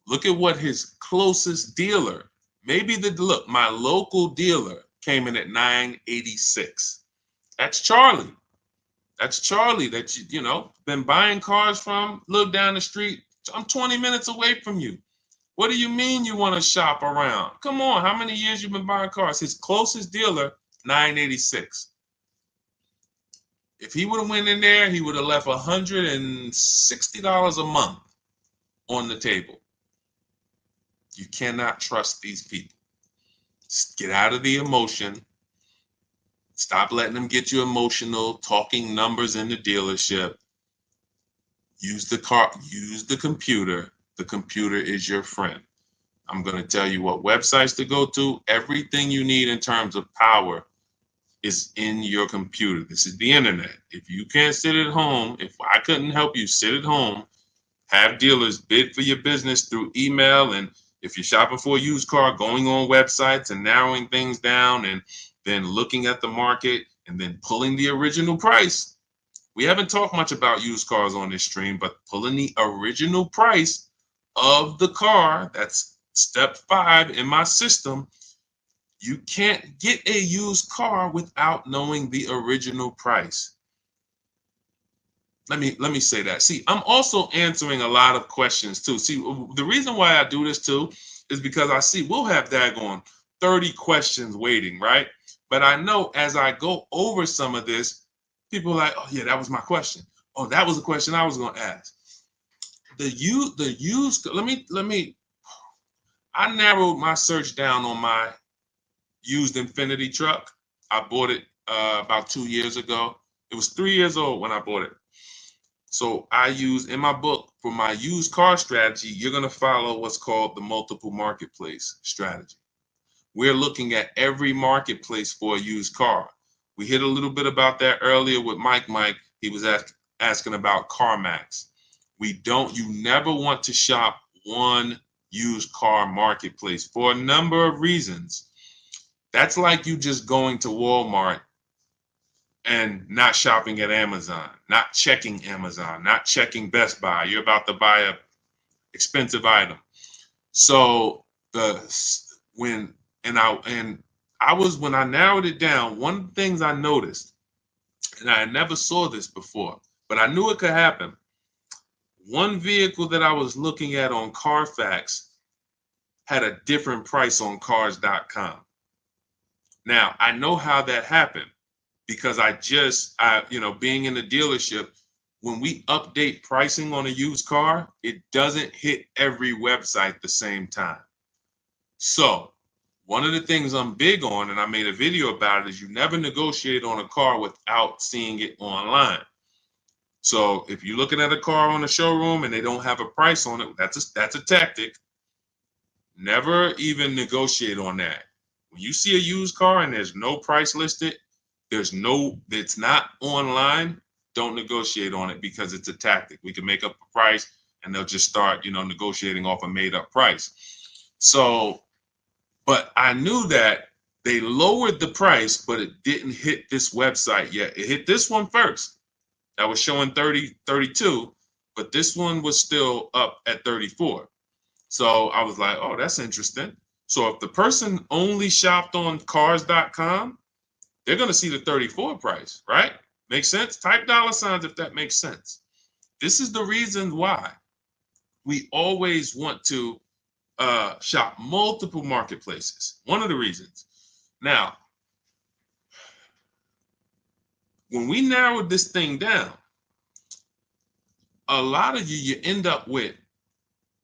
Look at what his closest dealer, my local dealer came in at $986. That's Charlie. That's Charlie that been buying cars from, live down the street. I'm 20 minutes away from you. What do you mean you want to shop around? Come on, how many years you been buying cars? His closest dealer, $986. If he would have went in there, he would have left $160 a month on the table. You cannot trust these people. Just get out of the emotion. Stop letting them get you emotional, talking numbers in the dealership. Use the computer. The computer is your friend. I'm going to tell you what websites to go to. Everything you need in terms of power is in your computer. This is the internet. If you can't sit at home, if I couldn't help you sit at home, have dealers bid for your business through email, and if you're shopping for a used car, going on websites and narrowing things down and then looking at the market and then pulling the original price. We haven't talked much about used cars on this stream, but pulling the original price of the car, that's step 5 in my system. You can't get a used car without knowing the original price. Let me say that. See, I'm also answering a lot of questions too. See, the reason why I do this too is because I see we'll have daggone 30 questions waiting, right? But I know as I go over some of this, people are like, oh yeah, that was my question. Oh, that was a question I was going to ask. I narrowed my search down on my used Infinity truck. I bought it about 2 years ago. It was 3 years old when I bought it. So I use in my book for my used car strategy, you're going to follow what's called the multiple marketplace strategy. We're looking at every marketplace for a used car. We hit a little bit about that earlier with Mike. He was asking about CarMax. You never want to shop one used car marketplace for a number of reasons. That's like you just going to Walmart and not shopping at Amazon, not checking Amazon, not checking Best Buy. You're about to buy a expensive item. So the when and I was when I narrowed it down, one of the things I noticed, and I never saw this before, but I knew it could happen. One vehicle that I was looking at on Carfax had a different price on cars.com. Now, I know how that happened because being in the dealership, when we update pricing on a used car, it doesn't hit every website the same time. So one of the things I'm big on, and I made a video about it, is you never negotiate on a car without seeing it online. So if you're looking at a car on the showroom and they don't have a price on it, that's a tactic. Never even negotiate on that. When you see a used car and there's no price listed, it's not online, don't negotiate on it because it's a tactic. We can make up a price and they'll just start, negotiating off a made up price. So, but I knew that they lowered the price, but it didn't hit this website yet. It hit this one first. That was showing 32, but this one was still up at 34. So I was like, oh, that's interesting. So if the person only shopped on cars.com, they're going to see the 34 price, right? Makes sense? Type $ if that makes sense. This is the reason why we always want to shop multiple marketplaces. One of the reasons. Now, when we narrowed this thing down, a lot of you end up with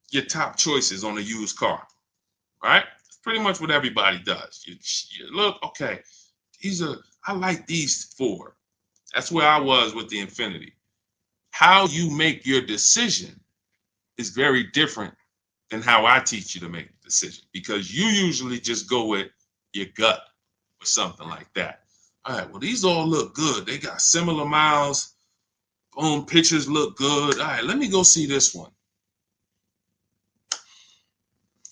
your top choices on a used car, right? It's pretty much what everybody does. You look, okay, I like these 4. That's where I was with the Infiniti. How you make your decision is very different than how I teach you to make the decision, because you usually just go with your gut or something like that. All right, well, these all look good. They got similar miles. Boom, pictures look good. All right, let me go see this one.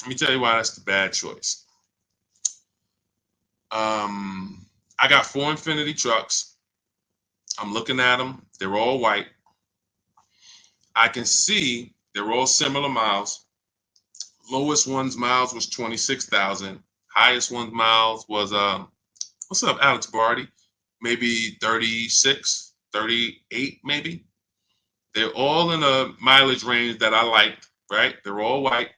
Let me tell you why that's the bad choice. I got 4 Infiniti trucks. I'm looking at them. They're all white. I can see they're all similar miles. Lowest one's miles was 26,000. Highest one's miles was, what's up, Alex Barty? Maybe 36, 38, maybe. They're all in a mileage range that I liked, right? They're all white.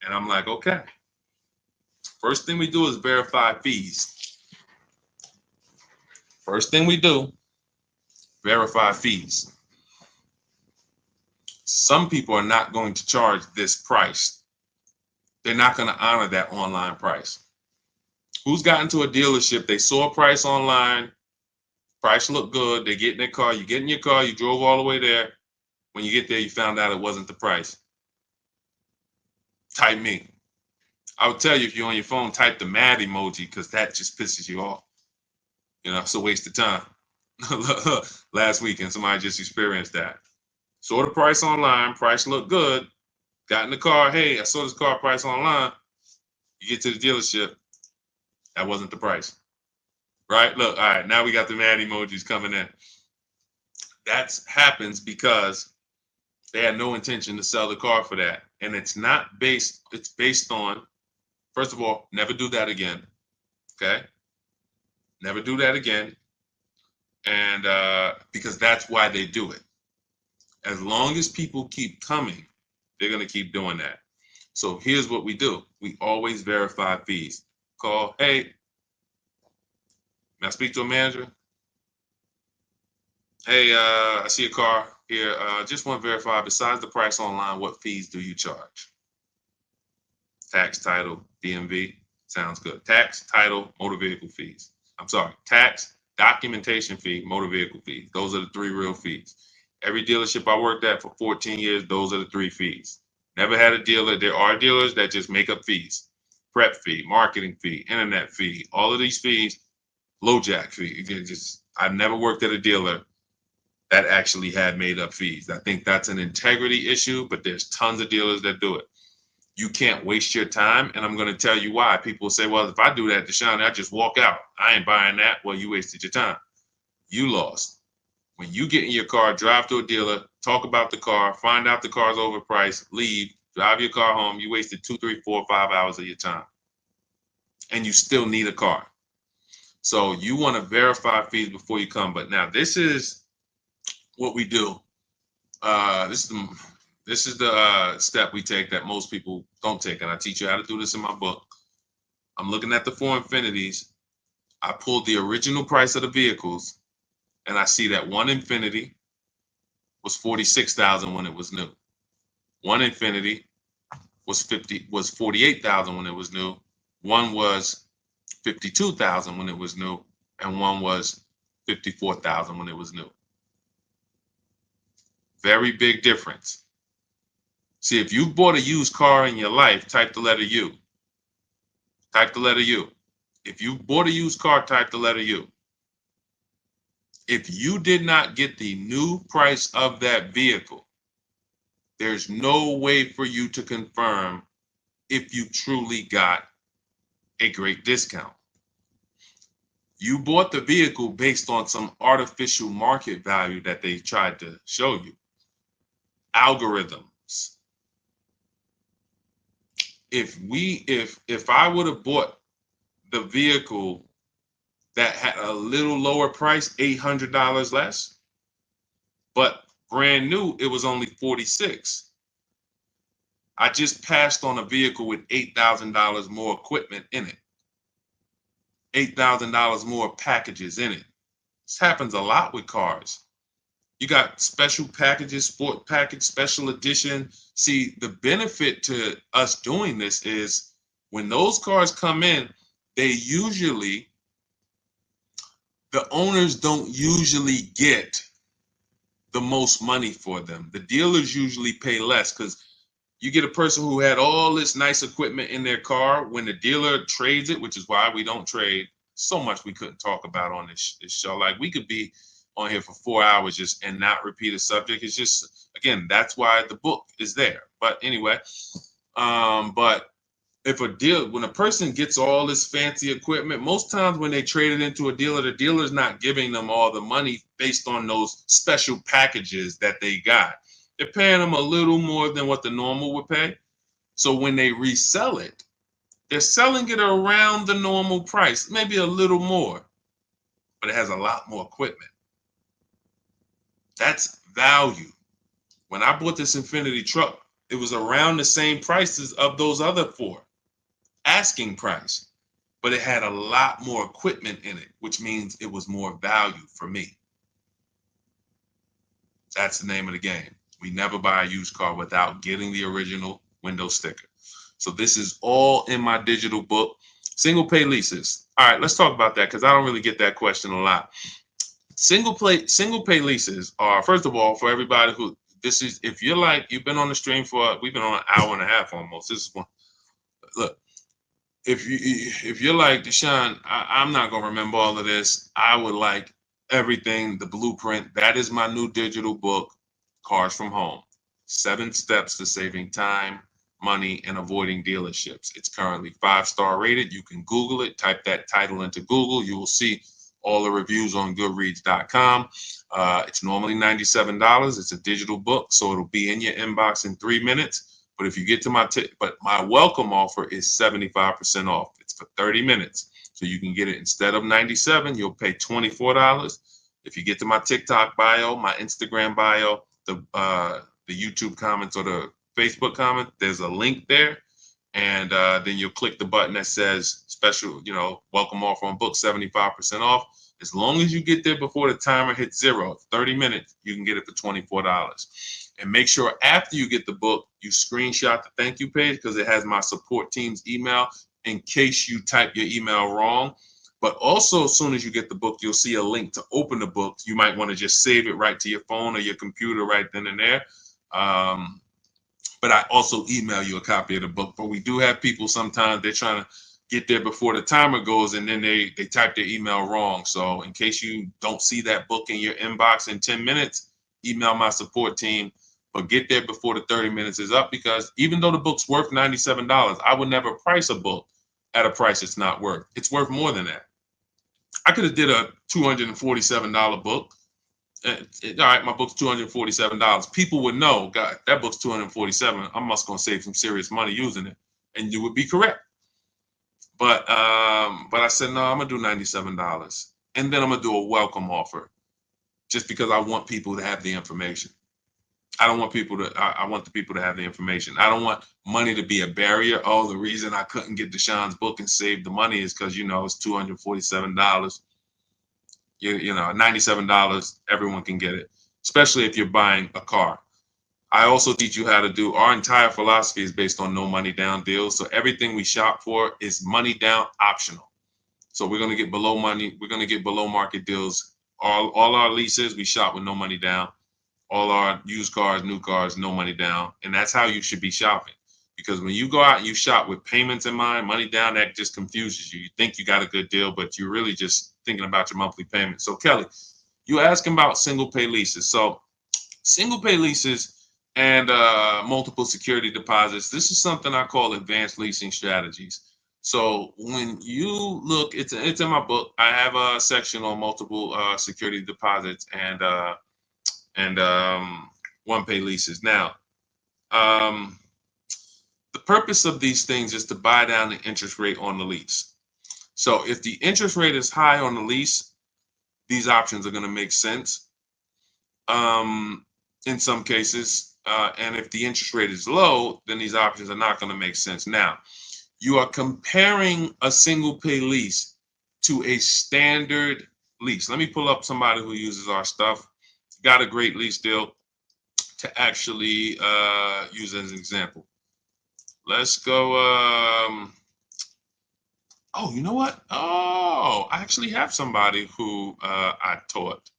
And I'm like, okay. First thing we do is verify fees. First thing we do, verify fees. Some people are not going to charge this price. They're not going to honor that online price. Who's gotten to a dealership, they saw a price online, price looked good, they get in their car, you get in your car, you drove all the way there. When you get there, you found out it wasn't the price. Type me. I would tell you, if you're on your phone, type the mad emoji, because that just pisses you off. It's a waste of time. Last weekend, somebody just experienced that. Saw the price online, price looked good, got in the car, hey, I saw this car price online. You get to the dealership, that wasn't the price. Right? Look, all right, now we got the mad emojis coming in. That happens because they had no intention to sell the car for that. And it's based on, first of all, never do that again. Okay? Never do that again. And because that's why they do it. As long as people keep coming, they're going to keep doing that. So here's what we do. We always verify fees. Call, hey, may I speak to a manager? Hey, I see a car here. Just want to verify, besides the price online, what fees do you charge? Tax, title, DMV. Sounds good. Tax, title, motor vehicle fees. I'm sorry. Tax, documentation fee, motor vehicle fees. Those are the 3 real fees. Every dealership I worked at for 14 years, those are the 3 fees. Never had a dealer. There are dealers that just make up fees. Prep fee, marketing fee, internet fee, all of these fees, low jack fee. I've never worked at a dealer that actually had made up fees. I think that's an integrity issue, but there's tons of dealers that do it. You can't waste your time, and I'm going to tell you why. People say, well, if I do that, Deshone, I just walk out. I ain't buying that. Well, you wasted your time. You lost. When you get in your car, drive to a dealer, talk about the car, find out the car's overpriced, leave, drive your car home, you wasted 2, 3, 4, 5 hours of your time. And you still need a car. So you want to verify fees before you come. But now this is what we do. This is the step we take that most people don't take, and I teach you how to do this in my book. I'm looking at the 4 Infinities. I pulled the original price of the vehicles, and I see that one Infinity was $46,000 when it was new. One Infinity was $48,000 when it was new. One was $52,000 when it was new, and one was $54,000 when it was new. Very big difference. See, if you bought a used car in your life, type the letter U. Type the letter U. If you bought a used car, type the letter U. If you did not get the new price of that vehicle, there's no way for you to confirm if you truly got a great discount. You bought the vehicle based on some artificial market value that they tried to show you. Algorithms. If I would have bought the vehicle that had a little lower price, $800 less, but brand new, it was only $46,000. I just passed on a vehicle with $8,000 more equipment in it, $8,000 more packages in it. This happens a lot with cars. You got special packages, sport package, special edition. See, the benefit to us doing this is when those cars come in, the owners don't usually get the most money for them. The dealers usually pay less because you get a person who had all this nice equipment in their car. When the dealer trades it, which is why we don't trade, so much we couldn't talk about on this show. Like, we could be on here for 4 hours just and not repeat a subject. It's just, again, that's why the book is there. But anyway, but when a person gets all this fancy equipment, most times when they trade it into a dealer, the dealer's not giving them all the money based on those special packages that they got. They're paying them a little more than what the normal would pay. So when they resell it, they're selling it around the normal price, maybe a little more, but it has a lot more equipment. That's value. When I bought this Infinity truck, it was around the same prices of those other 4, asking price, but it had a lot more equipment in it, which means it was more value for me. That's the name of the game. We never buy a used car without getting the original window sticker. So this is all in my digital book. Single pay leases. All right, let's talk about that because I don't really get that question a lot. Single pay leases are, first of all, for everybody who, this is, if you're like, you've been on the stream we've been on an hour and a half almost. This is one, look, if you're like, Deshone, I'm not going to remember all of this. I would like everything, the blueprint. That is my new digital book, Cars from Home. 7 steps to saving time, money, and avoiding dealerships. It's currently 5-star rated. You can Google it, type that title into Google. You will see all the reviews on goodreads.com. It's normally $97. It's a digital book, so it'll be in your inbox in 3 minutes. But if you get to my welcome offer is 75% off. It's for 30 minutes. So you can get it instead of $97, you'll pay $24. If you get to my TikTok bio, my Instagram bio, the YouTube comments or the Facebook comment, there's a link there. And then you'll click the button that says special, welcome offer on book, 75% off. As long as you get there before the timer hits 0, 30 minutes, you can get it for $24. And make sure after you get the book, you screenshot the thank you page because it has my support team's email in case you type your email wrong. But also, as soon as you get the book, you'll see a link to open the book. You might want to just save it right to your phone or your computer right then and there. But I also email you a copy of the book. But we do have people sometimes, they're trying to get there before the timer goes and then they type their email wrong. So in case you don't see that book in your inbox in 10 minutes, email my support team. but get there before the 30 minutes is up, because even though the book's worth $97, I would never price a book at a price it's not worth. It's worth more than that. I could have did a $247 book. All right, my book's $247. People would know, God, that book's $247. I'm just gonna save some serious money using it, and you would be correct. But I said no, I'm gonna do $97, and then I'm gonna do a welcome offer, just because I want people to have the information. I don't want people to. I want the people to have the information. I don't want money to be a barrier. Oh, the reason I couldn't get Deshone's book and save the money is because it's $247. $97, everyone can get it, especially if you're buying a car. I also teach you how to do, our entire philosophy is based on no money down deals. So everything we shop for is money down optional. So we're going to get below market deals. All our leases, we shop with no money down. All our used cars, new cars, no money down. And that's how you should be shopping. Because when you go out and you shop with payments in mind, money down, that just confuses you. You think you got a good deal, but you're really just thinking about your monthly payment. So Kelly, you asking about single pay leases. So single pay leases and multiple security deposits, this is something I call advanced leasing strategies. So when you look, it's in my book. I have a section on multiple security deposits and one pay leases. Now, the purpose of these things is to buy down the interest rate on the lease. So if the interest rate is high on the lease, these options are going to make sense in some cases. And if the interest rate is low, then these options are not going to make sense. Now, you are comparing a single pay lease to a standard lease. Let me pull up somebody who uses our stuff, got a great lease deal to actually use as an example. Let's go. Oh, you know what? Oh, I actually have somebody who I taught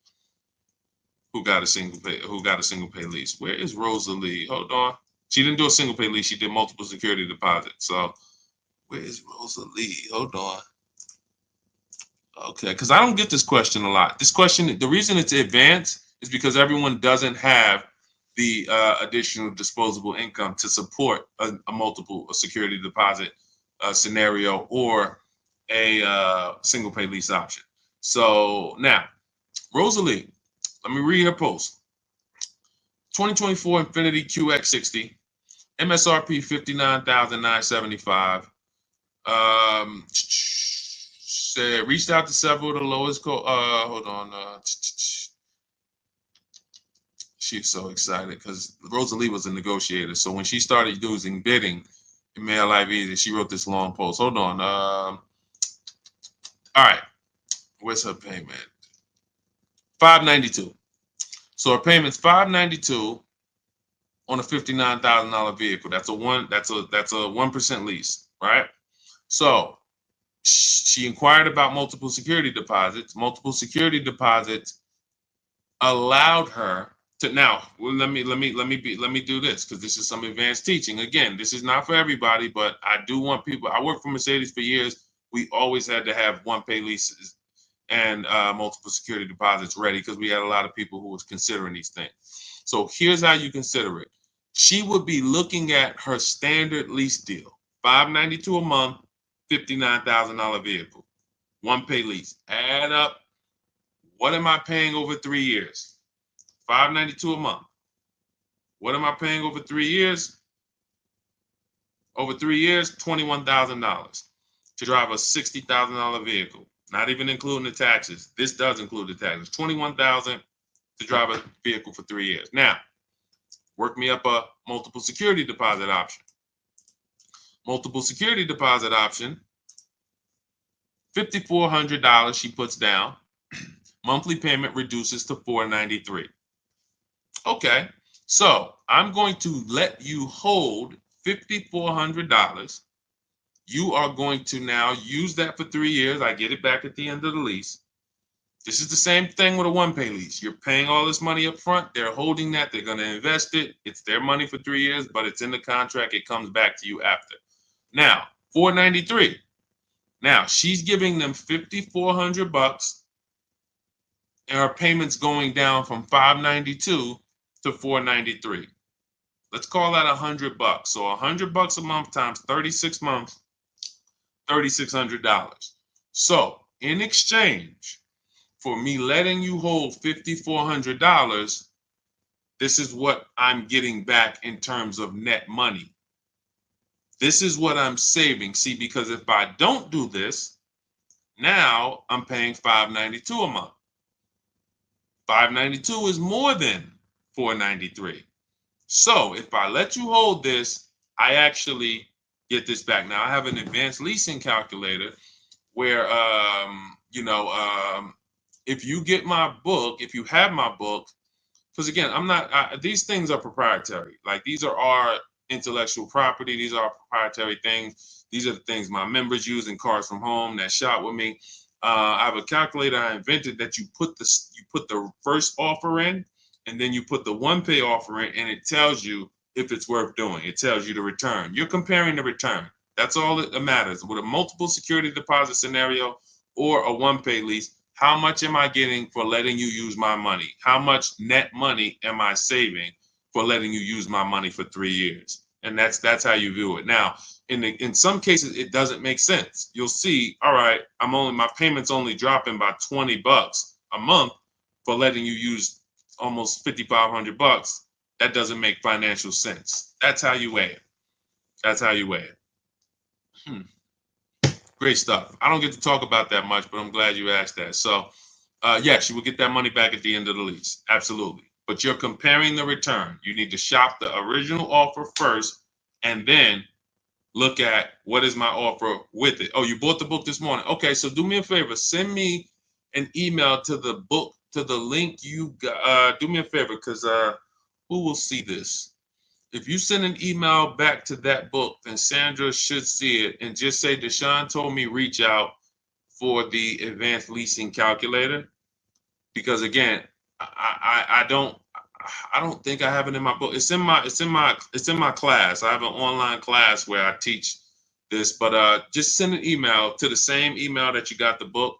who got a single pay lease. Where is Rosalie? Hold on. She didn't do a single pay lease. She did multiple security deposits. So where is Rosalie? Hold on. Okay, because I don't get this question a lot. This question, the reason it's advanced is because everyone doesn't have the additional disposable income to support a multiple security deposit scenario or a single pay lease option. So now, Rosalie, let me read her post. 2024 Infiniti QX60, MSRP $59,975. Said reached out to several of the lowest. Hold on. She's so excited because Rosalie was a negotiator. So when she started using bidding, it made her life easy. She wrote this long post. Hold on. All right. Where's her payment? $592. So her payment's $592 on a $59,000 vehicle. That's a 1% lease, right? So she inquired about multiple security deposits. Multiple security deposits allowed her to now. Well, let me do this because this is some advanced teaching. Again, this is not for everybody, but I do want people. I worked for Mercedes for years. We always had to have one pay leases and multiple security deposits ready because we had a lot of people who was considering these things. So here's how you consider it. She would be looking at her standard lease deal, $592 a month, $59,000 vehicle, one pay lease. Add up, what am I paying over 3 years? $592 a month. What am I paying over 3 years? Over 3 years, $21,000 to drive a $60,000 vehicle, not even including the taxes. This does include the taxes. $21,000 to drive a vehicle for 3 years. Now, work me up a multiple security deposit option. Multiple security deposit option, $5,400 she puts down. Monthly payment reduces to $493. Okay, so I'm going to let you hold $5,400. You are going to now use that for 3 years. I get it back at the end of the lease. This is the same thing with a one pay lease. You're paying all this money up front. They're holding that. They're going to invest it. It's their money for 3 years, but it's in the contract. It comes back to you after. Now, $493. Now, she's giving them $5,400 and her payment's going down from $592 to $493. Let's call that $100. So $100 a month times 36 months, $3,600. So in exchange for me letting you hold $5,400, this is what I'm getting back in terms of net money. This is what I'm saving. See, because if I don't do this, now I'm paying $592 a month. $592 is more than $493. So if I let you hold this, I actually get this back. Now I have an advanced leasing calculator where, if you get my book, if you have my book, because again, these things are proprietary. Like these are our intellectual property. These are our proprietary things. These are the things my members use in Cars from Home that shop with me. I have a calculator I invented that you put the first offer in, and then you put the one pay offer in, and it tells you if it's worth doing. It tells you the return. You're comparing the return. That's all that matters. With a multiple security deposit scenario or a one pay lease, how much am I getting for letting you use my money? How much net money am I saving for letting you use my money for 3 years? And that's how you view it. Now, in some cases, it doesn't make sense. You'll see, all right, my payment's only dropping by $20 a month for letting you use almost $5,500. That doesn't make financial sense. That's how you weigh it. That's how you weigh it. Great stuff. I don't get to talk about that much, but I'm glad you asked that. So, yes, you will get that money back at the end of the lease. Absolutely. But you're comparing the return. You need to shop the original offer first and then look at what is my offer with it. Oh, you bought the book this morning. Okay, so do me a favor. Send me an email to the book, to the link you got. Do me a favor, because who will see this? If you send an email back to that book, then Sandra should see it, and just say Deshone told me reach out for the advanced leasing calculator. Because again, I don't think I have it in my book. It's in my class. I have an online class where I teach this, but just send an email to the same email that you got the book,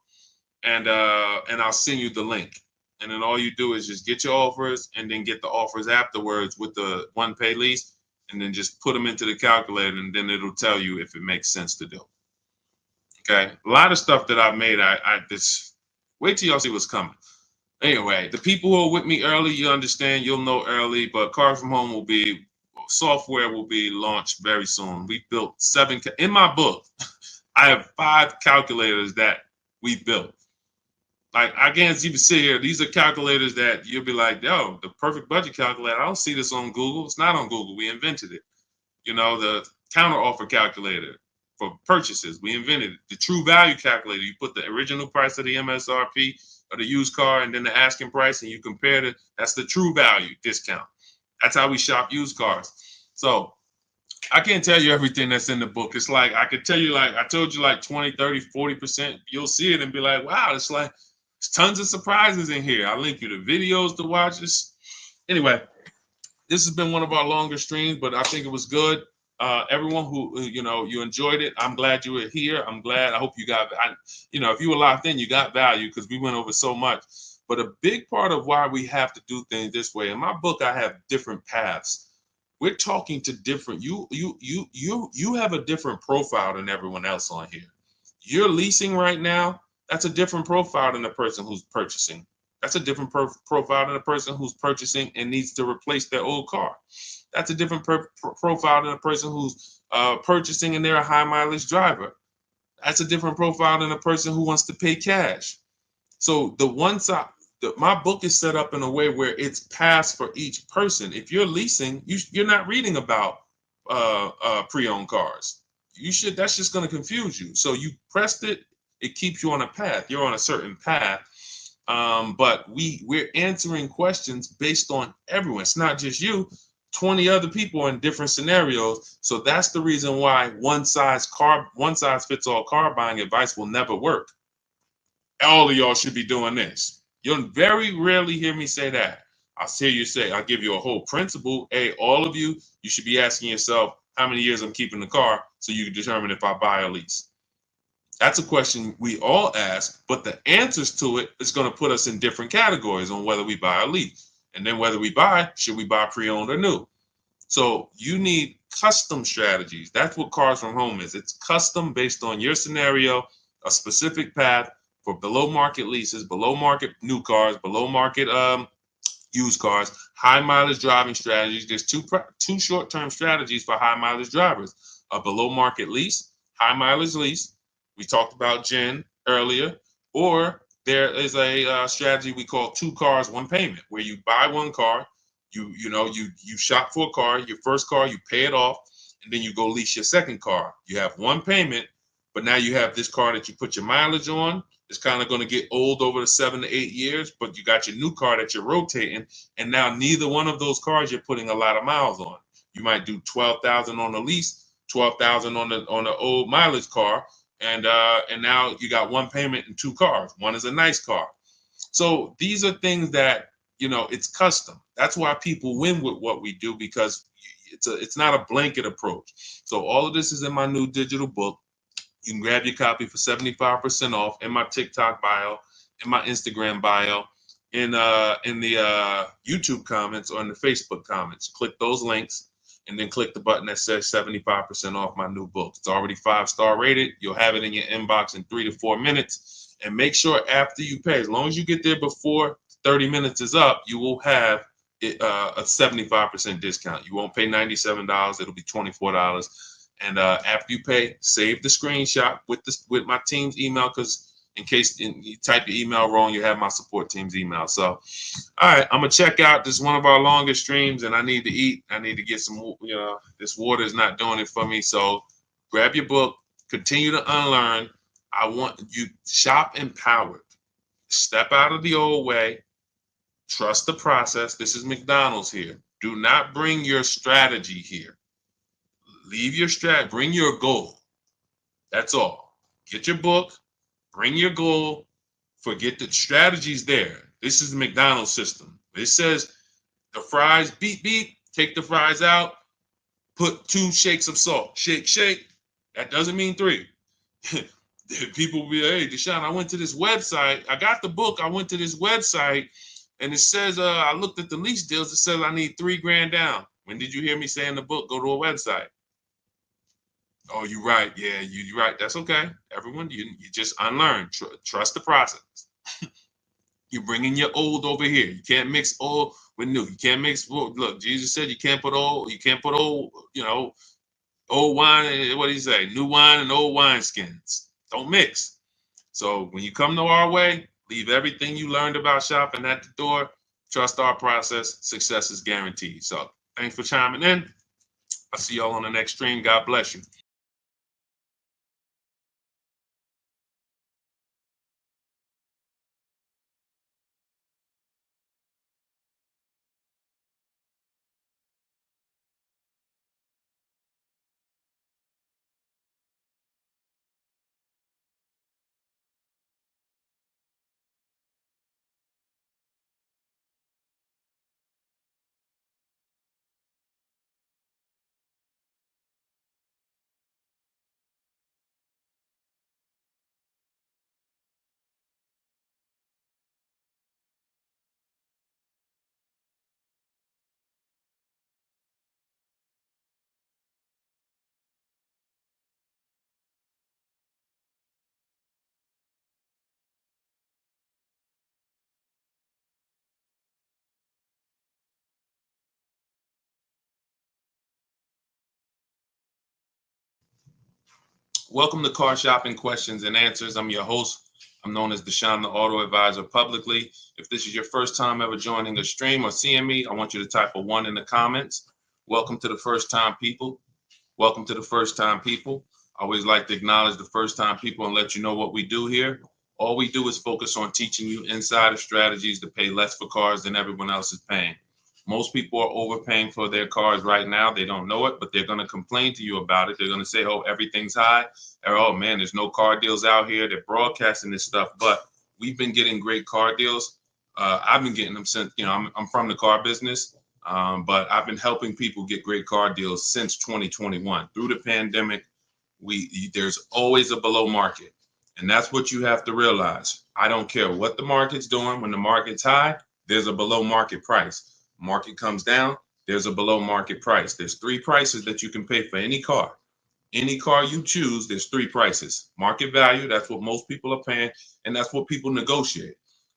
and I'll send you the link. And then all you do is just get your offers and then get the offers afterwards with the one pay lease, and then just put them into the calculator, and then it'll tell you if it makes sense to do. Okay, a lot of stuff that I've made, I just wait till y'all see what's coming. Anyway, the people who are with me early, you understand, you'll know early, but Cars from Home software will be launched very soon. We built 7, in my book, I have 5 calculators that we built. Like, I can't even sit here. These are calculators that you'll be like, yo, the perfect budget calculator. I don't see this on Google. It's not on Google. We invented it. The counter offer calculator for purchases. We invented it. The true value calculator. You put the original price of the MSRP of the used car and then the asking price, and you compare it. That's the true value discount. That's how we shop used cars. So I can't tell you everything that's in the book. It's like, I could tell you, like, I told you, like 20, 30, 40%. You'll see it and be like, wow, it's like, there's tons of surprises in here. I'll link you to videos to watch this. Anyway, this has been one of our longer streams, but I think it was good. Everyone who, you enjoyed it, I'm glad you were here. I'm glad. I hope you got, if you were locked in, you got value, because we went over so much. But a big part of why we have to do things this way, in my book, I have different paths. We're talking to different, you have a different profile than everyone else on here. You're leasing right now. That's a different profile than the person who's purchasing. That's a different profile than the person who's purchasing and needs to replace their old car. That's a different profile than a person who's purchasing and they're a high mileage driver. That's a different profile than a person who wants to pay cash. So my book is set up in a way where it's paths for each person. If you're leasing, you're not reading about pre-owned cars. That's just going to confuse you. So you pressed it. It keeps you on a path. You're on a certain path. But we're answering questions based on everyone. It's not just you. 20 other people in different scenarios. So that's the reason why one size fits all car buying advice will never work. All of y'all should be doing this. You'll very rarely hear me say that. I'll give you a whole principle. Hey, all of you should be asking yourself how many years I'm keeping the car so you can determine if I buy or lease. That's a question we all ask, but the answers to it is going to put us in different categories on whether we buy or lease. And then whether we buy, should we buy pre-owned or new? So you need custom strategies. That's what Cars from Home is. It's custom based on your scenario, a specific path for below market leases, below market new cars, below market used cars, high mileage driving strategies. There's two short-term strategies for high mileage drivers: a below market lease, high mileage lease. We talked about Jen earlier, or there is a strategy we call 2 cars, 1 payment, where you buy 1 car, you shop for a car, your first car, you pay it off, and then you go lease your second car. You have 1 payment, but now you have this car that you put your mileage on. It's kind of going to get old over the 7 to 8 years, but you got your new car that you're rotating, and now neither one of those cars you're putting a lot of miles on. You might do 12,000 on the lease, 12,000 on the old mileage car, and now you got 1 payment and 2 cars. One is a nice car. So these are things that, it's custom. That's why people win with what we do, because it's not a blanket approach. So all of this is in my new digital book. You can grab your copy for 75% off in my TikTok bio, in my Instagram bio, in the YouTube comments, or in the Facebook comments. Click those links and then click the button that says 75% off my new book. It's already 5-star rated. You'll have it in your inbox in 3 to 4 minutes. And make sure after you pay, as long as you get there before 30 minutes is up, you will have a 75% discount. You won't pay $97. It'll be $24. And after you pay, save the screenshot with my team's email, because in case you type your email wrong, you have my support team's email. So, all right, I'm gonna check out. This is one of our longest streams, and I need to eat. I need to get some. This water is not doing it for me. So, grab your book. Continue to unlearn. I want you shop empowered. Step out of the old way. Trust the process. This is McDonald's here. Do not bring your strategy here. Leave your strat, bring your goal. That's all. Get your book, bring your goal, forget the strategies there. This is the McDonald's system. It says the fries, beep, beep, take the fries out, put 2 shakes of salt. Shake, shake. That doesn't mean 3. People will be like, hey, Deshone, I went to this website. I got the book. I went to this website, and it says, I looked at the lease deals. It says I need $3,000 down. When did you hear me say in the book, go to a website? Oh, you're right. Yeah, you're right. That's okay. Everyone, you just unlearn. Trust the process. You're bringing your old over here. You can't mix old with new. You can't mix. Look, Jesus said you can't put old. You can't put old. Old wine. What do you say? New wine and old wine skins. Don't mix. So when you come to our way, leave everything you learned about shopping at the door. Trust our process. Success is guaranteed. So thanks for chiming in. I'll see y'all on the next stream. God bless you. Welcome to Car Shopping Questions and Answers. I'm your host. I'm known as Deshone, the Auto Advisor, publicly. If this is your first time ever joining a stream or seeing me, I want you to type a 1 in the comments. Welcome to the first time people. Welcome to the first time people. I always like to acknowledge the first time people and let you know what we do here. All we do is focus on teaching you insider strategies to pay less for cars than everyone else is paying. Most people are overpaying for their cars right now. They don't know it, but they're going to complain to you about it. They're going to say, oh, everything's high. Or, oh, man, there's no car deals out here. They're broadcasting this stuff. But we've been getting great car deals. I've been getting them since, I'm from the car business, but I've been helping people get great car deals since 2021. Through the pandemic, there's always a below market. And that's what you have to realize. I don't care what the market's doing. When the market's high, there's a below market price. Market comes down, there's a below market price. There's three prices that you can pay for any car. Any car you choose, there's three prices. Market value, that's what most people are paying, and that's what people negotiate.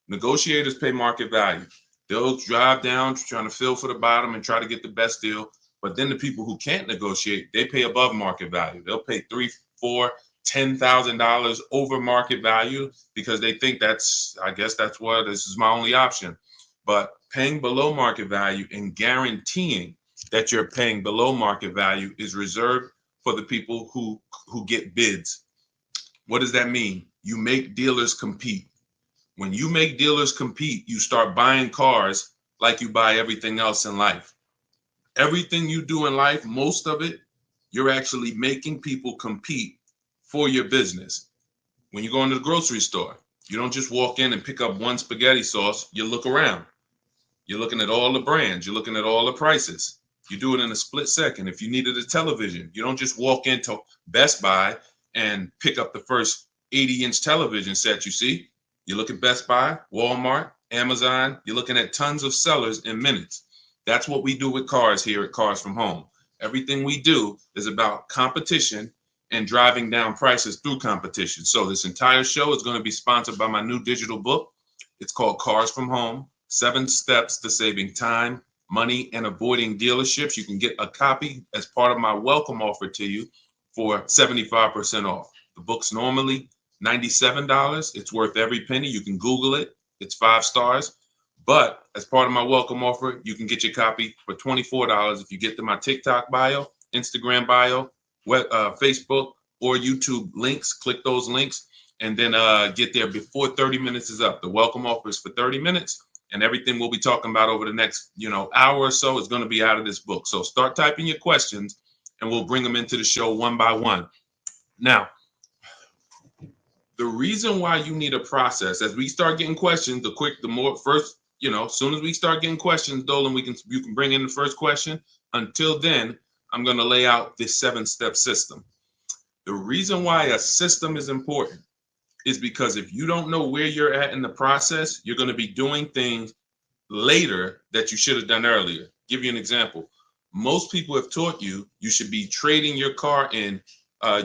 Negotiators pay market value. They'll drive down trying to fill for the bottom and try to get the best deal. But then the people who can't negotiate, they pay above market value. They'll pay $3, $4, $10,000 over market value because they think I guess that's what this is my only option. But paying below market value and guaranteeing that you're paying below market value is reserved for the people who get bids. What does that mean? You make dealers compete. When you make dealers compete, you start buying cars like you buy everything else in life. Everything you do in life, most of it, you're actually making people compete for your business. When you go into the grocery store, you don't just walk in and pick up one spaghetti sauce. You look around. You're looking at all the brands. You're looking at all the prices. You do it in a split second. If you needed a television, you don't just walk into Best Buy and pick up the first 80-inch television set you see. You look at Best Buy, Walmart, Amazon. You're looking at tons of sellers in minutes. That's what we do with cars here at Cars from Home. Everything we do is about competition and driving down prices through competition. So this entire show is going to be sponsored by my new digital book. It's called Cars from Home, 7 Steps to Saving Time, Money, and Avoiding Dealerships. You can get a copy as part of my welcome offer to you for 75% off. The book's normally $97. It's worth every penny. You can Google it. It's 5 stars. But as part of my welcome offer, you can get your copy for $24 if you get to my TikTok bio, Instagram bio, Facebook, or YouTube links. Click those links and then get there before 30 minutes is up. The welcome offer is for 30 minutes. And everything we'll be talking about over the next, hour or so is going to be out of this book. So start typing your questions and we'll bring them into the show one by one. Now, the reason why you need a process, as we start getting questions, as soon as we start getting questions, Dolan, you can bring in the first question. Until then, I'm going to lay out this 7-step system. The reason why a system is important is because if you don't know where you're at in the process, you're going to be doing things later that you should have done earlier. Give you an example. Most people have taught you should be trading your car in.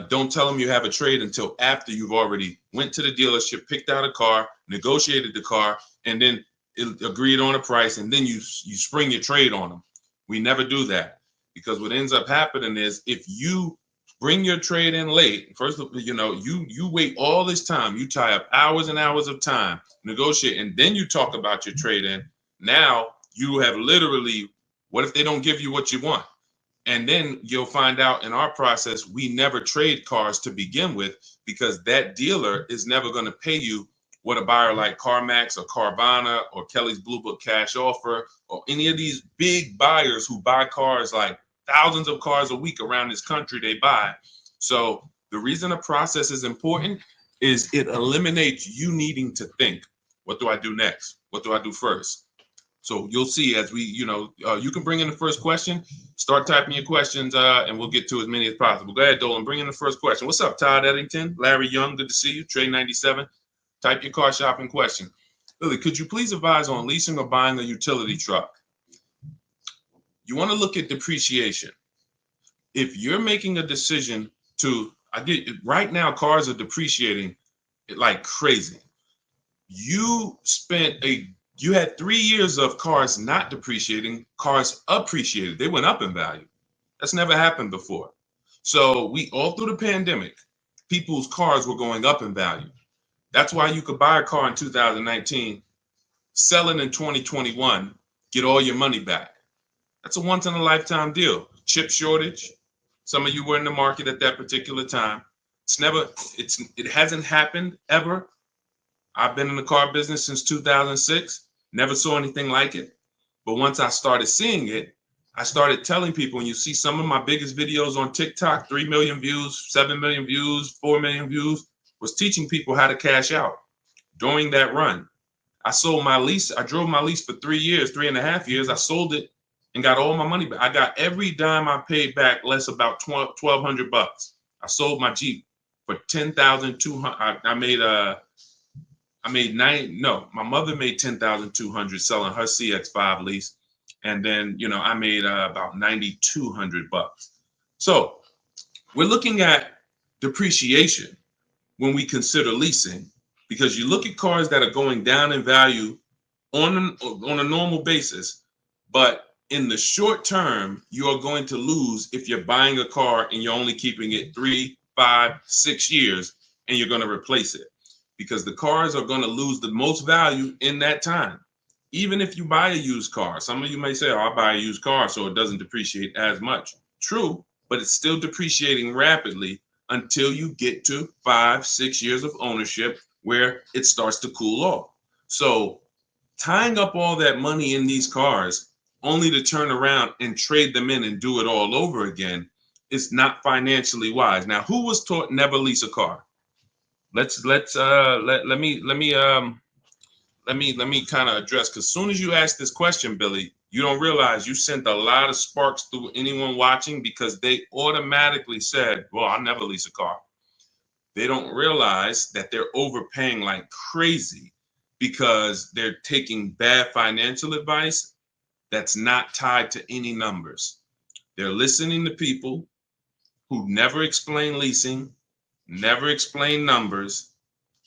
Don't tell them you have a trade until after you've already went to the dealership, picked out a car, negotiated the car, and then agreed on a price, and then you spring your trade on them. We never do that, because what ends up happening is if you bring your trade in late, first, you wait all this time, you tie up hours and hours of time, negotiate, and then you talk about your trade in. Now you have literally, what if they don't give you what you want? And then you'll find out in our process, we never trade cars to begin with, because that dealer is never going to pay you what a buyer like CarMax or Carvana or Kelly's Blue Book Cash Offer or any of these big buyers who buy cars, like thousands of cars a week around this country they buy. So the reason a process is important is it eliminates you needing to think, what do I do next? What do I do first? So you'll see as we, you can bring in the first question, start typing your questions, and we'll get to as many as possible. Go ahead, Dolan, bring in the first question. What's up, Todd Eddington? Larry Young, good to see you. Trey 97, type your car shopping question. Lily, could you please advise on leasing or buying a utility truck? You want to look at depreciation. If you're making a decision right now, cars are depreciating like crazy. You had 3 years of cars not depreciating, cars appreciated. They went up in value. That's never happened before. So all through the pandemic, people's cars were going up in value. That's why you could buy a car in 2019, sell it in 2021, get all your money back. That's a once in a lifetime deal. Chip shortage. Some of you were in the market at that particular time. It hasn't happened ever. I've been in the car business since 2006. Never saw anything like it. But once I started seeing it, I started telling people, and you see some of my biggest videos on TikTok, 3 million views, 7 million views, 4 million views, was teaching people how to cash out. During that run, I sold my lease. I drove my lease for 3.5 years. I sold it and got all my money back. I got every dime I paid back, less about $1,200. I sold my Jeep for $10,200. My mother made $10,200 selling her CX-5 lease. And then, I made about 9,200 bucks. So we're looking at depreciation when we consider leasing, because you look at cars that are going down in value on a normal basis, but in the short term, you are going to lose if you're buying a car and you're only keeping it 3, 5, 6 years and you're going to replace it, because the cars are going to lose the most value in that time. Even if you buy a used car, some of you may say, oh, I buy a used car so it doesn't depreciate as much. True, but it's still depreciating rapidly until you get to 5, 6 years of ownership where it starts to cool off. So tying up all that money in these cars only to turn around and trade them in and do it all over again is not financially wise. Now, who was taught never lease a car? Let me kind of address, because as soon as you ask this question, Billy, you don't realize you sent a lot of sparks through anyone watching, because they automatically said, well, I'll never lease a car. They don't realize that they're overpaying like crazy because they're taking bad financial advice that's not tied to any numbers. They're listening to people who never explain leasing, never explain numbers,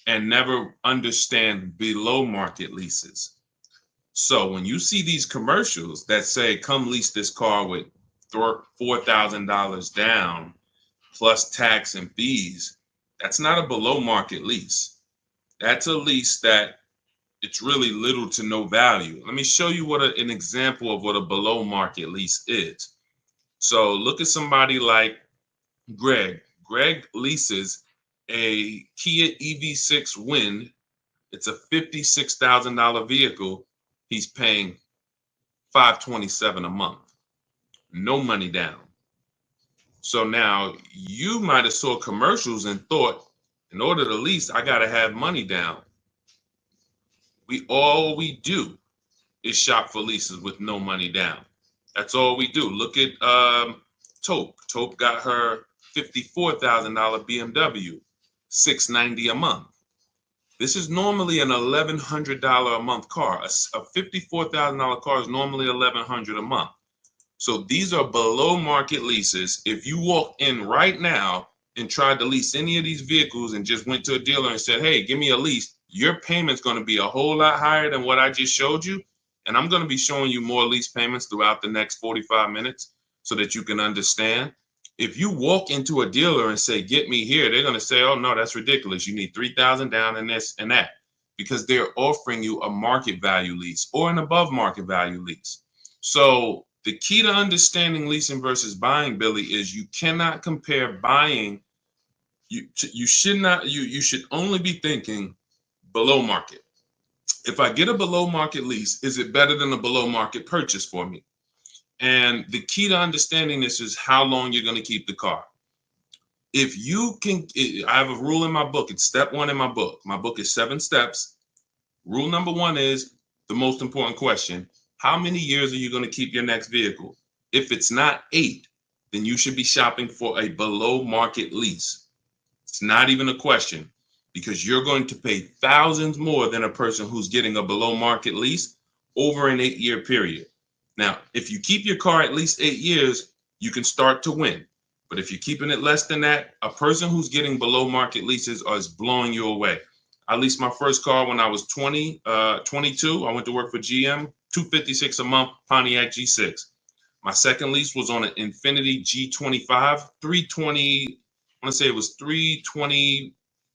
and never understand below market leases. So when you see these commercials that say, come lease this car with $4,000 down plus tax and fees, that's not a below market lease. That's a lease that it's really little to no value. Let me show you what an example of what a below market lease is. So look at somebody like Greg. Greg leases a Kia EV6 Wind. It's a $56,000 vehicle. He's paying $527 a month. No money down. So now you might have saw commercials and thought, in order to lease, I got to have money down. All we do is shop for leases with no money down. That's all we do. Look at Taupe. Taupe got her $54,000 BMW, $690 a month. This is normally an $1,100 a month car. A $54,000 car is normally $1,100 a month. So these are below market leases. If you walk in right now and tried to lease any of these vehicles and just went to a dealer and said, hey, give me a lease, your payment's going to be a whole lot higher than what I just showed you. And I'm going to be showing you more lease payments throughout the next 45 minutes so that you can understand. If you walk into a dealer and say, get me here, they're going to say, oh, no, that's ridiculous. You need $3,000 down and this and that, because they're offering you a market value lease or an above market value lease. So the key to understanding leasing versus buying, Billy, is you cannot compare buying. You should only be thinking below market. If I get a below market lease, is it better than a below market purchase for me? And the key to understanding this is how long you're going to keep the car. If you can, I have a rule in my book. It's step 1 in my book. My book is 7 steps. Rule number 1 is the most important question. How many years are you going to keep your next vehicle? If it's not 8, then you should be shopping for a below market lease. It's not even a question, because you're going to pay thousands more than a person who's getting a below market lease over an 8-year period. Now, if you keep your car at least 8 years, you can start to win. But if you're keeping it less than that, a person who's getting below market leases is blowing you away. I leased my first car when I was 22. I went to work for GM, $256 a month, Pontiac G6. My second lease was on an Infiniti G25, 320. I want to say it was 320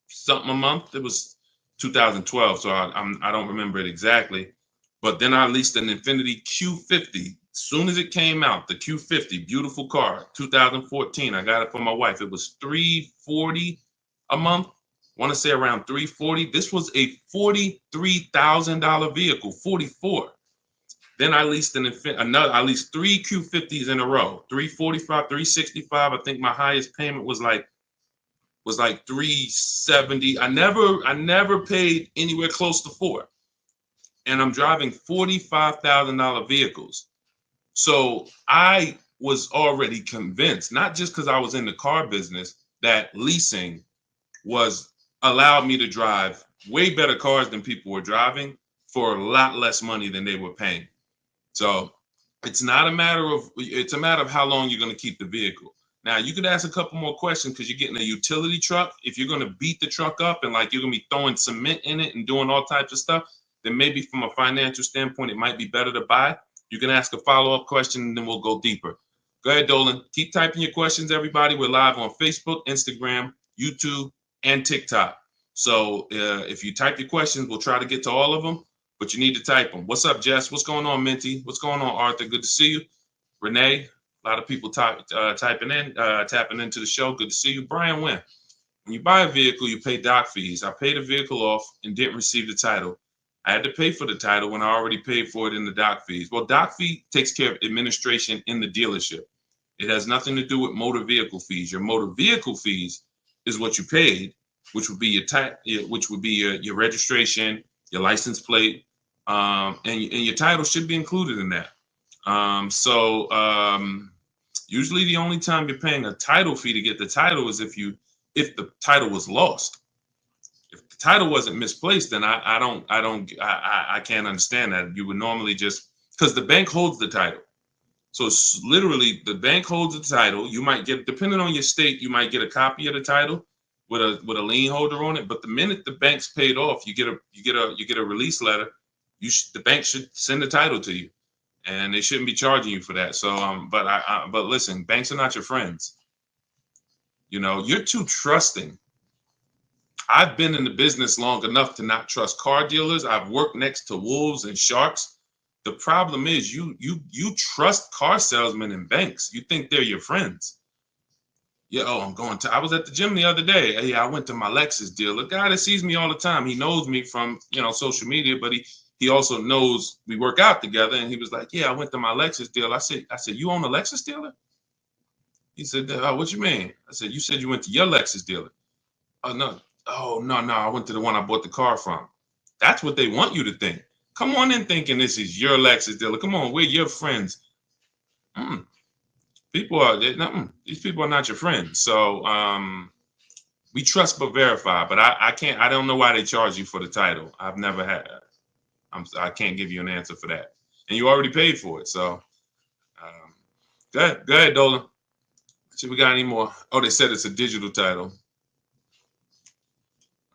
something a month. It was 2012, so I don't remember it exactly. But then I leased an Infiniti Q50. As soon as it came out, the Q50, beautiful car, 2014. I got it for my wife. It was $340 a month. I want to say around $340. This was a $43,000 vehicle, 44. Then I leased I leased 3 Q50s in a row, 345, 365. I think my highest payment was like 370. I never paid anywhere close to 4. And I'm driving $45,000 vehicles. So I was already convinced, not just because I was in the car business, that leasing was allowed me to drive way better cars than people were driving for a lot less money than they were paying. So It's not a matter of, it's a matter of how long you're going to keep the vehicle. Now you could ask a couple more questions because you're getting a utility truck. If you're going to beat the truck up and like you're going to be throwing cement in it and doing all types of stuff, then maybe from a financial standpoint, it might be better to buy. You can ask a follow-up question and then we'll go deeper. Go ahead, Dolan. Keep typing your questions, everybody. We're live on Facebook, Instagram, YouTube, and TikTok. So if you type your questions, we'll try to get to all of them, but you need to type them. What's up, Jess? What's going on, Minty? What's going on, Arthur? Good to see you. Renee, a lot of people tapping into the show. Good to see you. Brian Wynn. When you buy a vehicle, you pay doc fees. I paid the vehicle off and didn't receive the title. I had to pay for the title when I already paid for it in the doc fees. Well, doc fee takes care of administration in the dealership. It has nothing to do with motor vehicle fees. Your motor vehicle fees is what you paid, which would be your registration, your license plate, and your title should be included in that. Usually the only time you're paying a title fee to get the title is if the title was lost. If the title wasn't misplaced, then I can't understand that. You would normally just, because the bank holds the title. So it's literally the bank holds the title. You might get, depending on your state, you might get a copy of the title with a lien holder on it. But the minute the bank's paid off, you get a release letter. The bank should send the title to you, and they shouldn't be charging you for that. So but listen, banks are not your friends. You know, you're too trusting. I've been in the business long enough to not trust car dealers. I've worked next to wolves and sharks. The problem is you trust car salesmen and banks. You think they're your friends. Yeah, I was at the gym the other day. Hey, I went to my Lexus dealer. A guy that sees me all the time. He knows me from, social media, but he also knows we work out together. And he was like, yeah, I went to my Lexus dealer. I said, you own a Lexus dealer? He said, what you mean? I said, you said you went to your Lexus dealer. Oh, no. Oh, no. I went to the one I bought the car from. That's what they want you to think. Come on in thinking this is your Lexus dealer. Come on, we're your friends. These people are not your friends. So we trust but verify. But I don't know why they charge you for the title. I've never had. I can't give you an answer for that. And you already paid for it. So go ahead, Dolan. See if we got any more. Oh, they said it's a digital title.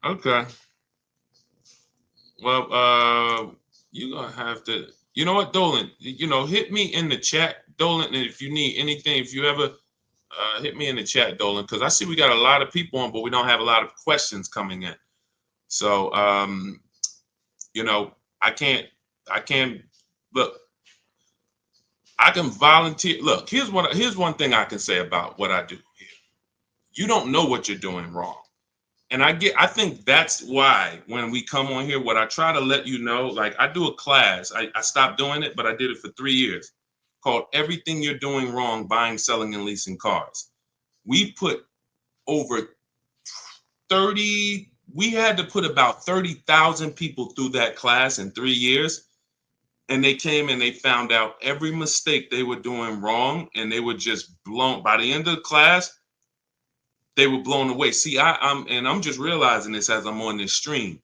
Okay. Well, you're gonna have to. You know what, Dolan? Hit me in the chat, Dolan. And if you need anything, if you ever hit me in the chat, Dolan, because I see we got a lot of people on, but we don't have a lot of questions coming in. So, I can't look. I can volunteer. Look, here's one thing I can say about what I do here. You don't know what you're doing wrong. And I think that's why when we come on here, what I try to let you know, like I do a class, I stopped doing it, but I did it for 3 years, called Everything You're Doing Wrong, Buying, Selling, and Leasing Cars. We put over 30, we had to put about 30,000 people through that class in 3 years. And they came and they found out every mistake they were doing wrong, and they were just blown. By the end of the class, they were blown away. See, I'm just realizing this as I'm on this stream.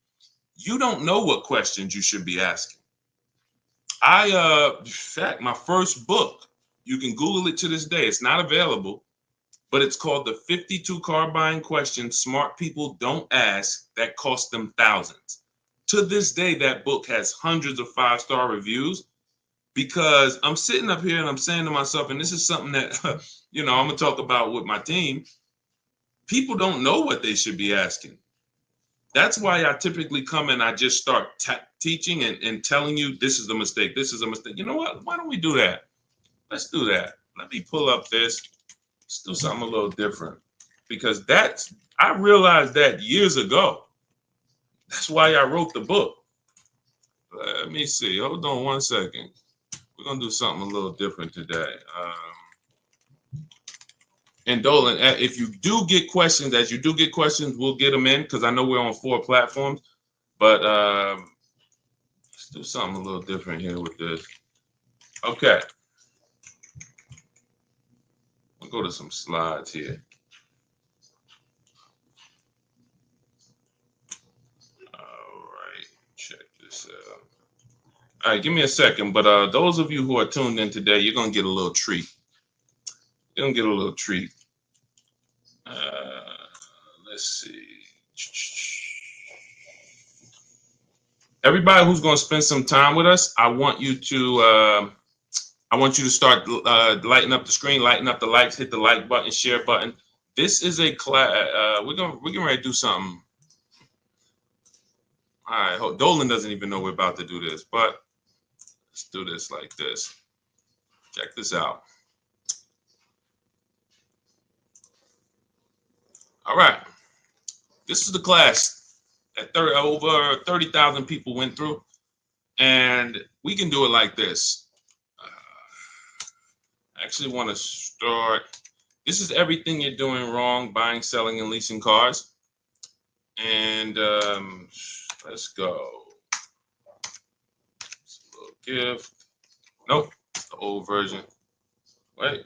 You don't know what questions you should be asking. In fact, my first book, you can Google it to this day. It's not available, but it's called The 52 Car Buying Questions Smart People Don't Ask That Cost Them Thousands. To this day, that book has hundreds of 5-star reviews, because I'm sitting up here and I'm saying to myself, and this is something that, I'm going to talk about with my team. People don't know what they should be asking. That's why I typically come and I just start teaching and telling you, this is a mistake. This is a mistake. You know what? Why don't we do that? Let's do that. Let me pull up this. Let's do something a little different, because I realized that years ago. That's why I wrote the book. Let me see. Hold on one second. We're going to do something a little different today. And Dolan, if you do get questions, we'll get them in, because I know we're on 4 platforms. But let's do something a little different here with this. Okay. We'll go to some slides here. All right. Check this out. All right, give me a second. But those of you who are tuned in today, you're gonna get a little treat. You're gonna get a little treat. Let's see. Everybody who's gonna spend some time with us, I want you to start lighting up the screen, lighting up the lights, hit the like button, share button. This is a class. We're getting ready to do something. All right, Dolan doesn't even know we're about to do this, but let's do this like this. Check this out. All right, this is the class that over 30,000 people went through, and we can do it like this. I actually want to start. This is everything you're doing wrong, buying, selling, and leasing cars. And let's go. Gift. Nope, the old version. Wait,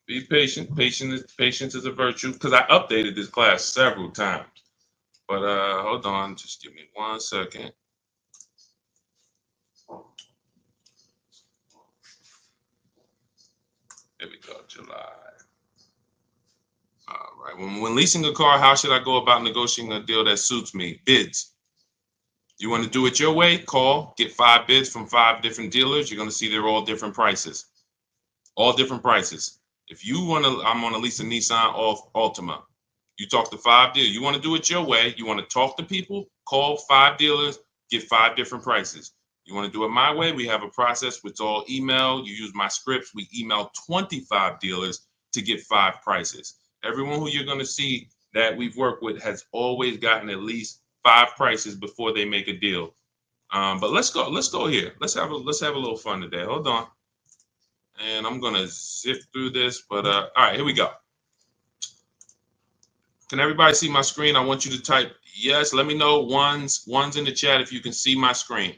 be patient. Patience is a virtue. Because I updated this class several times. But hold on, just give me 1 second. There we go, July. All right. When leasing a car, how should I go about negotiating a deal that suits me? Bids. You want to do it your way? Call, get 5 bids from 5 different dealers. You're going to see they're all different prices. All different prices. If you want to, I'm going to lease a Nissan Altima. You talk to 5 dealers. You want to do it your way. You want to talk to people, call 5 dealers, get 5 different prices. You want to do it my way? We have a process. It's all email. You use my scripts. We email 25 dealers to get 5 prices. Everyone who you're going to see that we've worked with has always gotten at least 5 prices before they make a deal. But let's go here. Let's have a little fun today. Hold on. And I'm gonna zip through this, but all right, here we go. Can everybody see my screen? I want you to type yes. Let me know ones in the chat if you can see my screen.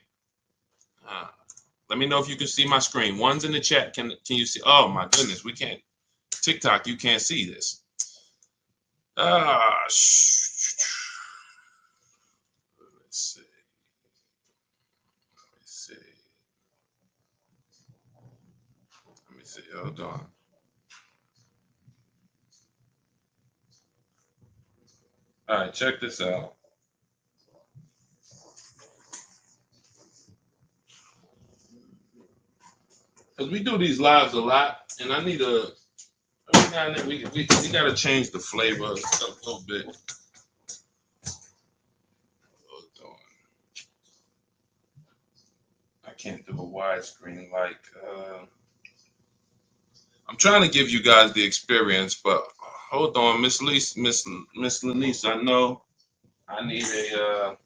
Let me know if you can see my screen. Ones in the chat. Can you see? Oh my goodness, we can't. TikTok, you can't see this. Let's see. Let me see. Hold on. All right, check this out. Because we do these lives a lot, and I need a. We got to change the flavor a little bit. Hold on. I can't do a widescreen like. I'm trying to give you guys the experience, but hold on, Miss Lanice, I know I need a.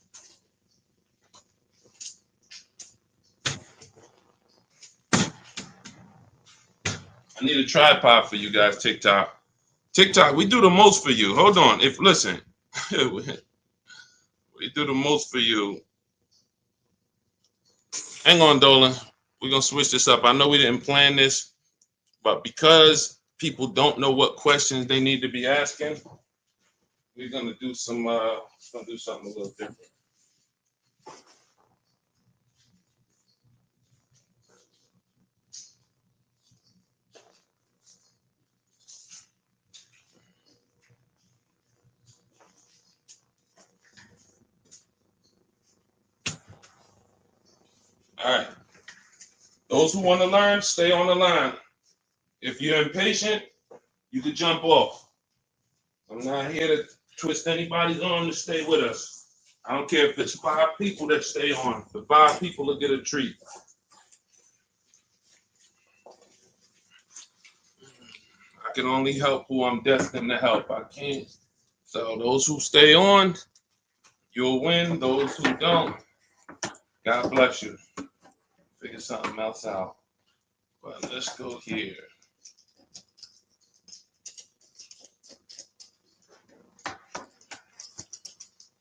I need a tripod for you guys, TikTok. TikTok, we do the most for you. Hold on. Listen, we do the most for you. Hang on, Dolan. We're going to switch this up. I know we didn't plan this, but because people don't know what questions they need to be asking, we're going to do something a little different. All right. Those who want to learn, stay on the line. If you're impatient, you could jump off. I'm not here to twist anybody's arm to stay with us. I don't care if it's 5 people that stay on. The 5 people will get a treat. I can only help who I'm destined to help. I can't. So those who stay on, you'll win. Those who don't, God bless you. Figure something else out. But let's go here.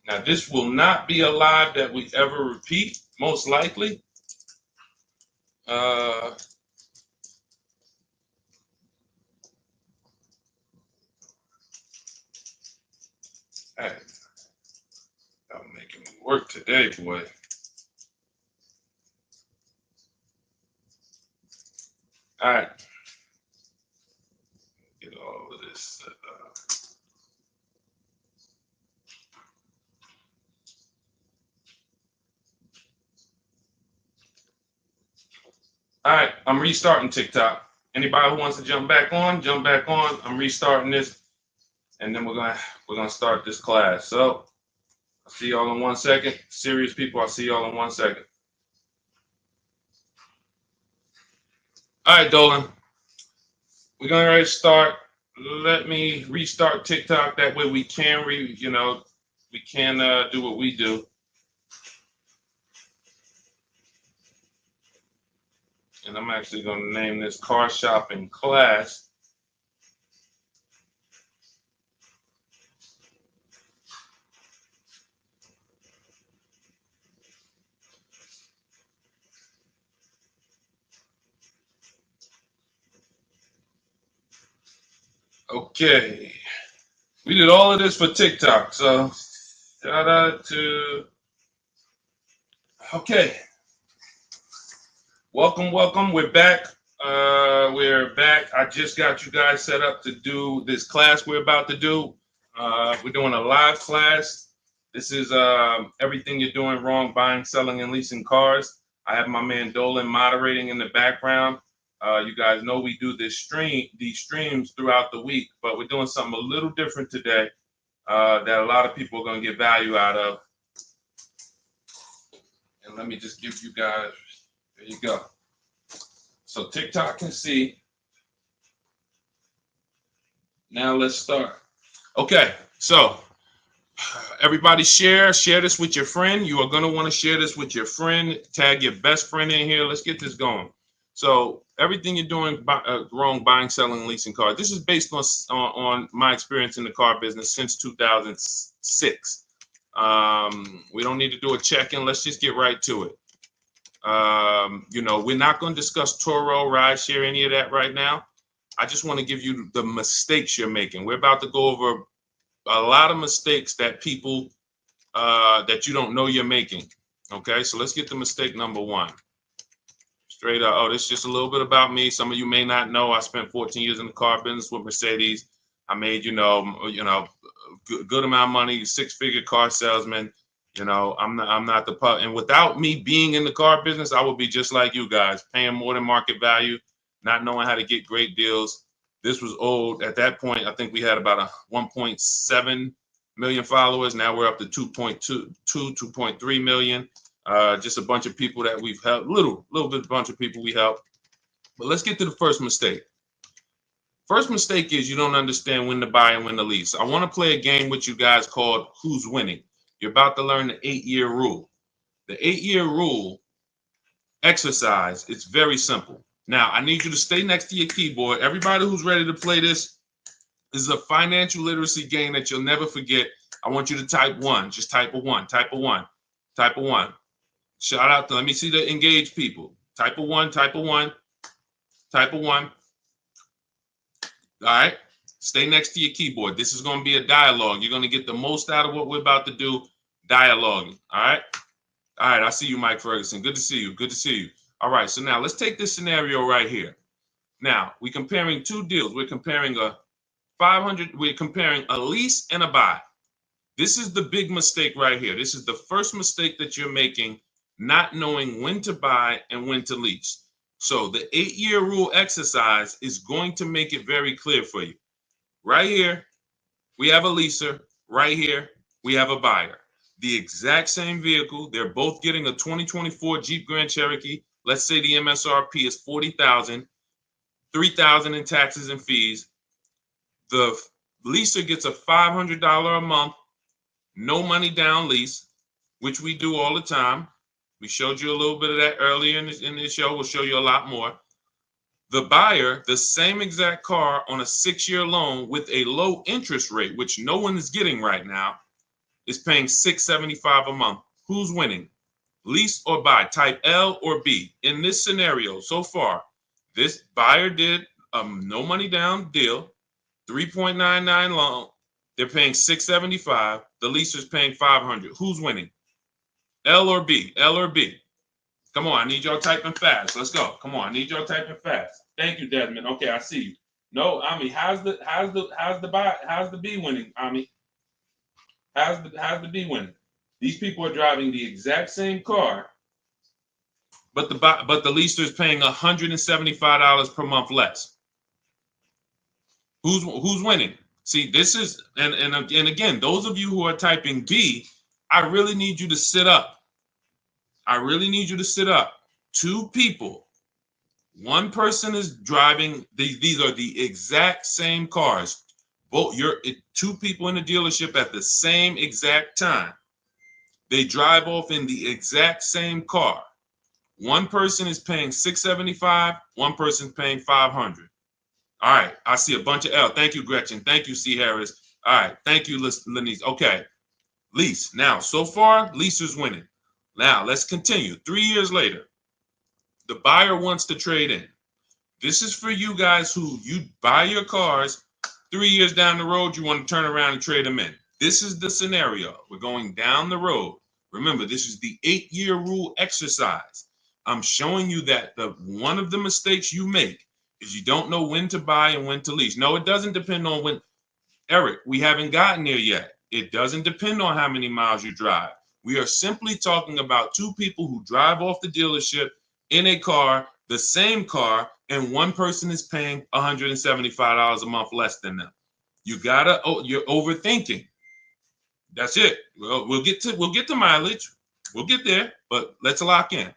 Now, this will not be a live that we ever repeat, most likely. Hey, I'm making me work today, boy. All right. Get all of this set up. All right, I'm restarting TikTok. Anybody who wants to jump back on, jump back on. I'm restarting this, and then we're gonna start this class. So I'll see y'all in 1 second. Serious people, I'll see y'all in 1 second. All right, Dolan. We're gonna ready to start. Let me restart TikTok. That way we can we can do what we do. And I'm actually gonna name this car shopping class. Okay. We did all of this for TikTok, so shout out to, okay. Welcome. We're back. We're back. I just got you guys set up to do this class we're about to do. We're doing a live class. This is everything you're doing wrong, buying, selling, and leasing cars. I have my man Dolan moderating in the background. You guys know we do these streams throughout the week, but we're doing something a little different today that a lot of people are going to get value out of. And let me just give you guys, there you go. So TikTok can see. Now let's start. Okay, so everybody share this with your friend. You are going to want to share this with your friend. Tag your best friend in here. Let's get this going. So everything you're doing wrong, buying, selling, leasing cars. This is based on my experience in the car business since 2006. We don't need to do a check-in. Let's just get right to it. We're not going to discuss Turo, rideshare, any of that right now. I just want to give you the mistakes you're making. We're about to go over a lot of mistakes that people that you don't know you're making. Okay, so let's get to mistake number one. Straight up. Oh, this is just a little bit about me. Some of you may not know. I spent 14 years in the car business with Mercedes. I made, good amount of money, six-figure car salesman. I'm not the pub. And without me being in the car business, I would be just like you guys, paying more than market value, not knowing how to get great deals. This was old. At that point, I think we had about 1.7 million followers. Now we're up to 2.3 million. Just a bunch of people that we've helped, little bit bunch of people we helped. But let's get to the first mistake. First mistake is you don't understand when to buy and when to lease. I want to play a game with you guys called Who's Winning. You're about to learn the 8-year rule. The 8-year rule exercise, it's very simple. Now, I need you to stay next to your keyboard. Everybody who's ready to play this is a financial literacy game that you'll never forget. I want you to type 1. Just type a 1. Type a 1. Type a 1. Shout out to, let me see the engaged people. Type a 1. Type a 1. Type a 1. All right. Stay next to your keyboard. This is going to be a dialogue. You're going to get the most out of what we're about to do. Dialoguing. All right. All right. I see you, Mike Ferguson. Good to see you. Good to see you. All right. So now let's take this scenario right here. Now we're comparing two deals. We're comparing we're comparing a lease and a buy. This is the big mistake right here. This is the first mistake that you're making, not knowing when to buy and when to lease. So the 8-year rule exercise is going to make it very clear for you. Right here, we have a leaser. Right here, we have a buyer. The exact same vehicle. They're both getting a 2024 Jeep Grand Cherokee. Let's say the MSRP is $40,000, $3,000 in taxes and fees. The leaser gets a $500 a month, no money down lease, which we do all the time. We showed you a little bit of that earlier in this show. We'll show you a lot more. The buyer, the same exact car on a 6-year loan with a low interest rate, which no one is getting right now, is paying $675 a month. Who's winning? Lease or buy? Type L or B. In this scenario, so far, this buyer did a no money down deal, 3.99 loan. They're paying $675. The leaser's paying $500. Who's winning? L or B? L or B? Come on, I need y'all typing fast. Let's go. Come on, I need y'all typing fast. Thank you, Desmond. Okay, I see you. No, Ami, how's the B winning? Ami, how's the B winning? These people are driving the exact same car, but the leaser is paying $175 per month less. Who's winning? See, this is and again, those of you who are typing B, I really need you to sit up. I really need you to sit up. Two people. One person is driving. These are the exact same cars. Both you're two people in the dealership at the same exact time. They drive off in the exact same car. One person is paying $675. One person's paying $500. All right. I see a bunch of L. Thank you, Gretchen. Thank you, C. Harris. All right. Thank you, Lenise. Okay. Lease. Now, so far, leaser's winning. Now, let's continue. 3 years later, the buyer wants to trade in. This is for you guys who you buy your cars. 3 years down the road, you want to turn around and trade them in. This is the scenario. We're going down the road. Remember, this is the 8-year rule exercise. I'm showing you that one of the mistakes you make is you don't know when to buy and when to lease. No, it doesn't depend on when. Eric, we haven't gotten there yet. It doesn't depend on how many miles you drive. We are simply talking about two people who drive off the dealership in a car, the same car, and one person is paying $175 a month less than them. You're overthinking. That's it. Well, we'll get to mileage. We'll get there, but let's lock in.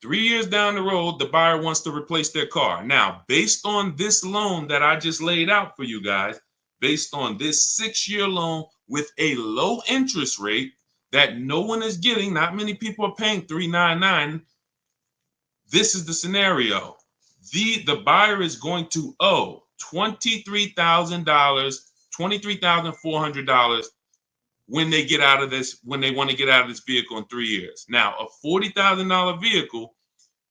3 years down the road, the buyer wants to replace their car. Now, based on this loan that I just laid out for you guys, based on this 6-year loan with a low interest rate that no one is getting, not many people are paying $399. This is the scenario. The buyer is going to owe $23,000, $23,400 when they get out of this, when they want to get out of this vehicle in 3 years. Now, a $40,000 vehicle,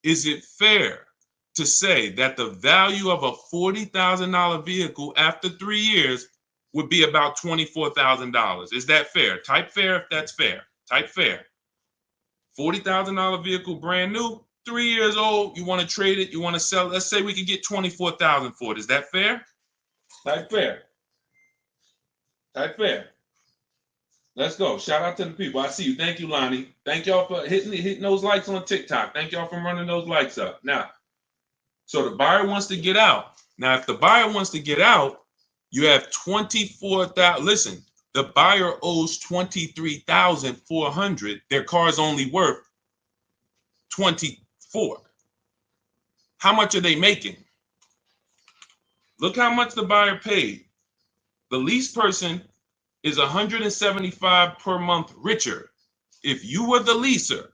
is it fair to say that the value of a $40,000 vehicle after 3 years would be about $24,000? Is that fair? Type fair if that's fair. Type fair. $40,000 vehicle, brand new, 3 years old. You want to trade it? You want to sell it? Let's say we could get $24,000 for it. Is that fair? Type fair. Type fair. Let's go. Shout out to the people. I see you. Thank you, Lonnie. Thank y'all for hitting those likes on TikTok. Thank y'all for running those likes up. Now, so the buyer wants to get out. Now, if the buyer wants to get out, you have $24,000. Listen, the buyer owes $23,400. Their car's only worth $24,000. How much are they making? Look how much the buyer paid. The lease person is $175 per month richer. If you were the leaser,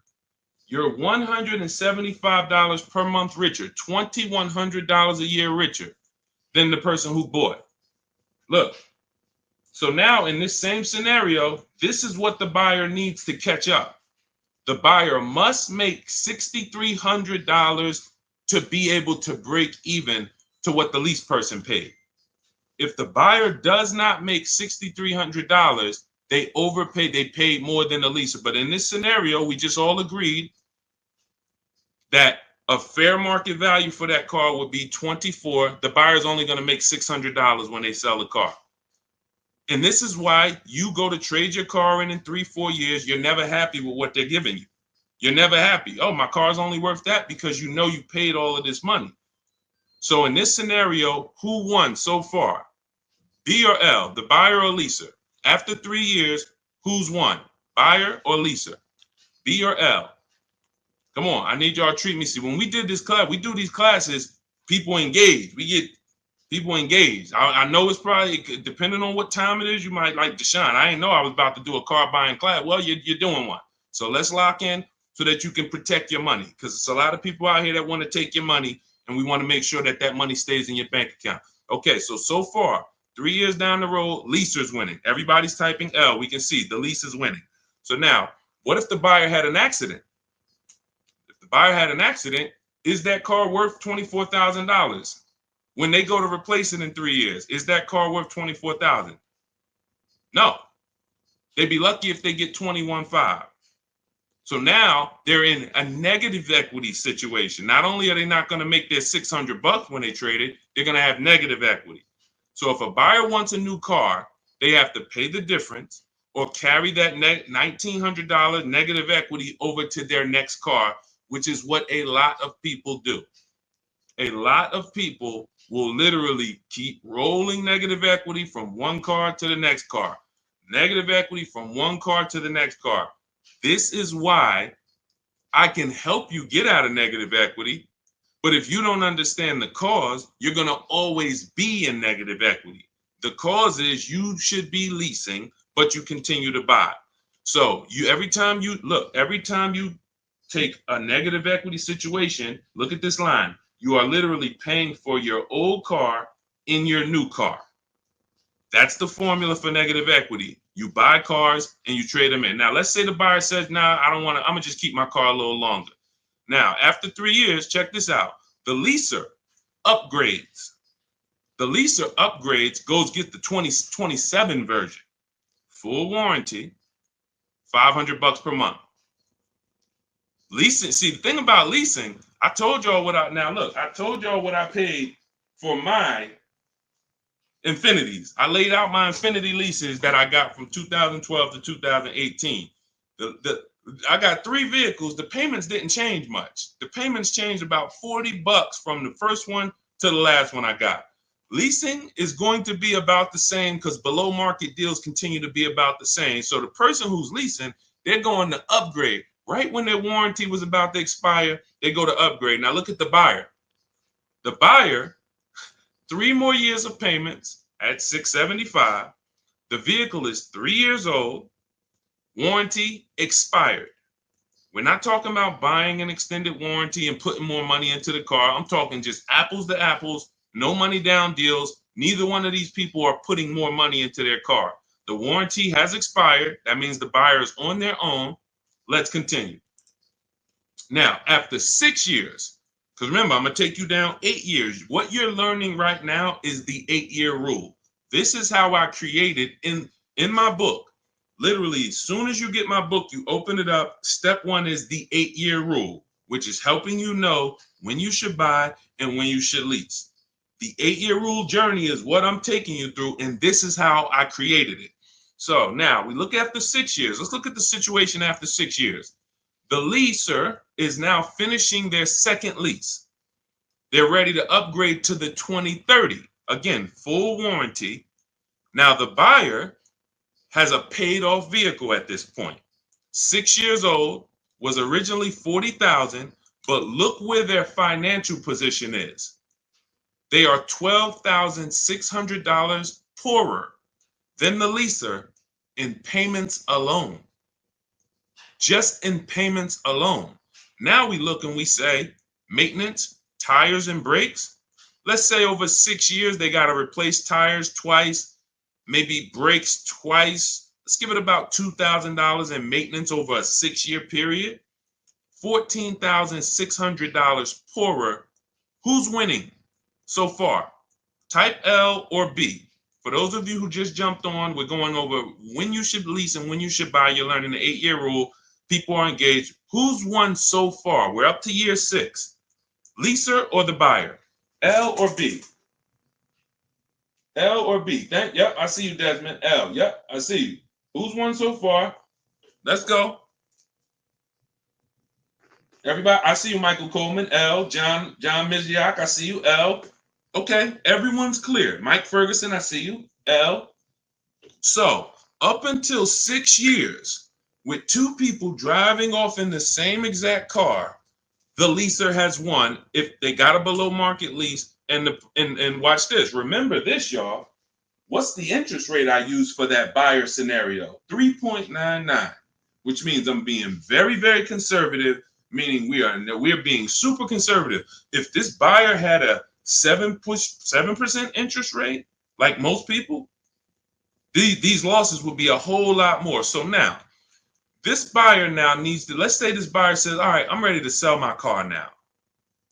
you're $175 per month richer, $2,100 a year richer than the person who bought. Look, so now in this same scenario, this is what the buyer needs to catch up. The buyer must make $6,300 to be able to break even to what the lease person paid. If the buyer does not make $6,300, they overpaid. They paid more than the leaser. But in this scenario, we just all agreed that a fair market value for that car would be $24,000. The buyer's only going to make $600 when they sell the car. And this is why you go to trade your car in 3-4 years. You're never happy with what they're giving you. You're never happy. Oh, my car's only worth that, because you know you paid all of this money. So in this scenario, who won so far? B or L, the buyer or leaser? After 3 years, who's won? Buyer or leaser? B or L? Come on, I need y'all to treat me. See, when we did this class, we do these classes, people engage. We get people engaged. I know it's probably, depending on what time it is, you might like Deshone. I didn't know I was about to do a car buying class. Well, you're doing one. So let's lock in so that you can protect your money, because it's a lot of people out here that want to take your money, and we want to make sure that that money stays in your bank account. Okay, so far, 3 years down the road, leaser's winning. Everybody's typing L. We can see the lease is winning. So now, what if the buyer had an accident? If the buyer had an accident, is that car worth $24,000? When they go to replace it in 3 years, is that car worth $24,000? No. They'd be lucky if they get $21,500. So now they're in a negative equity situation. Not only are they not going to make their $600 when they trade it, they're going to have negative equity. So if a buyer wants a new car, they have to pay the difference or carry that $1,900 negative equity over to their next car, which is what a lot of people do. A lot of people will literally keep rolling negative equity from one car to the next car, negative equity from one car to the next car. This is why I can help you get out of negative equity. But if you don't understand the cause, you're going to always be in negative equity. The cause is you should be leasing, but you continue to buy. So every time you take a negative equity situation, look at this line. You are literally paying for your old car in your new car. That's the formula for negative equity. You buy cars and you trade them in. Now, let's say the buyer says, nah, I don't want to, I'm going to just keep my car a little longer. Now, after 3 years, check this out. The leaser upgrades. The leaser upgrades, goes get the 2027 version. Full warranty, $500 per month. Leasing, see, the thing about leasing, I told y'all what I paid for my Infinities. I laid out my Infinity leases that I got from 2012 to 2018. I got 3 vehicles. The payments didn't change much. The payments changed about $40 from the first one to the last one I got. Leasing is going to be about the same because below market deals continue to be about the same. So the person who's leasing, they're going to upgrade. Right when their warranty was about to expire, they go to upgrade. Now look at the buyer. The buyer, 3 more years of payments at $675. The vehicle is 3 years old. Warranty expired. We're not talking about buying an extended warranty and putting more money into the car. I'm talking just apples to apples, no money down deals. Neither one of these people are putting more money into their car. The warranty has expired. That means the buyer is on their own. Let's continue. Now, after 6 years, because remember, I'm going to take you down 8 years. What you're learning right now is the 8-year rule. This is how I created in my book. Literally, as soon as you get my book, you open it up. Step 1 is the 8-year rule, which is helping you know when you should buy and when you should lease. The 8-year rule journey is what I'm taking you through, and this is how I created it. So now we look at the 6 years. Let's look at the situation after 6 years. The leaser is now finishing their second lease. They're ready to upgrade to the 2030. Again, full warranty. Now the buyer has a paid off vehicle at this point. 6 years old, was originally $40,000, but look where their financial position is. They are $12,600 poorer than the leaser in payments alone. Just in payments alone. Now we look and we say maintenance, tires and brakes. Let's say over 6 years, they got to replace tires twice, maybe brakes twice. Let's give it about $2,000 in maintenance over a 6-year period. $14,600 poorer. Who's winning so far? Type L or B. For those of you who just jumped on, we're going over when you should lease and when you should buy. You're learning the 8-year rule. People are engaged. Who's won so far? We're up to year 6. Leaser or the buyer? L or B? L or B? Yep, I see you, Desmond. L. Yep, I see you. Who's won so far? Let's go. Everybody, I see you, Michael Coleman. L. John Miziak, I see you. L. Okay, everyone's clear. Mike Ferguson, I see you. L. So up until 6 years, with 2 people driving off in the same exact car, the leaser has won if they got a below market lease. And watch this. Remember this, y'all. What's the interest rate I use for that buyer scenario? 3.99, which means I'm being very, very conservative, meaning we are being super conservative. If this buyer had a 7% interest rate, like most people, these losses would be a whole lot more. So now, this buyer now needs to, let's say this buyer says, all right, I'm ready to sell my car now.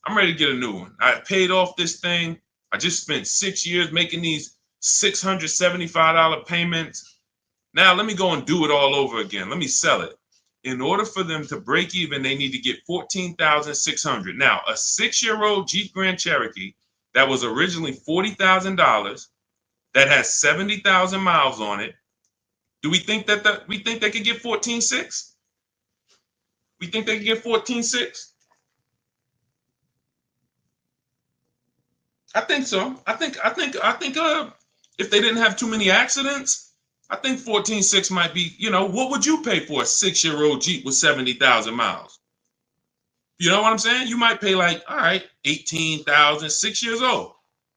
I'm ready to get a new one. I paid off this thing. I just spent 6 years making these $675 payments. Now let me go and do it all over again. Let me sell it. In order for them to break even, they need to get 14,600. Now, a 6-year-old Jeep Grand Cherokee that was originally $40,000 that has 70,000 miles on it. Do we think that we think they could get 14.6? We think they could get 14.6? I think so. I think if they didn't have too many accidents, I think 14.6 might be, what would you pay for a 6-year-old Jeep with 70,000 miles? You know what I'm saying? You might pay like, all right, 18,000, 6 years old.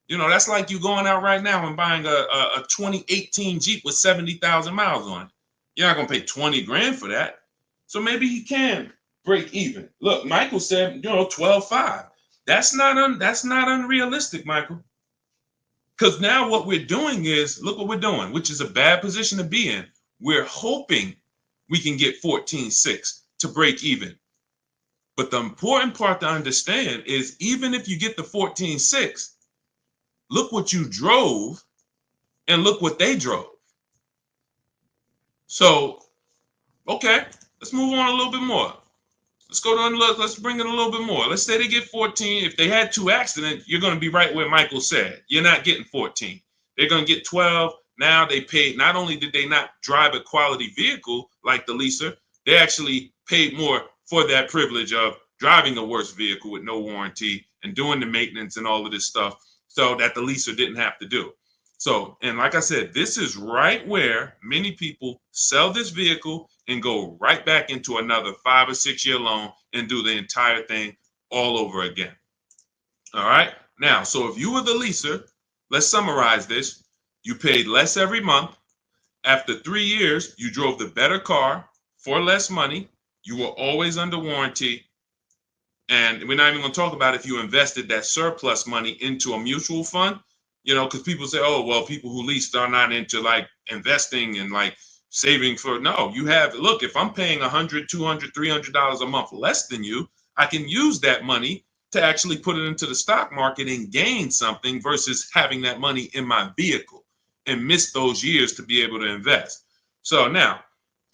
That's like you going out right now and buying a 2018 Jeep with 70,000 miles on it. You're not going to pay 20 grand for that. So maybe he can break even. Look, Michael said, 12.5. That's not unrealistic, Michael. Because now what we're doing is, look what we're doing, which is a bad position to be in. We're hoping we can get 14.6 to break even. But the important part to understand is even if you get the 14.6, look what you drove and look what they drove. So, okay, let's move on a little bit more. Let's bring it a little bit more. Let's say they get 14. If they had 2 accidents, you're going to be right where Michael said. You're not getting 14. They're going to get 12. Now they paid. Not only did they not drive a quality vehicle like the leaser, they actually paid more for that privilege of driving a worse vehicle with no warranty and doing the maintenance and all of this stuff so that the leaser didn't have to do. So, and like I said, this is right where many people sell this vehicle and go right back into another 5 or 6 year loan and do the entire thing all over again. All right. Now, so if you were the leaser, let's summarize this. You paid less every month. After 3 years, you drove the better car for less money. You were always under warranty. And we're not even going to talk about if you invested that surplus money into a mutual fund. Because people say, oh, well, people who lease are not into like investing and like saving for. No, you have. Look, if I'm paying $100, $200, $300 a month less than you, I can use that money to actually put it into the stock market and gain something versus having that money in my vehicle and miss those years to be able to invest. So now,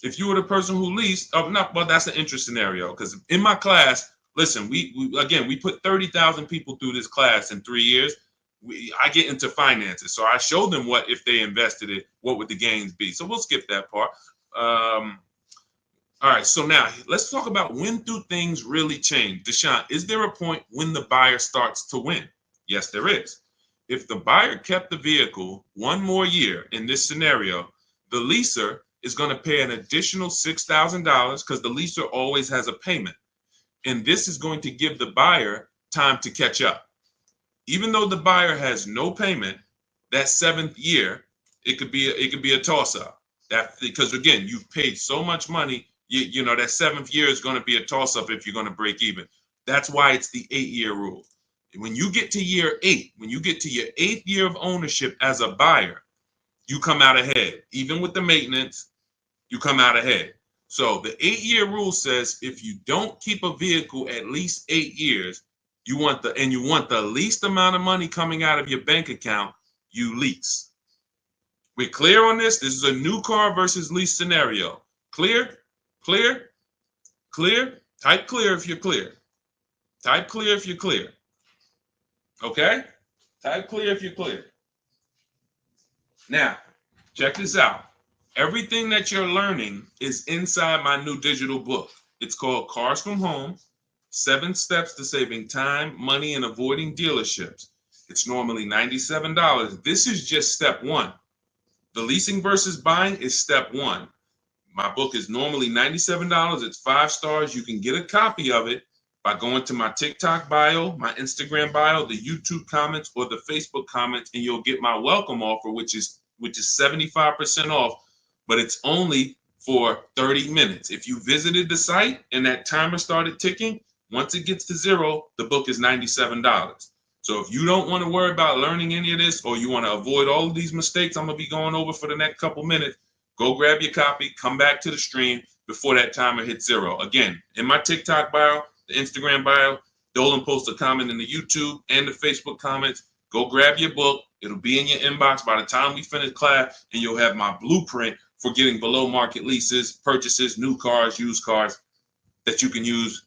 if you were the person who leased, that's an interesting scenario because in my class, listen, we put 30,000 people through this class in 3 years. I get into finances. So I show them what, if they invested it, what would the gains be? So we'll skip that part. All right. So now let's talk about when do things really change? Deshone, is there a point when the buyer starts to win? Yes, there is. If the buyer kept the vehicle one more year in this scenario, the leaser is going to pay an additional $6,000 because the leaser always has a payment. And this is going to give the buyer time to catch up. Even though the buyer has no payment, that 7th year, it could be a toss-up. Because again, you've paid so much money, that 7th year is going to be a toss-up if you're going to break even. That's why it's the 8-year rule. When you get to year 8, when you get to your 8th year of ownership as a buyer, you come out ahead. Even with the maintenance, you come out ahead. So the 8-year rule says if you don't keep a vehicle at least 8 years, you want the least amount of money coming out of your bank account, you lease. We're clear on this? This is a new car versus lease scenario. Clear? Clear? Clear? Type clear if you're clear. Type clear if you're clear. Okay? Type clear if you're clear. Now, check this out. Everything that you're learning is inside my new digital book. It's called Cars from Home, 7 Steps to Saving Time, Money, and Avoiding Dealerships. It's normally $97. This is just step 1. The leasing versus buying is step 1. My book is normally $97. It's 5 stars. You can get a copy of it by going to my TikTok bio, my Instagram bio, the YouTube comments, or the Facebook comments, and you'll get my welcome offer, which is 75% off, but it's only for 30 minutes. If you visited the site and that timer started ticking, once it gets to 0, the book is $97. So if you don't want to worry about learning any of this, or you want to avoid all of these mistakes I'm going to be going over for the next couple minutes, go grab your copy, come back to the stream before that timer hits 0. Again, in my TikTok bio, the Instagram bio, Dolan posts a comment in the YouTube and the Facebook comments. Go grab your book. It'll be in your inbox by the time we finish class, and you'll have my blueprint for getting below market leases, purchases, new cars, used cars that you can use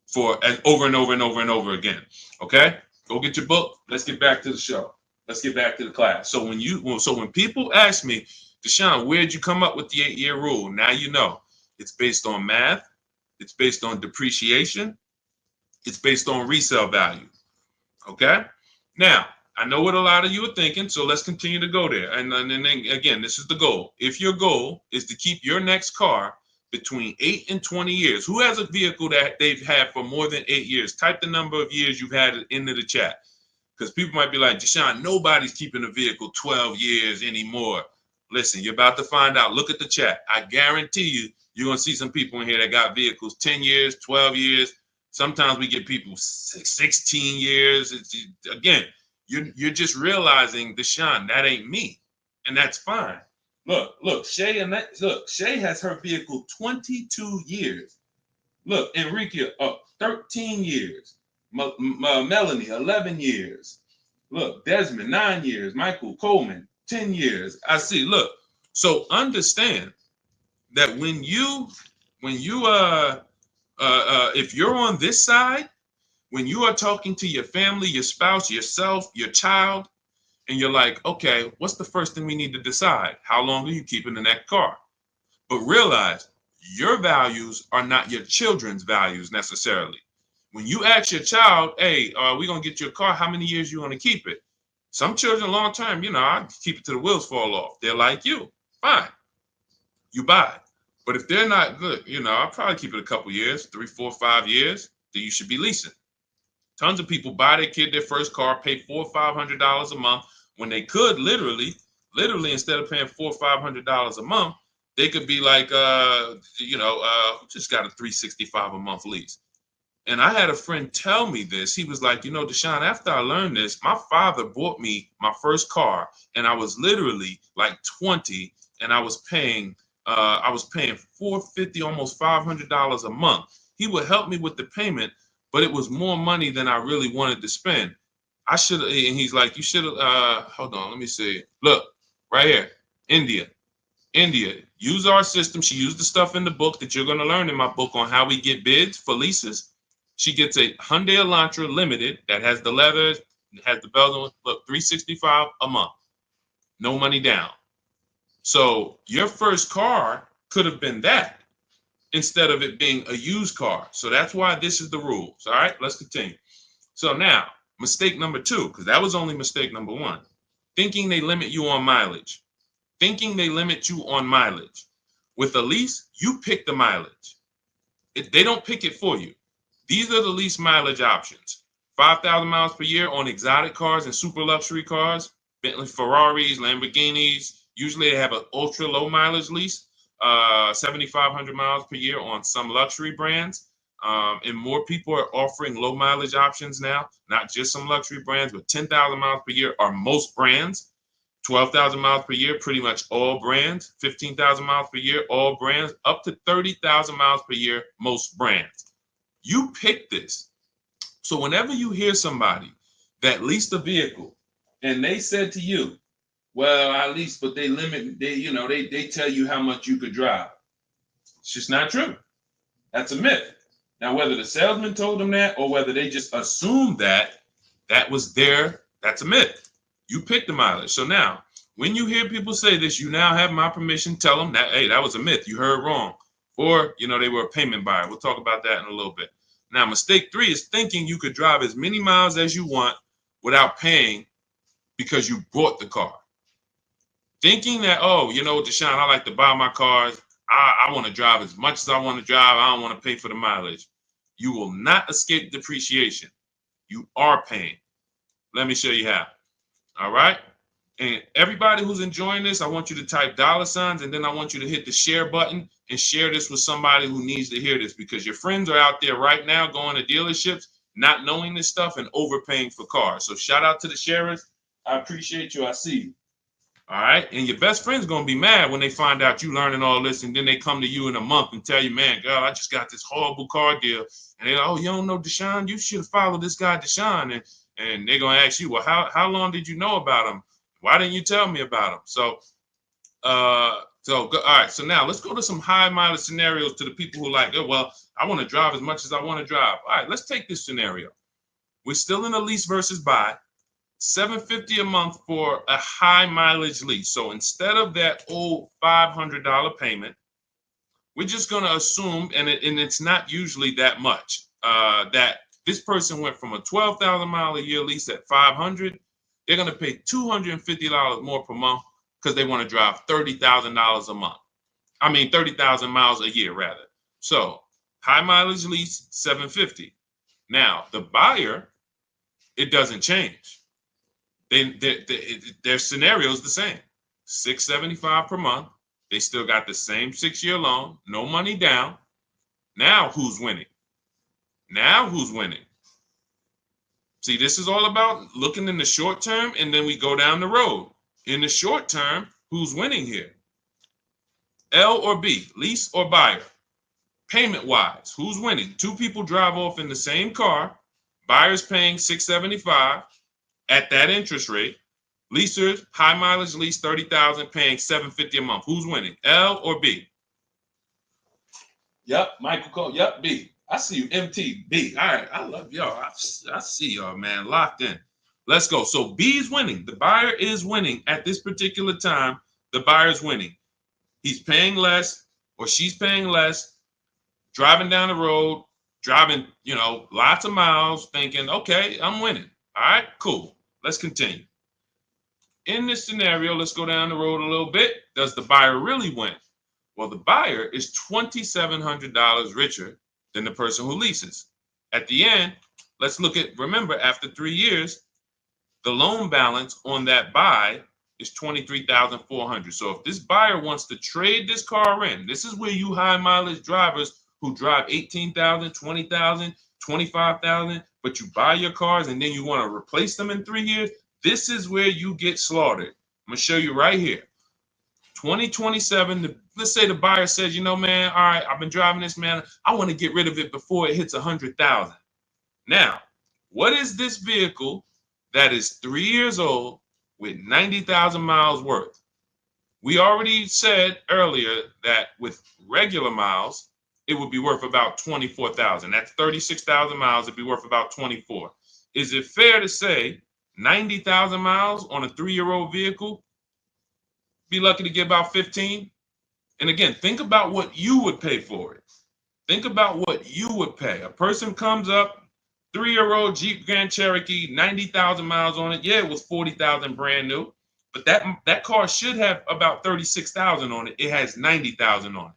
for over and over and over and over again. Okay, go get your book. Let's get back to the show. Let's get back to the class. So when people ask me, Deshone, where'd you come up with the 8-year rule? Now you know it's based on math. It's based on depreciation. It's based on resale value. Okay. Now I know what a lot of you are thinking, so let's continue to go there. And then again, this is the goal. If your goal is to keep your next car between 8 and 20 years, who has a vehicle that they've had for more than 8 years? Type the number of years you've had it into the chat. Because people might be like, Deshone, nobody's keeping a vehicle 12 years anymore. Listen, you're about to find out. Look at the chat. I guarantee you, you're going to see some people in here that got vehicles 10 years, 12 years. Sometimes we get people 16 years. Again, you're just realizing, Deshone, that ain't me. And that's fine. Look, Shay has her vehicle 22 years. Look, Enrique, 13 years. Melanie, 11 years. Look, Desmond, 9 years. Michael Coleman, 10 years. I see. Look, so understand that if you're on this side, when you are talking to your family, your spouse, yourself, your child, and you're like, okay, what's the first thing we need to decide? How long are you keeping in that car? But realize your values are not your children's values necessarily. When you ask your child, hey, we're going to get you a car, how many years you want to keep it? Some children long term, I keep it till the wheels fall off. They're like you. Fine. You buy it. But if they're not good, I'll probably keep it a couple years, 3, 4, 5 years, then you should be leasing. Tons of people buy their kid their first car, pay $400 or $500 a month when they could literally instead of paying $400 or $500 a month, they could be like, just got a $365 a month lease. And I had a friend tell me this. He was like, Deshone, after I learned this, my father bought me my first car, and I was literally like 20, and I was paying $450, almost $500 a month. He would help me with the payment, but it was more money than I really wanted to spend. I should have, and he's like, you should have, hold on, let me see. Look, right here, India, use our system. She used the stuff in the book that you're going to learn in my book on how we get bids for leases. She gets a Hyundai Elantra Limited that has the leather, has the bells on. Look, $365 a month, no money down. So your first car could have been that instead of it being a used car. So that's why this is the rules. All right, let's continue. So now, mistake number 2, because that was only mistake number 1. Thinking they limit you on mileage. With a lease, you pick the mileage. They don't pick it for you. These are the lease mileage options. 5,000 miles per year on exotic cars and super luxury cars, Bentley, Ferraris, Lamborghinis. Usually they have an ultra low mileage lease, 7,500 miles per year on some luxury brands. And more people are offering low mileage options now, not just some luxury brands, but 10,000 miles per year are most brands. 12,000 miles per year, pretty much all brands. 15,000 miles per year, all brands. Up to 30,000 miles per year, most brands. You pick this. So whenever you hear somebody that leased a vehicle and they said to you, well, I leased, but they limit, they tell you how much you could drive. It's just not true. That's a myth. Now, whether the salesman told them that or whether they just assumed that was that's a myth. You pick the mileage. So now, when you hear people say this, you now have my permission. Tell them that, hey, that was a myth. You heard wrong. Or, they were a payment buyer. We'll talk about that in a little bit. Now, mistake 3 is thinking you could drive as many miles as you want without paying because you bought the car. Thinking that, Deshone, I like to buy my cars. I want to drive as much as I want to drive. I don't want to pay for the mileage. You will not escape depreciation. You are paying. Let me show you how. All right? And everybody who's enjoying this, I want you to type $, and then I want you to hit the share button and share this with somebody who needs to hear this, because your friends are out there right now going to dealerships, not knowing this stuff and overpaying for cars. So shout out to the sharers. I appreciate you. I see you. All right. And your best friend's going to be mad when they find out you learning all this. And then they come to you in a month and tell you, man, God, I just got this horrible car deal. And they're like, oh, you don't know Deshone? You should have followed this guy, Deshone. And they're going to ask you, well, how long did you know about him? Why didn't you tell me about him? So So, all right. So now let's go to some high mileage scenarios to the people who like, oh, well, I want to drive as much as I want to drive. All right, let's take this scenario. We're still in a lease versus buy. $750 a month for a high mileage lease. So instead of that old $500 payment, we're just going to assume, and it's not usually that much, that this person went from a 12,000 mile a year lease at 500. They're going to pay $250 more per month because they want to drive $30,000 a month. I mean, 30,000 miles a year, rather. So high mileage lease, $750. Now, the buyer, it doesn't change. Their scenario is the same. $675 per month. They still got the same 6-year loan, no money down. Now who's winning? Now who's winning? See, this is all about looking in the short term, and then we go down the road. In the short term, who's winning here? L or B, lease or buyer? Payment-wise, who's winning? Two people drive off in the same car. Buyer's paying $675 at that interest rate. Leasers, high mileage lease, $30,000, paying $750 a month. Who's winning, L or B? Yep, Michael Cole. Yep, B. I see you, MT, B. All right, I love y'all. I see y'all, man, locked in. Let's go. So B is winning. The buyer is winning at this particular time. The buyer's winning. He's paying less, or she's paying less, driving down the road, driving, lots of miles, thinking, okay, I'm winning. All right, cool. Let's continue. In this scenario, let's go down the road a little bit. Does the buyer really win? Well, the buyer is $2,700 richer than the person who leases. At the end, let's look at, remember, after 3 years, the loan balance on that buy is $23,400. So if this buyer wants to trade this car in, this is where you high mileage drivers who drive 18,000, 20,000, 25,000, but you buy your cars and then you want to replace them in 3 years. This is where you get slaughtered. I'm going to show you right here. 2027, let's say the buyer says, man, all right, I've been driving this, man. I want to get rid of it before it hits 100,000. Now, what is this vehicle that is 3 years old with 90,000 miles worth? We already said earlier that with regular miles, it would be worth about 24,000. That's 36,000 miles. It'd be worth about 24. Is it fair to say 90,000 miles on a 3-year-old vehicle, be lucky to get about 15? And again, think about what you would pay for it. Think about what you would pay. A person comes up, 3-year-old Jeep Grand Cherokee, 90,000 miles on it. Yeah, it was 40,000 brand new, but that car should have about 36,000 on it. It has 90,000 on it.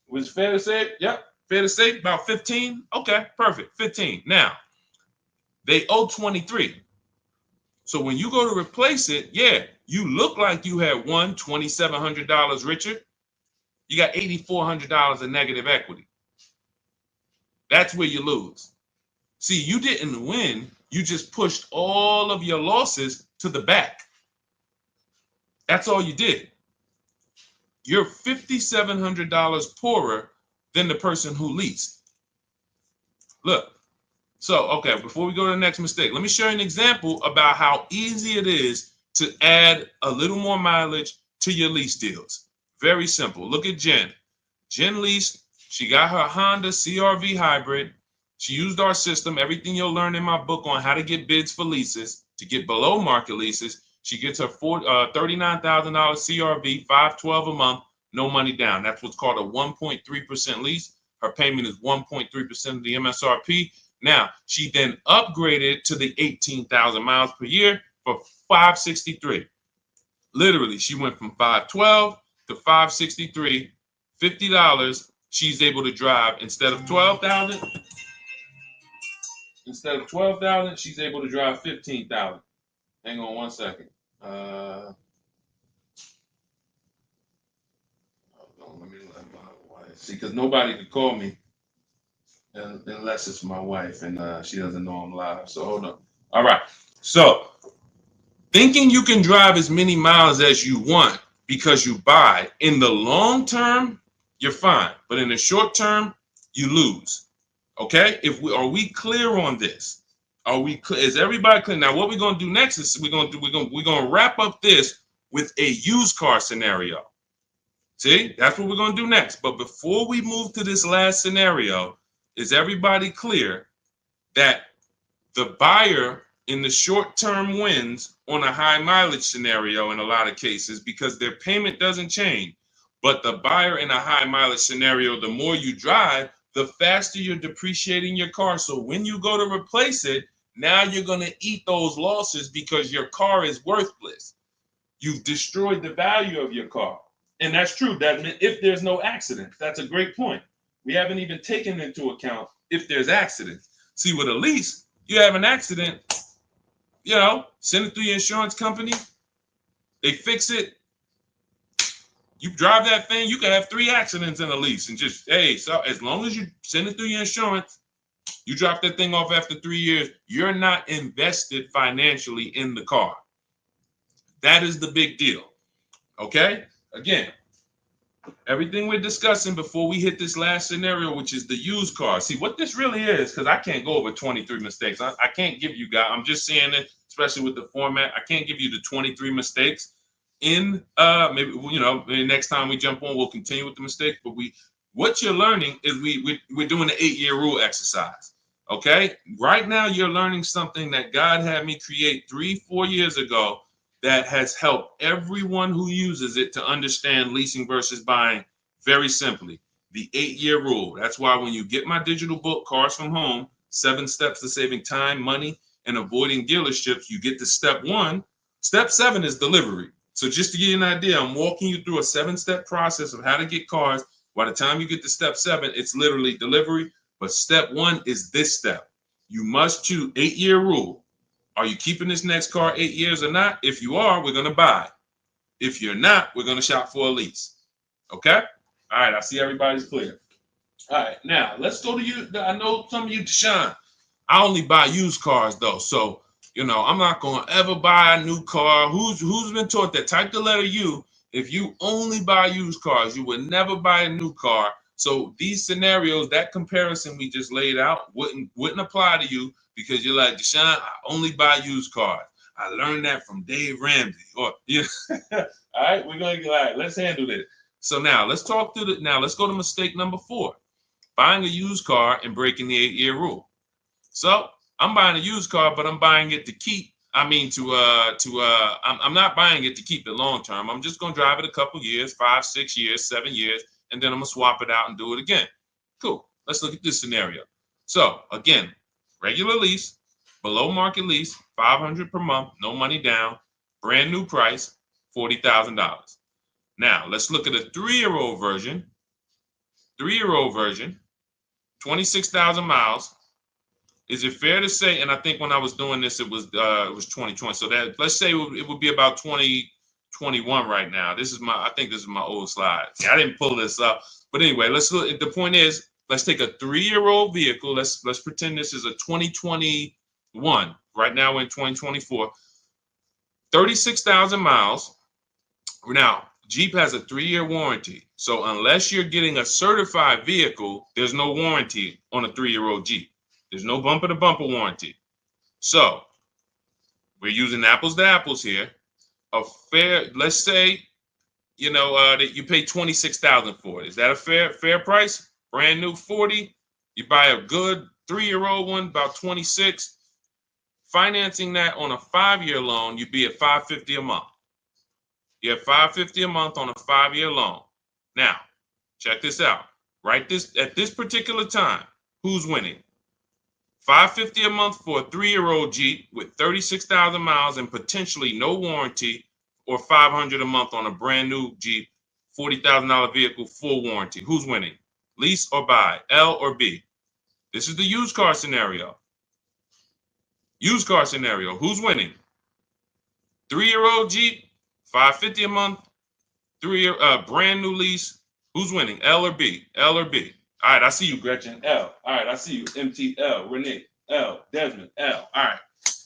Was it fair to say? Yep, fair to say about 15. Okay, perfect, 15. Now, they owe 23. So when you go to replace it, yeah, you look like you had won $2,700 richer. You got $8,400 of negative equity. That's where you lose. See, you didn't win. You just pushed all of your losses to the back. That's all you did. You're $5,700 poorer than the person who leased. Look. So, okay, before we go to the next mistake, let me show you an example about how easy it is to add a little more mileage to your lease deals. Very simple. Look at Jen. Jen leased. She got her Honda CR-V hybrid. She used our system, everything you'll learn in my book on how to get bids for leases, to get below market leases. She gets her $39,000 CR-V, $512 a month, no money down. That's what's called a 1.3% lease. Her payment is 1.3% of the MSRP. Now, she then upgraded to the 18,000 miles per year for $563. Literally, she went from $512 to $563, $50. She's able to drive instead of 12,000. Instead of 12,000, she's able to drive 15,000. Hang on one second. Let my wife see, because nobody could call me unless it's my wife, and she doesn't know I'm live. So hold on. All right. So thinking you can drive as many miles as you want because you buy, in the long term, you're fine. But in the short term, you lose. Okay? Are we clear on this? Is everybody clear? Now, what we're gonna do next is we're gonna wrap up this with a used car scenario. See, that's what we're going to do next. But before we move to this last scenario, is everybody clear that the buyer in the short term wins on a high mileage scenario in a lot of cases because their payment doesn't change? But the buyer in a high mileage scenario, the more you drive, the faster you're depreciating your car. So when you go to replace it, now you're going to eat those losses because your car is worthless. You've destroyed the value of your car. And that's true. That if there's no accidents, that's a great point. We haven't even taken into account if there's accidents. See, with a lease, you have an accident, send it through your insurance company. They fix it. You drive that thing, you can have 3 accidents in a lease and just, hey, so as long as you send it through your insurance, you drop that thing off after 3 years, you're not invested financially in the car. That is the big deal. Okay? Again, everything we're discussing before we hit this last scenario, which is the used car. See, what this really is, because I can't go over 23 mistakes. I can't give you guys, I'm just saying it, especially with the format, I can't give you the 23 mistakes. In maybe next time we jump on, we'll continue with the mistakes. But what you're learning is we're doing the 8-year rule exercise. Okay, right now you're learning something that God had me create 3-4 years ago that has helped everyone who uses it to understand leasing versus buying very simply. The 8-year rule. That's why when you get my digital book, Cars from Home, 7 Steps to Saving Time, Money, and Avoiding Dealerships, you get to step 1. Step 7 is delivery. So just to give you an idea, I'm walking you through a 7-step process of how to get cars. By the time you get to step 7, it's literally delivery. But step 1 is this step. You must choose 8-year rule. Are you keeping this next car 8 years or not? If you are, we're going to buy. If you're not, we're going to shop for a lease. Okay? All right. I see everybody's clear. All right. Now, let's go to you. I know some of you, Deshone. I only buy used cars, though. So, I'm not going to ever buy a new car. Who's been taught that? Type the letter U. If you only buy used cars, you would never buy a new car. So these scenarios, that comparison we just laid out wouldn't apply to you because you're like, Deshone, I only buy used cars. I learned that from Dave Ramsey. All right, all right, let's handle this. So now let's go to mistake number 4. Buying a used car and breaking the 8-year rule. So I'm buying a used car, but I'm buying it to keep. I'm not buying it to keep it long term. I'm just gonna drive it a couple years, 5, 6 years, 7 years, and then I'm gonna swap it out and do it again. Cool. Let's look at this scenario. So again, regular lease, below market lease, $500 per month, no money down, brand new price, $40,000. Now let's look at a 3-year-old version. 3-year-old version, 26,000 miles. Is it fair to say, and I think when I was doing this, it was 2020. So that let's say it would be about 2021 right now. I think this is my old slide. See, I didn't pull this up. But anyway, let's look. The point is, let's take a 3-year-old vehicle. Let's pretend this is a 2021. Right now we're in 2024. 36,000 miles. Now, Jeep has a 3-year warranty. So unless you're getting a certified vehicle, there's no warranty on a 3-year-old Jeep. There's no bumper-to-bumper warranty. So we're using apples to apples here. Let's say, that you pay $26,000 for it. Is that a fair price? Brand new 40. You buy a good 3-year-old one, about 26. Financing that on a 5-year loan, you'd be at $550 a month. You have $550 a month on a 5-year loan. Now, check this out. At this particular time, who's winning? $550 a month for a 3-year-old Jeep with 36,000 miles and potentially no warranty, or $500 a month on a brand new Jeep, $40,000 vehicle, full warranty. Who's winning? Lease or buy? L or B? This is the used car scenario. Used car scenario. Who's winning? 3-year-old Jeep, $550 a month, brand new lease. Who's winning? L or B? L or B? All right, I see you, Gretchen. L. All right, I see you. MTL. Renee. L. Desmond. L. All right.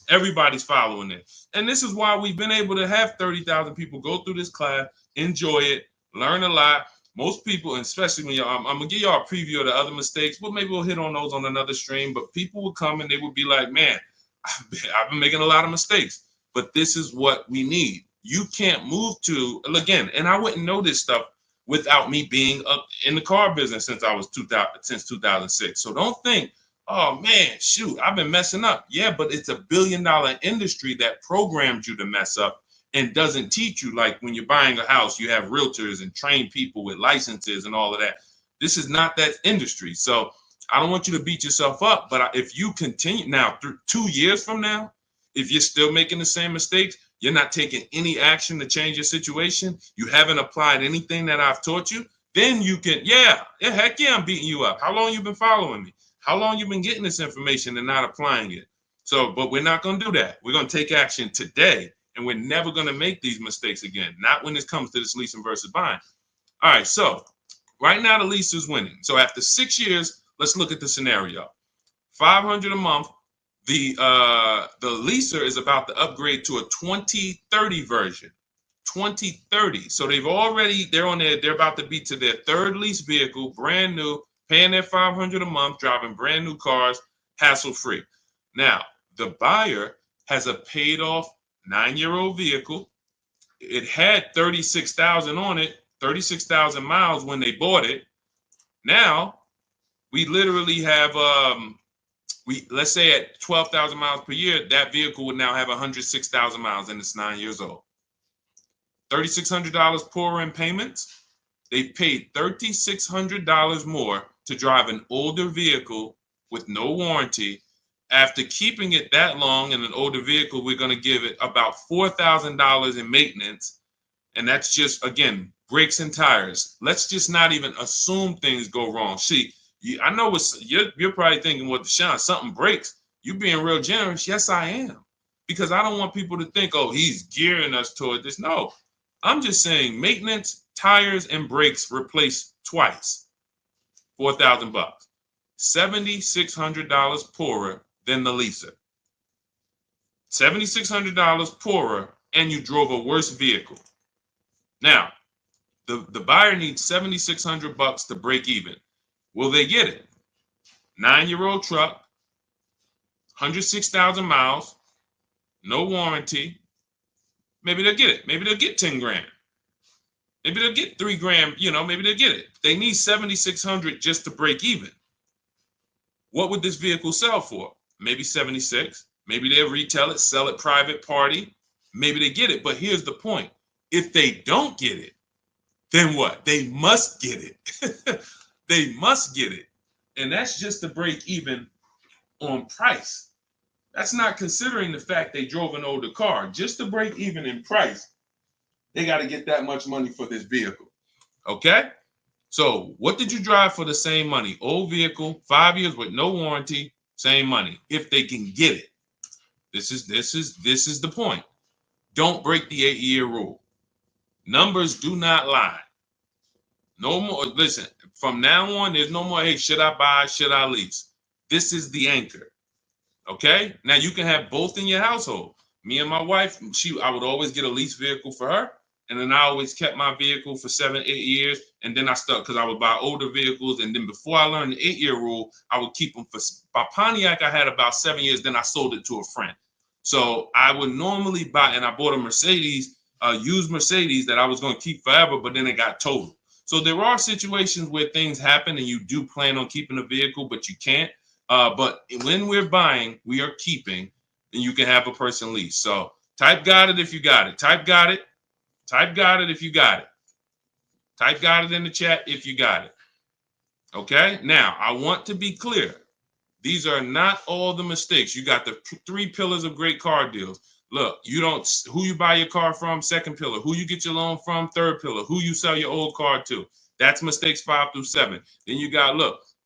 Everybody's following it. And this is why we've been able to have 30,000 people go through this class, enjoy it, learn a lot. Most people, and especially when I'm going to give y'all a preview of the other mistakes, but maybe we'll hit on those on another stream. But people will come and they will be like, man, I've been making a lot of mistakes. But this is what we need. You can't move to, again, and I wouldn't know this stuff without me being up in the car business since I was 2006. So don't think, oh man, shoot, I've been messing up. Yeah, but it's $1 billion industry that programmed you to mess up and doesn't teach you. Like when you're buying a house, you have realtors and trained people with licenses and all of that. This is not that industry. So I don't want you to beat yourself up. But if you continue now, through 2 years from now, if you're still making the same mistakes, you're not taking any action to change your situation, you haven't applied anything that I've taught you, then you can, heck yeah, I'm beating you up. How long you been following me? How long you been getting this information and not applying it? So, but we're not going to do that. We're going to take action today, and we're never going to make these mistakes again. Not when it comes to this leasing versus buying. All right, so right now the lease is winning. So after 6 years, let's look at the scenario. $500 a month. The leaser is about to upgrade to a 2030 version. 2030. So they're about to be to their third lease vehicle, brand new, paying their $500 a month, driving brand new cars, hassle free. Now, the buyer has a paid off 9-year-old vehicle. It had 36,000 on it, 36,000 miles when they bought it. Now, we literally have let's say at 12,000 miles per year, that vehicle would now have 106,000 miles and it's 9 years old. $3,600 poorer in payments. They paid $3,600 more to drive an older vehicle with no warranty. After keeping it that long in an older vehicle, we're going to give it about $4,000 in maintenance. And that's just, again, brakes and tires. Let's just not even assume things go wrong. See, I know you're probably thinking, well, Deshone, something breaks. You being real generous. Yes, I am. Because I don't want people to think, oh, he's gearing us toward this. No, I'm just saying maintenance, tires, and brakes replaced twice. $4,000. $7,600 poorer than the leaser. $7,600 poorer, and you drove a worse vehicle. Now, the buyer needs $7,600 to break even. Will they get it? 9-year-old truck, 106,000 miles, no warranty. Maybe they'll get it. Maybe they'll get 10 grand. Maybe they'll get 3 grand. Maybe they'll get it. They need 7,600 just to break even. What would this vehicle sell for? Maybe 76. Maybe they'll retail it, sell it private party. Maybe they get it. But here's the point. If they don't get it, then what? They must get it. They must get it. And that's just to break even on price. That's not considering the fact they drove an older car. Just to break even in price, they got to get that much money for this vehicle. Okay? So what did you drive for the same money? Old vehicle, 5 years with no warranty, same money. If they can get it. This is the point. Don't break the 8-year rule. Numbers do not lie. No more. Listen, from now on, there's no more, hey, should I buy, should I lease? This is the anchor. Okay? Now you can have both in your household. Me and my wife, I would always get a lease vehicle for her. And then I always kept my vehicle for 7-8 years. And then I stuck because I would buy older vehicles. And then before I learned the 8-year rule, I would keep them by Pontiac. I had about 7 years. Then I sold it to a friend. So I would normally buy, and I bought a Mercedes, used Mercedes that I was going to keep forever, but then it got totaled. So there are situations where things happen and you do plan on keeping a vehicle, but you can't. But when we're buying, we are keeping, and you can have a person lease. So type got it if you got it. Type got it. Type got it if you got it. Type got it in the chat if you got it. Okay? Now, I want to be clear. These are not all the mistakes. You got the 3 pillars of great car deals. Look, who you buy your car from, second pillar. Who you get your loan from, third pillar. Who you sell your old car to. That's mistakes 5 through 7. Then you got,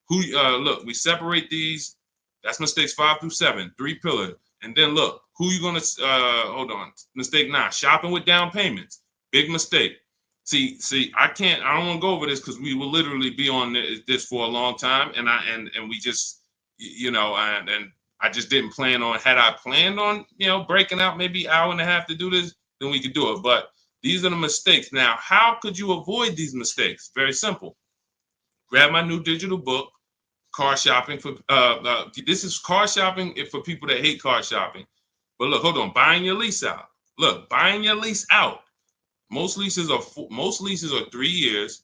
we separate these. That's mistakes 5 through 7, 3 pillars. And then look, who you gonna, hold on. Mistake 9, shopping with down payments. Big mistake. See, I don't want to go over this because we will literally be on this for a long time. And we just, and I just didn't plan on, had I planned on, breaking out maybe hour and a half to do this, then we could do it. But these are the mistakes. Now, how could you avoid these mistakes? Very simple. Grab my new digital book, Car Shopping for, this is car shopping for people that hate car shopping. But look, hold on, buying your lease out. Look, buying your lease out. Most leases are 3 years.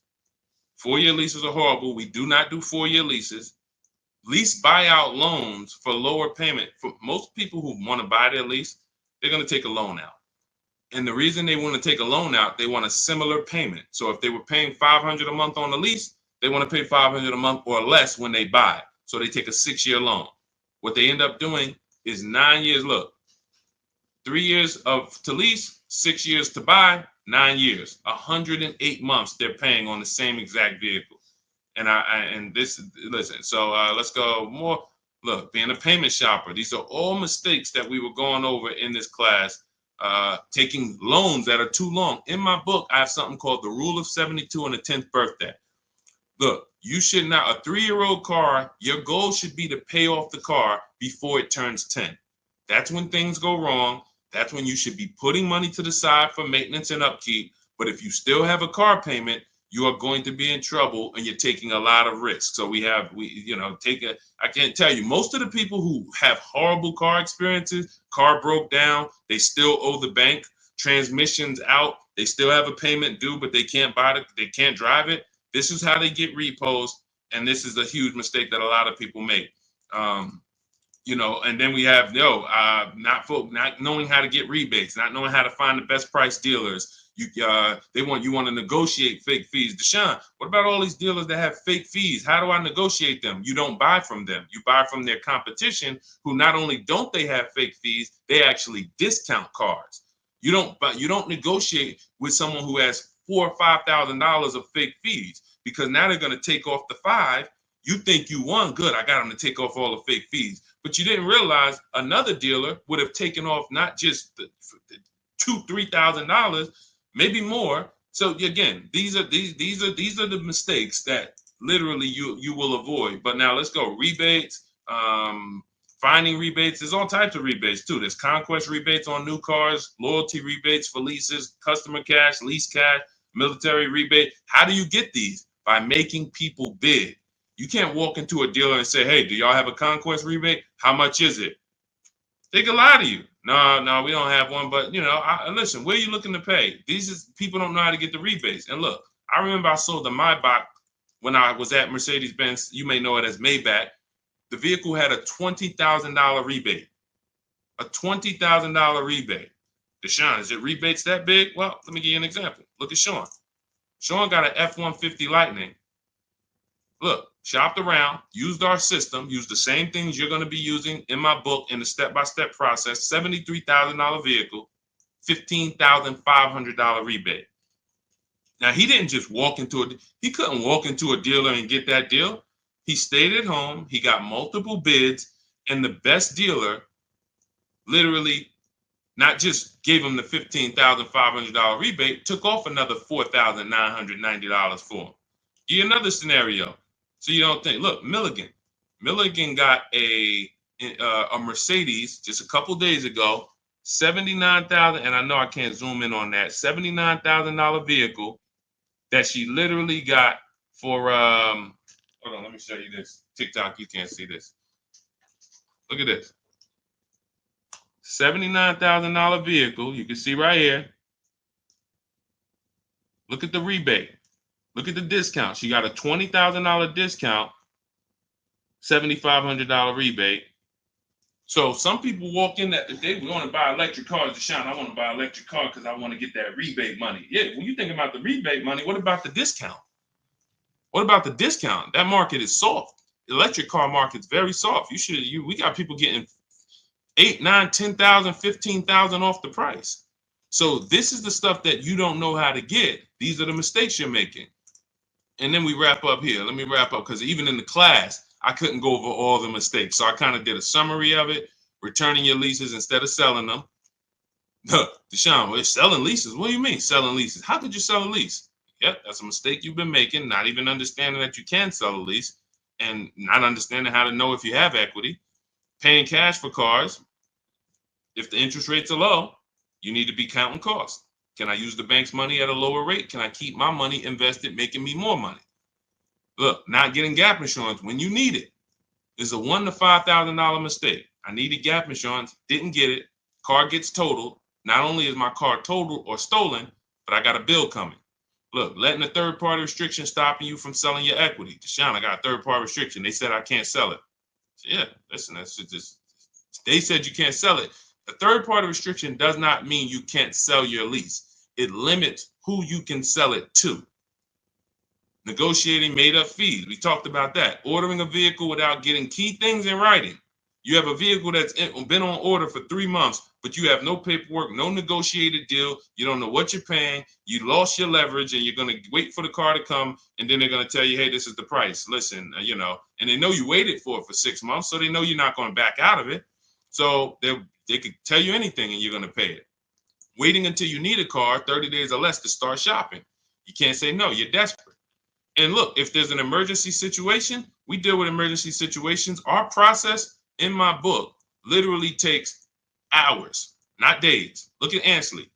4-year leases are horrible. We do not do 4-year leases. Lease buyout loans for lower payment. For most people who want to buy their lease, they're going to take a loan out. And the reason they want to take a loan out, they want a similar payment. So if they were paying $500 a month on the lease, they want to pay $500 a month or less when they buy. So they take a 6-year loan. What they end up doing is 9 years. Look, 3 years to lease, 6 years to buy, 9 years, 108 months they're paying on the same exact vehicle. And listen. So let's go more. Look, being a payment shopper, these are all mistakes that we were going over in this class. Taking loans that are too long. In my book, I have something called the Rule of 72 on the 10th birthday. Look, you should not, a 3-year-old car, your goal should be to pay off the car before it turns 10. That's when things go wrong. That's when you should be putting money to the side for maintenance and upkeep. But if you still have a car payment, you are going to be in trouble and you're taking a lot of risk. So I can't tell you, most of the people who have horrible car experiences, car broke down, they still owe the bank, transmissions out, they still have a payment due, but they can't they can't drive it. This is how they get repos, and this is a huge mistake that a lot of people make. And then we have not knowing how to get rebates, not knowing how to find the best price dealers. They want to negotiate fake fees. Deshone, what about all these dealers that have fake fees? How do I negotiate them? You don't buy from them. You buy from their competition, who not only don't they have fake fees, they actually discount cars. You don't negotiate with someone who has $4,000 or $5,000 of fake fees, because now they're going to take off the 5. You think you won, good, I got them to take off all the fake fees. But you didn't realize another dealer would have taken off not just the $2,000-$3,000, maybe more. So again, these are the mistakes that literally you will avoid. But now let's go. Rebates, finding rebates. There's all types of rebates too. There's conquest rebates on new cars, loyalty rebates for leases, customer cash, lease cash, military rebate. How do you get these? By making people bid. You can't walk into a dealer and say, hey, do y'all have a conquest rebate? How much is it? They can lie to you. No, we don't have one. But, listen, where are you looking to pay? People don't know how to get the rebates. And look, I remember I sold the Maybach when I was at Mercedes-Benz. You may know it as Maybach. The vehicle had a $20,000 rebate. A $20,000 rebate. Deshone, is it rebates that big? Well, let me give you an example. Look at Sean. Sean got an F-150 Lightning. Look, shopped around, used our system, used the same things you're going to be using in my book in the step-by-step process. $73,000 vehicle, $15,500 rebate. Now, he didn't just he couldn't walk into a dealer and get that deal. He stayed at home. He got multiple bids, and the best dealer literally not just gave him the $15,500 rebate, took off another $4,990 for him. Give you another scenario. So you don't think, look, Milligan got a Mercedes just a couple days ago, $79,000, and I know I can't zoom in on that, $79,000 vehicle that she literally got for, hold on, let me show you this. TikTok, you can't see this. Look at this. $79,000 vehicle, you can see right here. Look at the rebate. Look at the discount. She got a $20,000 discount, $7,500 rebate. So some people walk in that they want to buy electric cars. Deshone, I want to buy an electric car because I want to get that rebate money. Yeah, when you think about the rebate money, what about the discount? What about the discount? That market is soft. The electric car market's very soft. We got people getting $8,000, $9,000, $10,000, $15,000 off the price. So this is the stuff that you don't know how to get. These are the mistakes you're making. And then we wrap up here. Let me wrap up, because even in the class, I couldn't go over all the mistakes. So I kind of did a summary of it. Returning your leases instead of selling them. Deshone, we're selling leases. What do you mean selling leases? How could you sell a lease? Yep, that's a mistake you've been making, not even understanding that you can sell a lease and not understanding how to know if you have equity. Paying cash for cars. If the interest rates are low, you need to be counting costs. Can I use the bank's money at a lower rate? Can I keep my money invested, making me more money? Look, not getting gap insurance when you need it is a $1,000 to $5,000 mistake. I needed gap insurance, didn't get it. Car gets totaled. Not only is my car totaled or stolen, but I got a bill coming. Look, letting a third-party restriction stopping you from selling your equity. Deshone, I got a third-party restriction. They said I can't sell it. So yeah, listen, that's just, they said you can't sell it. A third-party restriction does not mean you can't sell your lease. It limits who you can sell it to. Negotiating made-up fees. We talked about that. Ordering a vehicle without getting key things in writing. You have a vehicle that's been on order for 3 months, but you have no paperwork, no negotiated deal. You don't know what you're paying. You lost your leverage, and you're going to wait for the car to come, and then they're going to tell you, hey, this is the price. Listen, and they know you waited for it for 6 months, so they know you're not going to back out of it. So they could tell you anything, and you're going to pay it. Waiting until you need a car, 30 days or less, to start shopping. You can't say no. You're desperate. And look, if there's an emergency situation, we deal with emergency situations. Our process in my book literally takes hours, not days. Look at Ansley.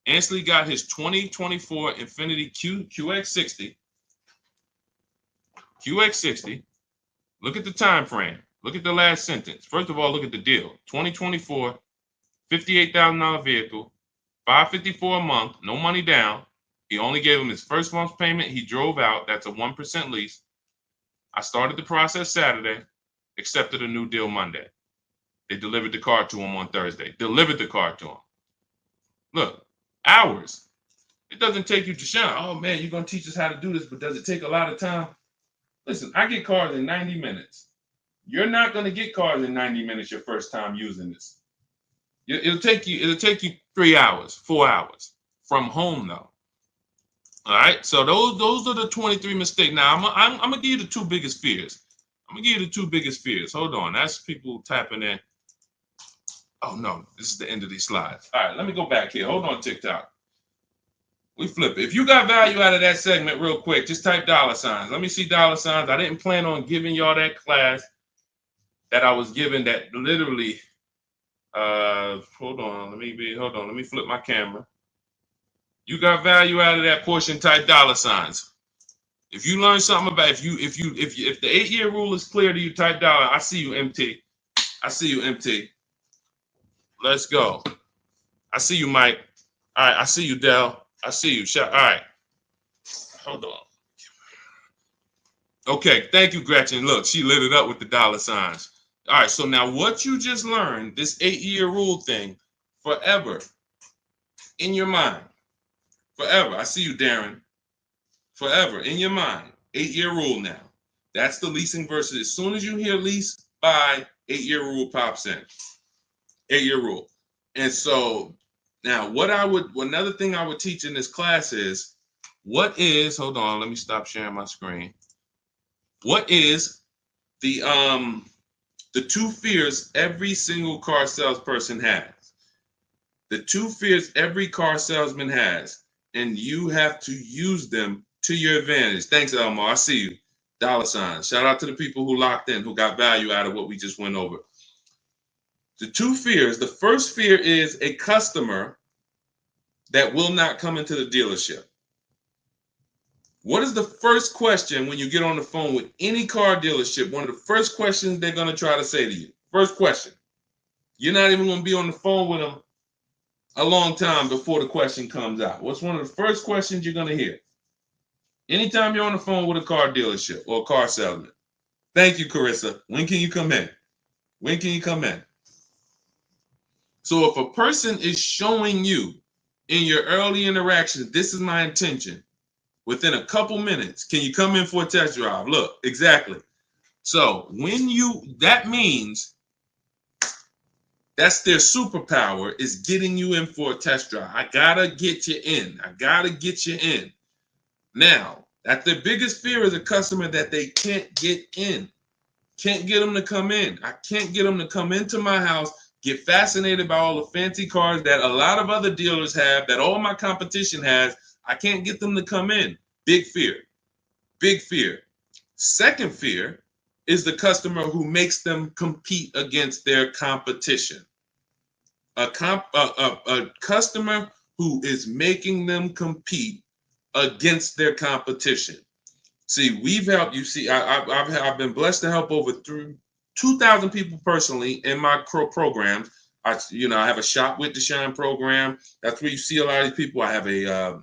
Ansley got his 2024 Infiniti QX60. QX60. Look at the time frame. Look at the last sentence. First of all, look at the deal. 2024, $58,000 vehicle, $554 a month, no money down. He only gave him his first month's payment. He drove out. That's a 1% lease. I started the process Saturday, accepted a new deal Monday. They delivered the car to him on Thursday. Delivered the car to him. Look, hours. It doesn't take you to shine. Oh, man, you're going to teach us how to do this, but does it take a lot of time? Listen, I get cars in 90 minutes. You're not going to get cars in 90 minutes your first time using this. It'll take you 3 hours, 4 hours from home, though. All right, so those are the 23 mistakes. Now, I'm going to give you the 2 biggest fears. Hold on, that's people tapping in. Oh, no, this is the end of these slides. All right, let me go back here. Hold on, TikTok. We flip it. If you got value out of that segment real quick, just type $signs. Let me see $signs. I didn't plan on giving y'all that class that I was given that literally, hold on, let me flip my camera. You got value out of that portion, type $signs. If you learn something about, if the 8-year rule is clear to you, type $. I see you, MT. Let's go. I see you, Mike. All right, I see you, Dell. I see you. All right. Hold on. Okay, thank you, Gretchen. Look, she lit it up with the $signs. All right, so now what you just learned, this 8-year rule thing, forever in your mind. Forever. I see you, Darren. Forever in your mind. 8-year rule now. That's the leasing versus. As soon as you hear lease, buy, 8-year rule pops in. 8-year rule. And so now another thing I would teach in this class is hold on, let me stop sharing my screen. What is the 2 fears every single car salesperson has? The 2 fears every car salesman has, and you have to use them to your advantage. Thanks, Elmar. I see you. $signs. Shout out to the people who locked in, who got value out of what we just went over. The 2 fears. The first fear is a customer that will not come into the dealership. What is the first question when you get on the phone with any car dealership? One of the first questions they're going to try to say to you. First question. You're not even going to be on the phone with them a long time before the question comes out. What's one of the first questions you're going to hear? Anytime you're on the phone with a car dealership or a car salesman. Thank you, Carissa. When can you come in? So if a person is showing you in your early interactions, this is my intention, within a couple minutes, can you come in for a test drive? Look, exactly. So that means that's their superpower, is getting you in for a test drive. I gotta get you in. Now, that's their biggest fear, is a customer that they can't get in. Can't get them to come in. I can't get them to come into my house, get fascinated by all the fancy cars that a lot of other dealers have, that all my competition has. I can't get them to come in. Big fear. Second fear is the customer who makes them compete against their competition. A customer who is making them compete against their competition. See, we've helped you. See, I've been blessed to help over 2,000 people personally in my programs. I have a Shop with Deshone program. That's where you see a lot of these people. I have a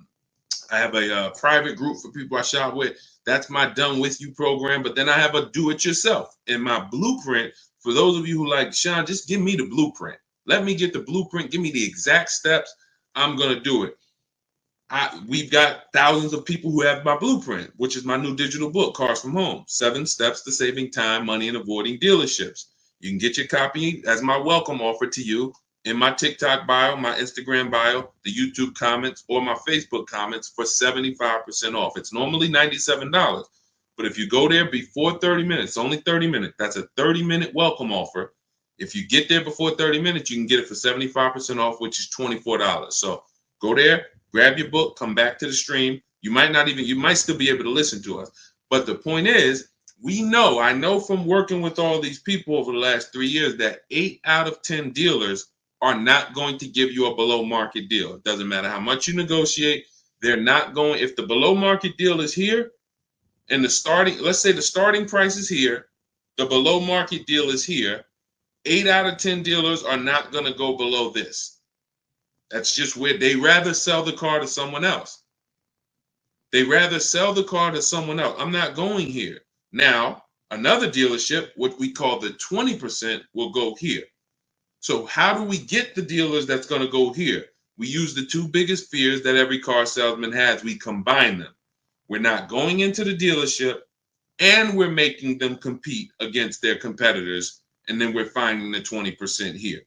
I have a private group for people I shop with. That's my done with you program. But then I have a do it yourself. And my blueprint, for those of you who like, Sean, just give me the blueprint. Let me get the blueprint. Give me the exact steps. I'm going to do it. We've got thousands of people who have my blueprint, which is my new digital book, Cars from Home, 7 Steps to Saving Time, Money, and Avoiding Dealerships. You can get your copy as my welcome offer to you in my TikTok bio, my Instagram bio, the YouTube comments, or my Facebook comments for 75% off. It's normally $97, but if you go there before 30 minutes, only 30 minutes, that's a 30-minute welcome offer. If you get there before 30 minutes, you can get it for 75% off, which is $24. So go there, grab your book, come back to the stream. You might still be able to listen to us. But the point is, I know from working with all these people over the last 3 years that 8 out of 10 dealers are not going to give you a below market deal. It doesn't matter how much you negotiate. They're not going, if the below market deal is here and let's say the starting price is here, the below market deal is here, 8 out of 10 dealers are not going to go below this. That's just where they rather sell the car to someone else. I'm not going here. Now, another dealership, what we call the 20%, will go here. So how do we get the dealers that's going to go here? We use the 2 biggest fears that every car salesman has. We combine them. We're not going into the dealership, and we're making them compete against their competitors, and then we're finding the 20% here.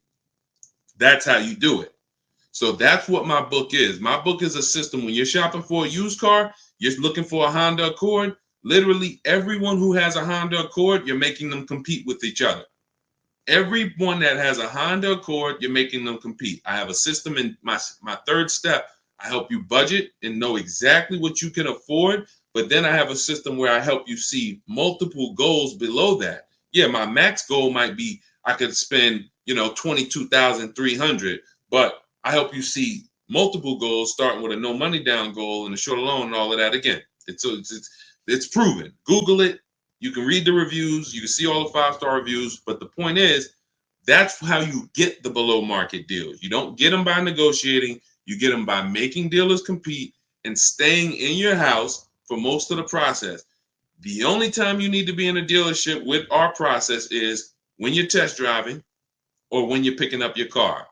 That's how you do it. So that's what my book is. My book is a system. When you're shopping for a used car, you're looking for a Honda Accord. Literally everyone who has a Honda Accord, you're making them compete with each other. Everyone that has a Honda Accord, you're making them compete. I have a system in my 3rd step. I help you budget and know exactly what you can afford. But then I have a system where I help you see multiple goals below that. Yeah, my max goal might be I could spend, $22,300, but I help you see multiple goals, starting with a no money down goal and a short loan and all of that. Again, it's proven. Google it. You can read the reviews. You can see all the 5-star reviews. But the point is, that's how you get the below market deals. You don't get them by negotiating. You get them by making dealers compete and staying in your house for most of the process. The only time you need to be in a dealership with our process is when you're test driving or when you're picking up your car.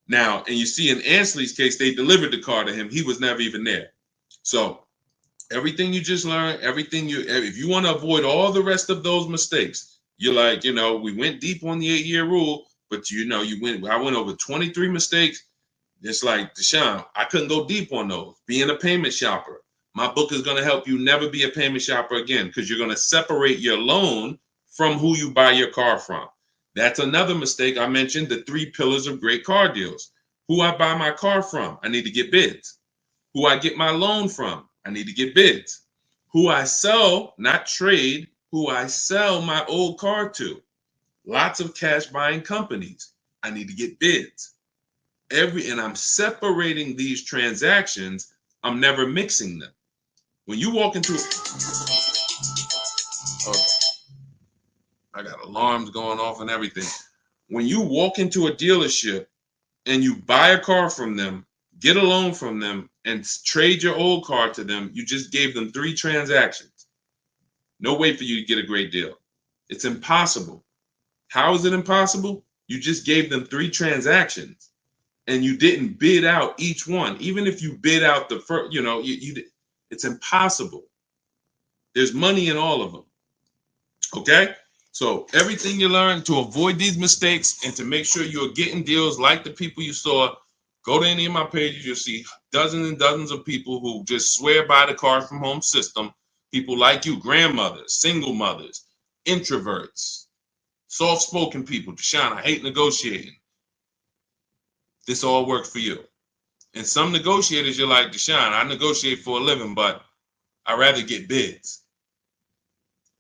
Now, and you see in Ansley's case, they delivered the car to him. He was never even there. So everything you just learned, if you want to avoid all the rest of those mistakes, you're like, we went deep on the 8-year rule, but I went over 23 mistakes. It's like, Deshone, I couldn't go deep on those. Being a payment shopper. My book is going to help you never be a payment shopper again, because you're going to separate your loan from who you buy your car from. That's another mistake. I mentioned the 3 pillars of great car deals. Who I buy my car from, I need to get bids. Who I get my loan from, I need to get bids. Who I sell, not trade, who I sell my old car to. Lots of cash buying companies. I need to get bids. And I'm separating these transactions. I'm never mixing them. When you walk into I got alarms going off and everything. When you walk into a dealership and you buy a car from them, get a loan from them, and trade your old car to them, you just gave them 3 transactions. No way for you to get a great deal. It's impossible. How is it impossible? You just gave them 3 transactions and you didn't bid out each one. Even if you bid out the first, it's impossible. There's money in all of them. Okay? So everything you learn to avoid these mistakes and to make sure you're getting deals like the people you saw, go to any of my pages. You'll see dozens and dozens of people who just swear by the Cars from Home system. People like you, grandmothers, single mothers, introverts, soft-spoken people. Deshone, I hate negotiating. This all works for you. And some negotiators, you're like, Deshone, I negotiate for a living, but I'd rather get bids.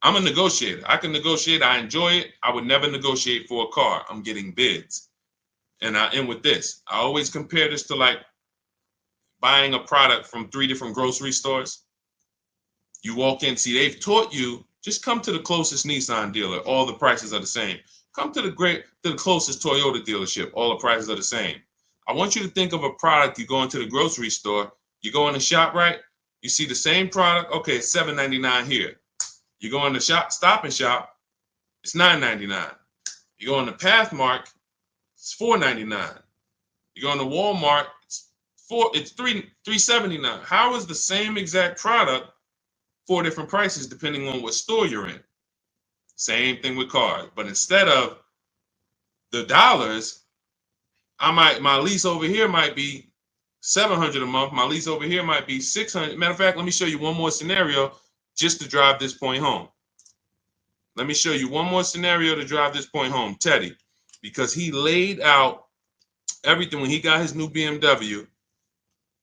I'm a negotiator. I can negotiate. I enjoy it. I would never negotiate for a car. I'm getting bids. And I end with this. I always compare this to like buying a product from 3 different grocery stores. You walk in, see, they've taught you, just come to the closest Nissan dealer. All the prices are the same. Come to the closest Toyota dealership. All the prices are the same. I want you to think of a product. You go into the grocery store. You go in the shop, right? You see the same product. Okay, it's $7.99 here. You go in the shop, Stop and Shop, it's $9.99. You go in the Pathmark, it's $4.99. You go in the Walmart, it's $3.79. How is the same exact product 4 different prices depending on what store you're in? Same thing with cars, but instead of the dollars, my lease over here might be $700 a month. My lease over here might be $600. Matter of fact, let me show you one more scenario just to drive this point home. Let me show you one more scenario to drive this point home, Teddy, because he laid out everything when he got his new BMW.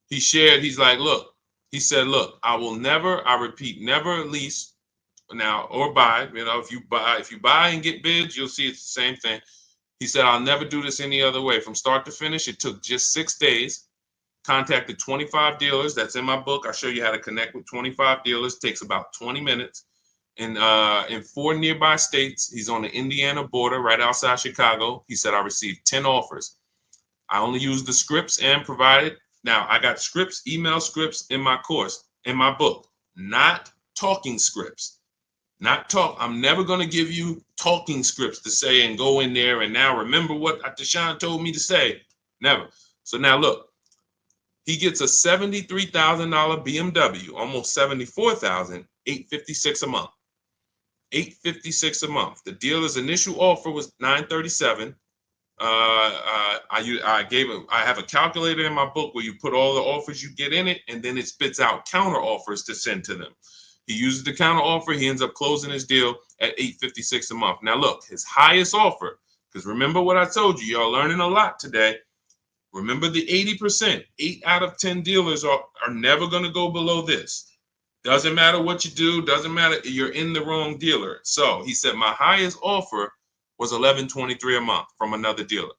He shared, he's like, look, he said, look, I will never, I repeat, never lease now or buy. You know, if you buy and get bids, you'll see it's the same thing. He said, I'll never do this any other way. From start to finish, it took just 6 days. Contacted 25 dealers. That's in my book. I show you how to connect with 25 dealers. Takes about 20 minutes. In 4 nearby states. He's on the Indiana border, right outside Chicago. He said, I received 10 offers. I only used the scripts and provided. Now, I got scripts, email scripts in my course, in my book, not talking scripts. I'm never going to give you talking scripts to say and go in there and now remember what Deshone told me to say. Never. So now look, he gets a $73,000 BMW, almost $74,000, $856 a month. $856 a month. The dealer's initial offer was $937. I have a calculator in my book where you put all the offers you get in it, and then it spits out counter offers to send to them. He uses the counter offer. He ends up closing his deal at $856 a month. Now look, his highest offer, because remember what I told you, y'all learning a lot today. Remember the 80%. 8 out of 10 dealers are never going to go below this. Doesn't matter what you do. Doesn't matter. You're in the wrong dealer. So he said my highest offer was $1,123 a month from another dealer.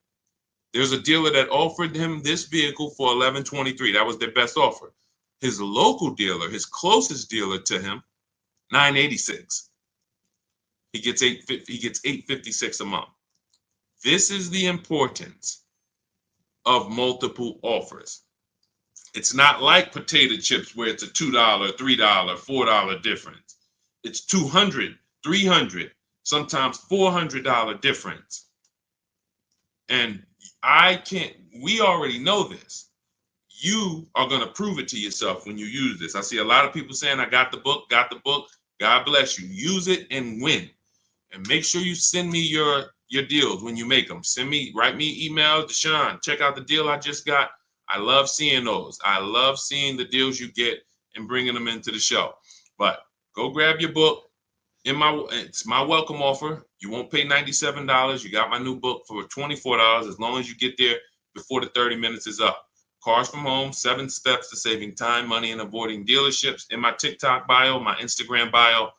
There's a dealer that offered him this vehicle for $1,123. That was their best offer. His local dealer, his closest dealer to him, $986. He gets $856 a month. This is the importance of multiple offers. It's not like potato chips where it's a $2, $3, $4 difference. It's $200, $300, sometimes $400 difference. And we already know this. You are going to prove it to yourself when you use this. I see a lot of people saying, I got the book. God bless you. Use it and win. And make sure you send me your deals when you make them. Write me emails, Deshone, check out the deal I just got. I love seeing those. I love seeing the deals you get and bringing them into the show. But go grab your book. It's my welcome offer. You won't pay $97. You got my new book for $24 as long as you get there before the 30 minutes is up. Cars from Home, 7 Steps to Saving Time, Money, and Avoiding Dealerships. In my TikTok bio, my Instagram bio,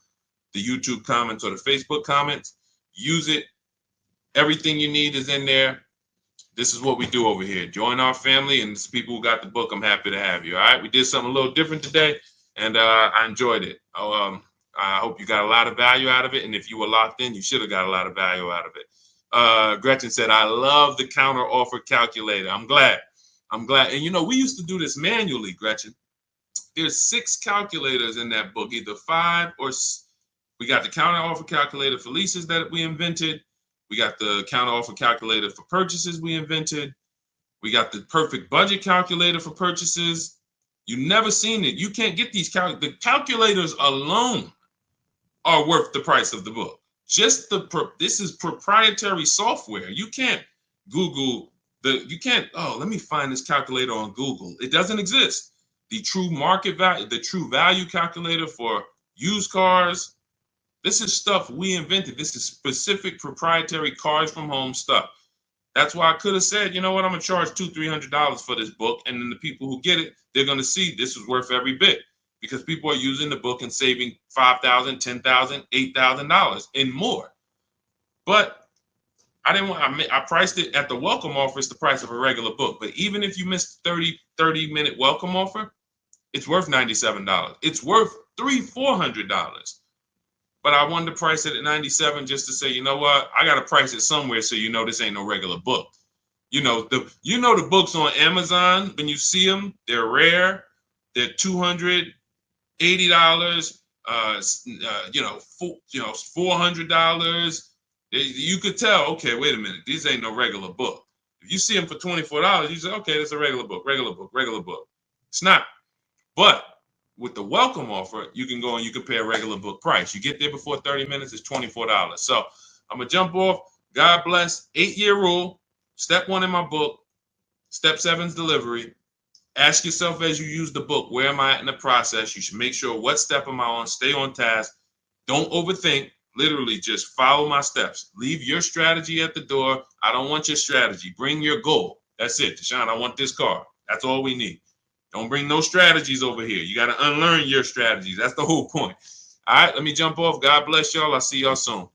the YouTube comments or the Facebook comments. Use it. Everything you need is in there. This is what we do over here. Join our family, and the people who got the book, I'm happy to have you. All right, we did something a little different today, and I enjoyed it. I hope you got a lot of value out of it, and if you were locked in, you should have got a lot of value out of it. Gretchen said, I love the counter offer calculator. I'm glad. And you know, we used to do this manually, Gretchen. There's 6 calculators in that book, either 5 or we got the counter offer calculator for leases that we invented. We got the counter offer calculator for purchases we invented. We got the perfect budget calculator for purchases. You've never seen it. You can't get these the calculators alone are worth the price of the book. This is proprietary software. You can't Google let me find this calculator on Google. It doesn't exist. The true market value, the true value calculator for used cars. This is stuff we invented. This is specific proprietary Cars from Home stuff. That's why I could have said, you know what, I'm going to charge $200-$300 for this book. And then the people who get it, they're going to see this is worth every bit because people are using the book and saving $5,000, $10,000, $8,000 and more. But I priced it at the welcome offer. It's the price of a regular book. But even if you missed 30-minute welcome offer, it's worth $97. It's worth $400. But I wanted to price it at $97 just to say, you know what? I got to price it somewhere so you know this ain't no regular book. You know the books on Amazon, when you see them, they're rare. they're $280, $400. You could tell, okay, wait a minute, these ain't no regular book. If you see them for $24, you say, okay, that's a regular book, regular book, regular book. It's not. But with the welcome offer, you can go and you can pay a regular book price. You get there before 30 minutes, it's $24. So I'm gonna jump off. God bless. 8-year rule. Step 1 in my book. Step 7's delivery. Ask yourself as you use the book, where am I at in the process? You should make sure what step am I on? Stay on task. Don't overthink. Literally just follow my steps. Leave your strategy at the door. I don't want your strategy. Bring your goal. That's it. Deshone, I want this car. That's all we need. Don't bring no strategies over here. You got to unlearn your strategies. That's the whole point. All right, let me jump off. God bless y'all. I'll see y'all soon.